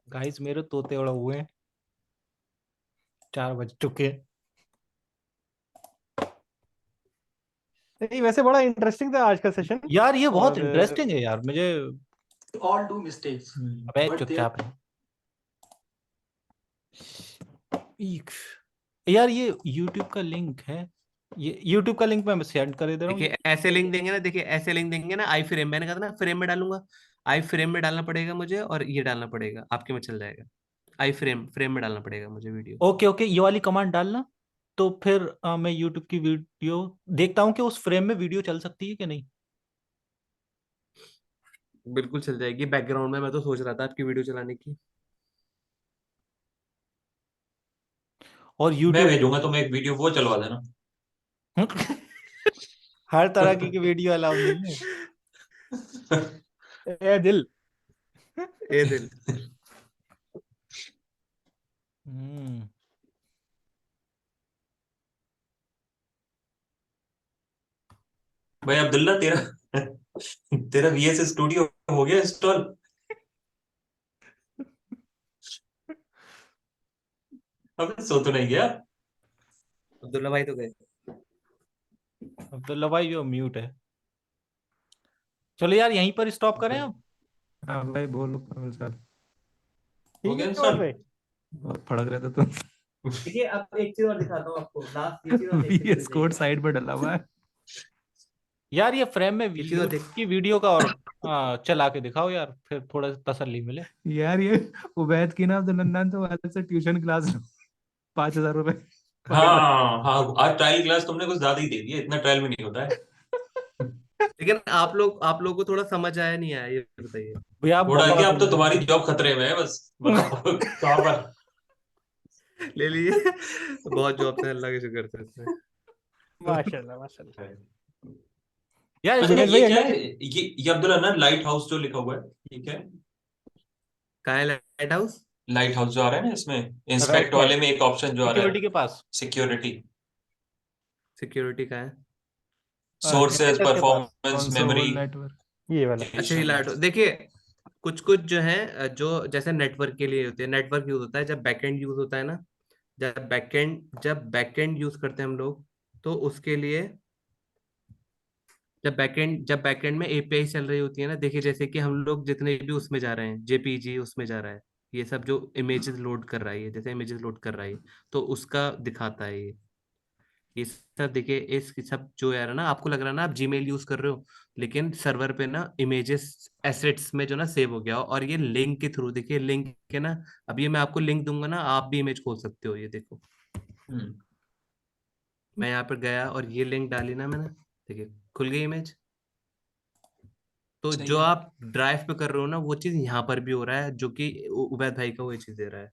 गाइस, मेरे तोते उड़ा हुए हैं, 4 बज चुके हैं। नहीं वैसे बड़ा इंटरेस्टिंग था आज का सेशन। यार ये बहुत और इंटरेस्टिंग है यार, मुझे। all do mistakes, अबे but चुपचाप है। यार ये YouTube का लिंक है, ये YouTube का लिंक मैं सेंड कर दे रहा हूँ। देखिए ऐसे लिंक देंगे ना, देखिए ऐसे लिंक देंगे ना, आई फ्रेम, मैंने कहा था ना फ्रेम में डालूंगा, आई फ्रेम में डालना पड़ेगा मुझे, और ये डालना पड़ेगा, आपके में चल जाएगा। आई फ्रेम, फ्रेम में डालना पड़ेगा मुझे वीडियो। ओके ओके, ये वाली कमांड डालना। तो फिर मैं YouTube की वीडियो देखता हूँ कि उस फ्रेम में वीडियो चल सकती है कि नहीं। बिल्कुल चल जाएगी बैकग्राउंड में, मैं तो सोच रहा था आपकी वीडियो चलाने की। और मैं YouTube भेजूंगा तुम्हें एक वीडियो, वो चलवा देना। हर तरह की वीडियो अलाउ नहीं है। ए दिल। ए दिल। हम्म। भाई अब्दुल्ला, तेरा तेरा VS स्टूडियो हो गया इंस्टॉल? अबे सो तो नहीं गया? अब्दुल्ला भाई तो गए। अब्दुल्ला भाई जो म्यूट है। चलो यार यहीं पर स्टॉप करें अब। हाँ भाई बोलो कमल सर। हो ठीक गया है और इंस्टॉल? भाई। बहुत फड़क रहे थे तुम। देखिए अब एक चीज और दिखाता हूँ आपको, लास्ट ये चीज और देखते VS कोड जाइएगा। साइड पर डला हुआ है। यार ये फ्रेम में ये चीज और यूट्यूब देख। की वीडियो का और चला के दिखाओ यार, फिर थोड़ा तसल्ली मिले। यार ये उबैद की ना, तो नन्ना तो अलग से ट्यूशन क्लास 5,000 रुपए हाँ पकड़ रहा हाँ, आज ट्रायल क्लास तुमने कुछ ज्यादा ही दे दिया, इतना ट्रायल में नहीं होता है। लेकिन आप लोग को थोड़ा समझ आया नहीं आया, ये बताइए। भैया आप वो डाल के, बकवास अब तो नहीं तुम्हारी करते। जॉब खतरे में है, बस बताओ कहाँ पर। ले लिए। बहुत जॉब से, अल्लाह के शुक्र से इसमें। माशाल्लाह माशाल्लाह। यार अच्छा इसमें जुनेद ये भाई क्या अगला। है? ये अब्दुल्ला ना, लाइट हाउस जो लिखा हुआ है, ये क्या है? कहाँ है लाइट हाउस? लाइट हाउस जो आ रहा है ना इसमें, राइट इंस्पेक्ट साइड वाले में एक ऑप्शन जो आ रहा है, सिक्योरिटी के पास, सिक्योरिटी, सिक्योरिटी कहाँ है? सोर्सेज, जनरेटर के पास। Performance, memory, console network. ये वाला। अच्छा ये एप्लीकेशन। लाइट, देखिए कुछ कुछ जो है, जो जैसे नेटवर्क के लिए होते हैं, नेटवर्क यूज होता है जब बैकएंड यूज होता है ना, जब बैकएंड यूज करते हैं हम लोग, तो उसके लिए जब बैकएंड में एपीआई चल रही होती है ना, देखिए जैसे कि हम लोग जितने भी उसमें जा रहे हैं, जेपीजी उसमें जा रहा है, ये सब जो इमेजेस लोड कर रहा है, ये जैसे इमेजेस लोड कर रहा है, तो उसका दिखाता है ये सब। देखिए इस सब जो यार ना, आपको लग रहा है ना आप जीमेल यूज कर रहे हो, लेकिन सर्वर पे ना इमेजेस एसेट्स में जो ना सेव हो गया हो, और ये लिंक के थ्रू, देखिए लिंक के ना, अब ये मैं आपको लिंक दूंगा ना, आप भी इमेज खोल सकते हो, ये देखो हम्म। मैं यहाँ पर गया और ये लिंक डाली ना मैंने, देखिए खुल गई इमेज। तो सही जो है। आप ड्राइव पे कर रहे हो ना, वो चीज यहाँ पर भी हो रहा है, जो कि उबैद भाई का वो चीज दे रहा है।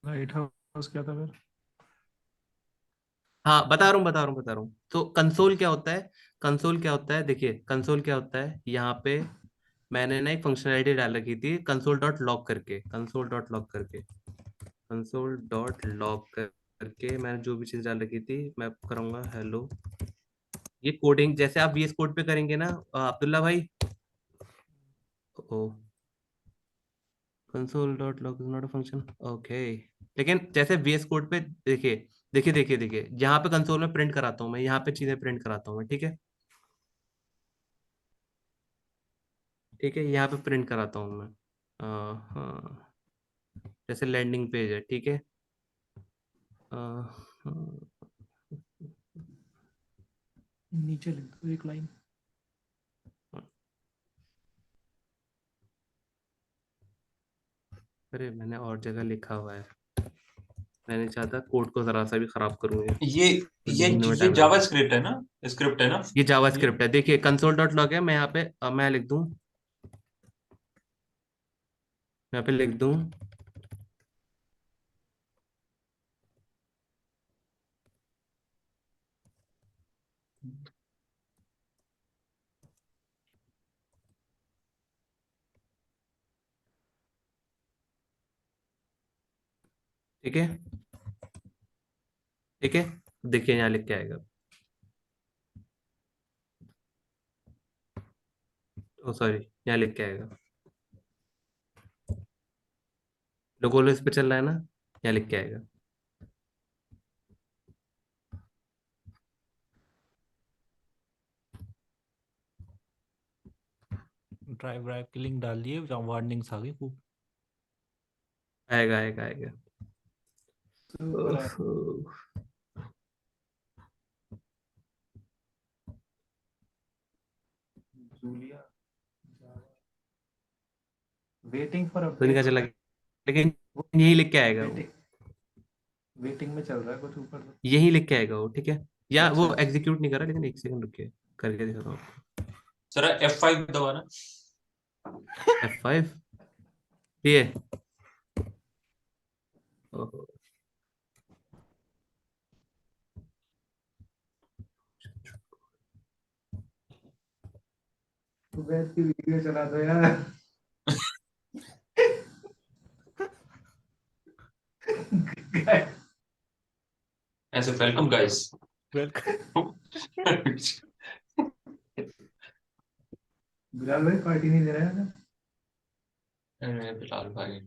लाइट हाउस क्या था फिर? हाँ बता रहा हूँ। तो कंसोल क्या होता है, कंसोल क्या होता है, देखिए कंसोल क्या होता है, यहाँ पे मैंने ना एक फंक्शनैलिटी डाल रखी थी, कंसोल डॉट लॉग करके मैंने जो भी चीज डाल रखी थी, मैं करूंगा हेलो, ये कोडिंग जैसे आप VS कोड पे करेंगे ना, अब्दुल्ला भाई, oh console dot log is not a function, okay. लेकिन जैसे VS कोड पे देखिए, देखिए यहाँ पे कंसोल में प्रिंट कराता हूँ मैं, यहाँ पे चीजें प्रिंट कराता हूँ मैं, ठीक है, ठीक है, यहाँ पे प्रिंट कराता हूँ मैं। हाँ, जैसे लैंडिंग पेज है, ठीक है, हाँ, नीचे लिख दो एक लाइन। अरे मैंने और जगह लिखा हुआ है, मैंने चाहता कोड को जरा सा भी खराब करूंगा, ये तो ये ढूंढने में ये टाइम लग जावा जाए। स्क्रिप्ट है ना? स्क्रिप्ट है ना? ये जावा ये स्क्रिप्ट है, देखिए कंसोल डॉट लॉग है, मैं यहाँ पे मैं लिख दूँ, यहाँ पे लिख दूँ, ठीक है, ठीक है, देखिए यहाँ लिख के आएगा, ओ सॉरी, यहाँ लिख के आएगा, लोगोलो इस पे चल रहा है ना, यहाँ लिख के आएगा। ड्राइव ड्राइव की लिंक डाल दिए, जहाँ वार्निंग्स आ गई खूब। आएगा आएगा आएगा। ऊपर आया। ओहो। जूलिया वेटिंग फॉर तो नहीं अपडेट चला, होता है। लेकिन वो यही लिख के आएगा वो, वेटिंग वेटिंग में चल रहा है कुछ ऊपर तो। यही लिख के आएगा वो, ठीक है। या अच्छा वो एग्जीक्यूट नहीं कर रहा, लेकिन एक सेकंड रुकिए, करके दिखाता हूँ। जरा F5 दबाना। F5 ये, ओहो, उबैद की वीडियो चला दो यार। ऐसे वेलकम गाइस। वेलकम। बिलाल भाई पार्टी नहीं दे रहा है। बिलाल भाई,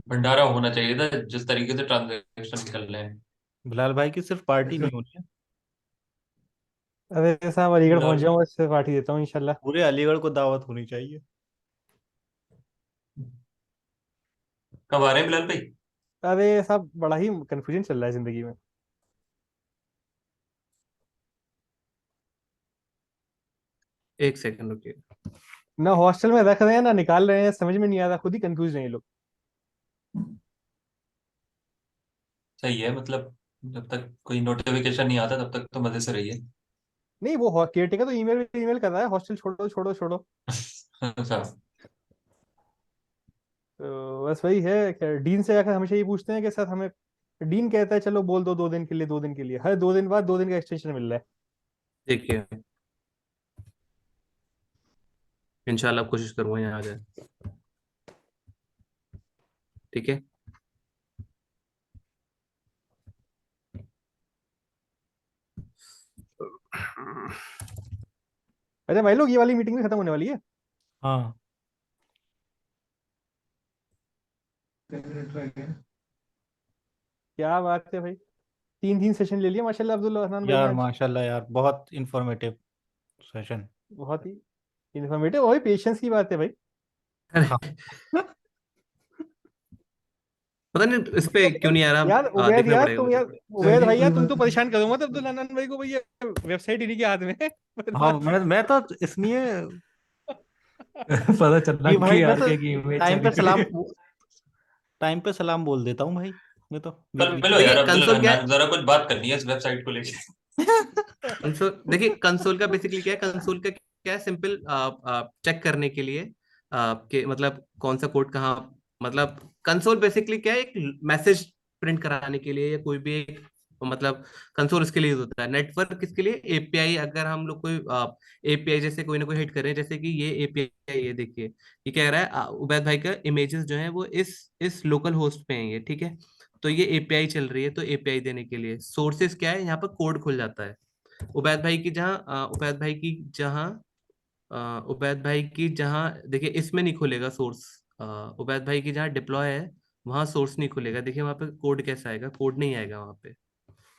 भंडारा होना चाहिए था जिस तरीके से ट्रांजैक्शन निकल रहे हैं। बिलाल भाई की सिर्फ पार्टी नहीं होनी है, अरे साहब अलीगढ़ पहुंच बिलाल जाऊंगा, इससे पार्टी देता हूँ इंशाल्लाह। पूरे अलीगढ़ को दावत होनी चाहिए। कब आ रहे हैं बिलाल भाई? अरे साहब बड़ा ही कंफ्यूजन चल रहा है जिंदगी में। एक सेकंड रुकिए। ना हॉस्टल में रख रहे हैं ना निकाल रहे हैं, समझ में नहीं आ रहा, खुद ही कंफ्यूज हैं ये लोग। सही है, मतलब जब तक कोई नोटिफिकेशन नहीं आता तब तक तो मजे से रहिए। नहीं वो केयरटेकर तो ईमेल ईमेल कर रहा है, हॉस्टल छोड़ो छोड़ो छोड़ो। अच्छा। तो बस वही है, क्या डीन से आकर हमेशा ये पूछते हैं कि सर हमें, डीन कहता है चलो बोल दो 2 दिन के लिए, 2 दिन के लिए, हर 2 दिन बाद 2 दिन का एक्सटेंशन मिल रहा है। देखिए, इंशाल्लाह कोशिश करूंगा यहाँ आ जाए, ठीक है। अच्छा भाई लोग, ये वाली मीटिंग भी खत्म होने वाली है। हाँ 10 मिनट रह गए। क्या बात है भाई, 3 3 सेशन ले लिया माशाल्लाह अब्दुल रहमान भाई ने यार आज। माशाल्लाह यार, बहुत इंफॉर्मेटिव सेशन। बहुत ही इन्फॉर्मेटिव, वही पेशेंस की बात है भाई। हाँ। पता नहीं इस पे क्यों नहीं आ यार रहा, उबैद देखना यार पड़ेगा तुम मुझे। यार, उबैद चलिए भाई कोई यार तुम बात तो नहीं। परेशान करो मत अब्दुल हन्नान भाई को भाई, वेबसाइट इन्हीं के हाथ में है। हाँ बर्बाद। मैं तो इसलिए पता चला कि कि भाई मैं आर तो के की इमेज टाइम चली पे गई। सलाम, टाइम पे सलाम बोल देता हूँ भाई, मैं तो कल बीच बीच मिलो में। यार देखिए अब्दुल कंसोल क्या हन्नान, है, जरा कुछ बात करनी है इस वेबसाइट को लेके। कंसोल देखिए, कंसोल का बेसिकली क्या है, सिंपल चेक करने के लिए, कि मतलब कौन सा कोड कहाँ, मतलब कंसोल बेसिकली क्या है, एक मैसेज प्रिंट कराने के लिए, या कोई भी एक, मतलब कंसोल इसके लिए यूज होता है। नेटवर्क किसके लिए, एपीआई, अगर हम लोग कोई एपीआई जैसे कोई ना कोई हिट कर रहे हैं, जैसे कि ये एपीआई, ये देखिए, ये कह रहा है उबैद भाई का इमेजेस जो है वो इस लोकल होस्ट पे हैं ये, ठीक है। तो ये एपीआई चल रही है, तो एपीआई देने के लिए सोर्सेस क्या है, यहाँ पर कोड खुल जाता है। उबैद भाई की जहाँ देखिए, इसमें नहीं खुलेगा सोर्स। उबैद भाई की जहाँ डिप्लॉय है, वहां सोर्स नहीं खुलेगा। देखिए वहां पे कोड कैसा आएगा, कोड नहीं आएगा वहां पे।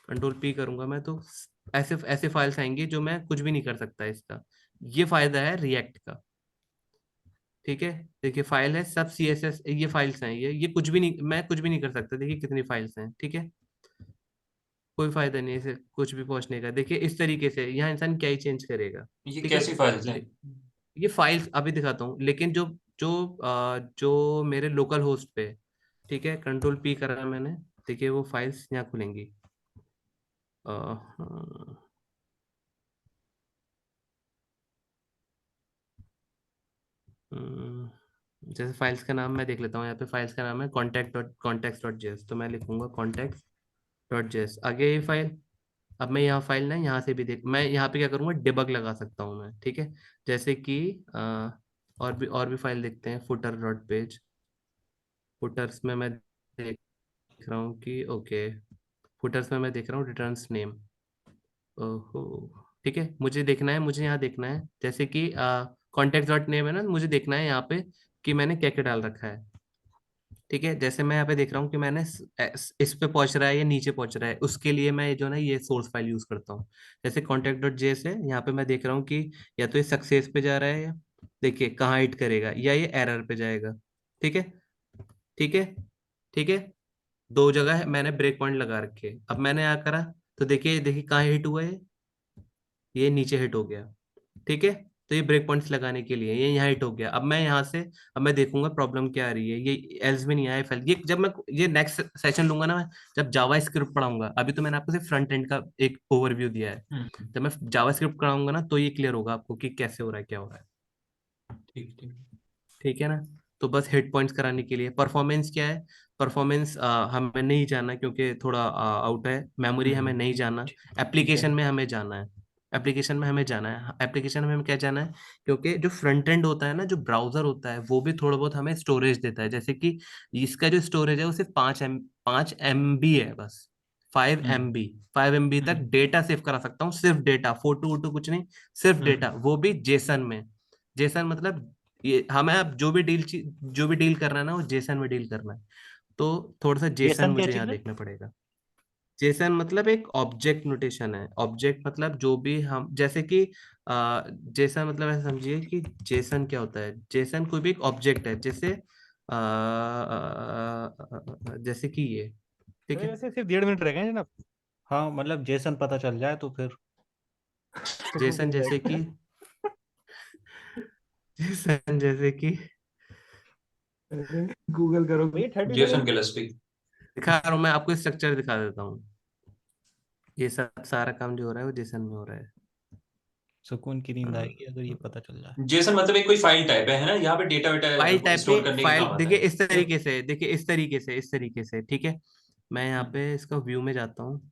कंट्रोल पी करूंगा मैं तो ऐसे ऐसे फाइल्स आएंगी जो मैं कुछ भी नहीं कर सकता इसका। ये फायदा है रिएक्ट का, ठीक है। देखिए फाइल है सब CSS, ये फाइल्स हैं, ये कुछ भी नहीं, मैं कुछ भी नहीं कर सकता। देखिए कितनी फाइल्स हैं, ठीक है। कोई फायदा नहीं है इसे कुछ भी पहुंचने का। देखिए इस तरीके से यहाँ इंसान क्या ही चेंज करेगा, ये ठीक है। कैसी फाइल्स हैं? ये फाइल्स अभी दिखाता हूँ, लेकिन जो जो जो मेरे लोकल होस्ट पे, ठीक है, कंट्रोल पी करा मैंने। देखिए वो फाइल्स यहाँ खुलेंगी। हाँ, जैसे फाइल्स का नाम मैं देख लेता हूँ, यहाँ पे फाइल्स का नाम है context.context.js, तो मैं लिखूंगा context.js, आगे ये फाइल। अब मैं यहाँ फाइल ना, यहाँ से भी देख, मैं यहाँ पे क्या करूँगा, डिबग लगा सकता हूँ मैं, ठीक है। जैसे कि और भी फाइल देखते हैं, footer.page, फुटर्स में मैं देख रहा हूँ कि ओके, फुटर्स में मैं देख रहा हूँ रिटर्न्स नेम। ओहो, ठीक है, मुझे देखना है, मुझे यहाँ देखना है, जैसे कि कॉन्टेक्ट डॉट नेम है ना, मुझे देखना है यहाँ पे कि मैंने क्या क्या डाल रखा है, ठीक है। जैसे मैं यहाँ पे देख रहा हूँ कि मैंने इस पे पहुंच रहा है या नीचे पहुंच रहा है, उसके लिए मैं जो ना ये सोर्स फाइल यूज करता हूँ। जैसे कॉन्टेक्ट डॉट जेएस है, यहाँ पे मैं देख रहा हूँ कि या तो ये सक्सेस पे जा रहा है, या देखिए कहाँ हिट करेगा, या ये एरर पे जाएगा, ठीक है, ठीक है, ठीक है। दो जगह है मैंने ब्रेक पॉइंट लगा रखे, अब मैंने यहाँ करा, तो देखिए देखिए कहाँ हिट हुआ है, ये नीचे हिट हो गया, ठीक है। तो ये ब्रेक पॉइंट्स लगाने के लिए ये यहाँ हिट हो गया। अब मैं यहाँ से अब मैं देखूंगा प्रॉब्लम क्या आ रही है। ये एल्स में नहीं आया फेल। ये जब मैं ये नेक्स्ट सेशन लूंगा ना, मैं जब जावा स्क्रिप्ट पढ़ाऊंगा, अभी तो मैंने आपको सिर्फ फ्रंट एंड का एक ओवरव्यू दिया है। जब मैं जावा स्क्रिप्ट पढ़ाऊंगा ना, तो ये क्लियर होगा आपको कि कैसे हो रहा है, क्या हो रहा है। ठीक ठीक। ठीक है ना। तो बस हिट पॉइंट्स कराने के लिए। परफॉर्मेंस क्या है? परफॉर्मेंस हमें नहीं जाना क्योंकि थोड़ा आउट है। मेमोरी हमें नहीं जाना। एप्लीकेशन में हमें जाना है। एप्लीकेशन में हमें जाना है। एप्लीकेशन में हमें क्या जाना है? क्योंकि जो फ्रंट एंड होता है ना, जो ब्राउजर होता है, वो भी थोड़ा बहुत हमें स्टोरेज देता है। जैसे कि इसका जो स्टोरेज है वो सिर्फ 5 MB है बस। 5 MB, 5 MB तक डेटा सेव करा सकता हूँ, सिर्फ डेटा, फोटो वोटो कुछ नहीं, सिर्फ डेटा, वो भी जेसन में। जेसन मतलब ये हमें अब जो भी डील करना है ना, वो जेसन में डील करना है। तो थोड़ा सा जेसन जेसन क्या मुझे चीज यहाँ है? देखना पड़ेगा। जेसन मतलब एक ऑब्जेक्ट नोटेशन है। ऑब्जेक्ट मतलब जो भी हम, जैसे कि जेसन मतलब ऐसा समझिए कि जेसन क्या होता है। जेसन कोई भी एक ऑब्जेक्ट है, जैसे कि ये, ठीक तो है। वैसे सिर्फ 1.5 मिनट रह गए हैं जनाब। हाँ मतलब जेसन पता चल जाए तो फिर जेसन जैसे कि जेसन जैसे कि गूगल करो। ये 30 जेसन सेकंड गिलेस्पी। दिखा रहा हूँ मैं आपको, स्ट्रक्चर दिखा देता हूँ। ये सब सारा काम जो हो रहा है वो जेसन में हो रहा है। सुकून की नींद आएगी अगर ये पता चल जाए। जेसन मतलब एक कोई फाइल टाइप है ना, यहाँ पे डेटा फाइल वेटा टाइप स्टोर पे करने के फाइल, काम आता देखिए है। इस तरीके से, देखिए इस तरीके से, ठीक है। मैं यहाँ पे इसका व्यू में जाता हूँ,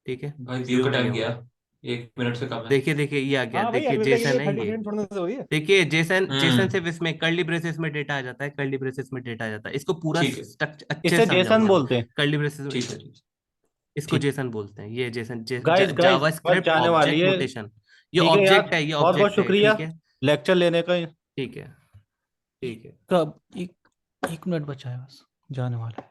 ठीक है। भाई व्यू व्यू का में टाइम गया गया, हूँ। 1 मिनट से कम है। देखिए ये आ गया, हाँ भाई देखिए अभी ये जेसन है 30 ये। सेकंड छोड़ने से हो रही है। देखिए जेसन जेसन हम्म। सिर्फ इसमें कर्ली ब्रेसेस में डेटा आ जाता है, कर्ली ब्रेसेस में डेटा आ जाता है। इसको पूरा ठीक है स्ट्रक्चर अच्छे से इसे जेसन समझाऊंगा मैं। बोलते हैं। कर्ली ब्रेसेस में, ठीक है ठीक इसको ठीक। जेसन बोलते हैं। ये जेसन गाइस गाइस जावा बस स्क्रिप्ट जाने वाली ऑब्जेक्ट है। नोटेशन। ये ठीक है यार, ऑब्जेक्ट है, ये बहुत बहुत ऑब्जेक्ट है, शुक्रिया ठीक है। लेक्चर लेने का। ठीक है, ठीक है। कब एक मिनट बचा है बस, जाने वाला है।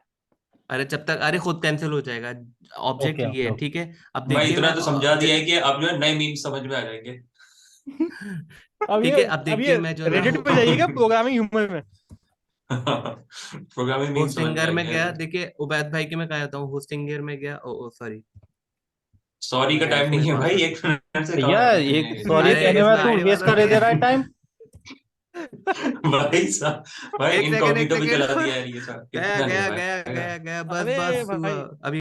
अरे जब तक, अरे खुद कैंसिल हो जाएगा। ऑब्जेक्ट ओके ये ओके है, ओके। ठीक है। अब है। भाई देखिए इतना मैं तो समझा दिया है कि अब जो है नए मीम समझ में आ जाएंगे। अब ठीक ये है, अब अब देखिए ये मैं जो ना रेडिट पे जाइएगा प्रोग्रामिंग ह्यूमर में। प्रोग्रामिंग मीम समझ में होस्टिंगर में आएंगे गया, अभी। देखिए उबैद भाई के मैं कहा जाता हूँ, होस्टिंगर में गया। ओ सॉरी, सॉरी का मैं टाइम नहीं इसमें है बात भाई, कर 1 मिनट से कम भैया है एक नहीं। सॉरी अरे कहने में इसमें तू आईडी वेस्ट वाला कर नहीं दे रहा है है। टाइम। भाई साहब, भाई एक इनकॉग्निटो भी सेकंड चला दिया यार, ये सब गया कितना नहीं गया भाई। गया गया गया, बस अरे बस भाई अभी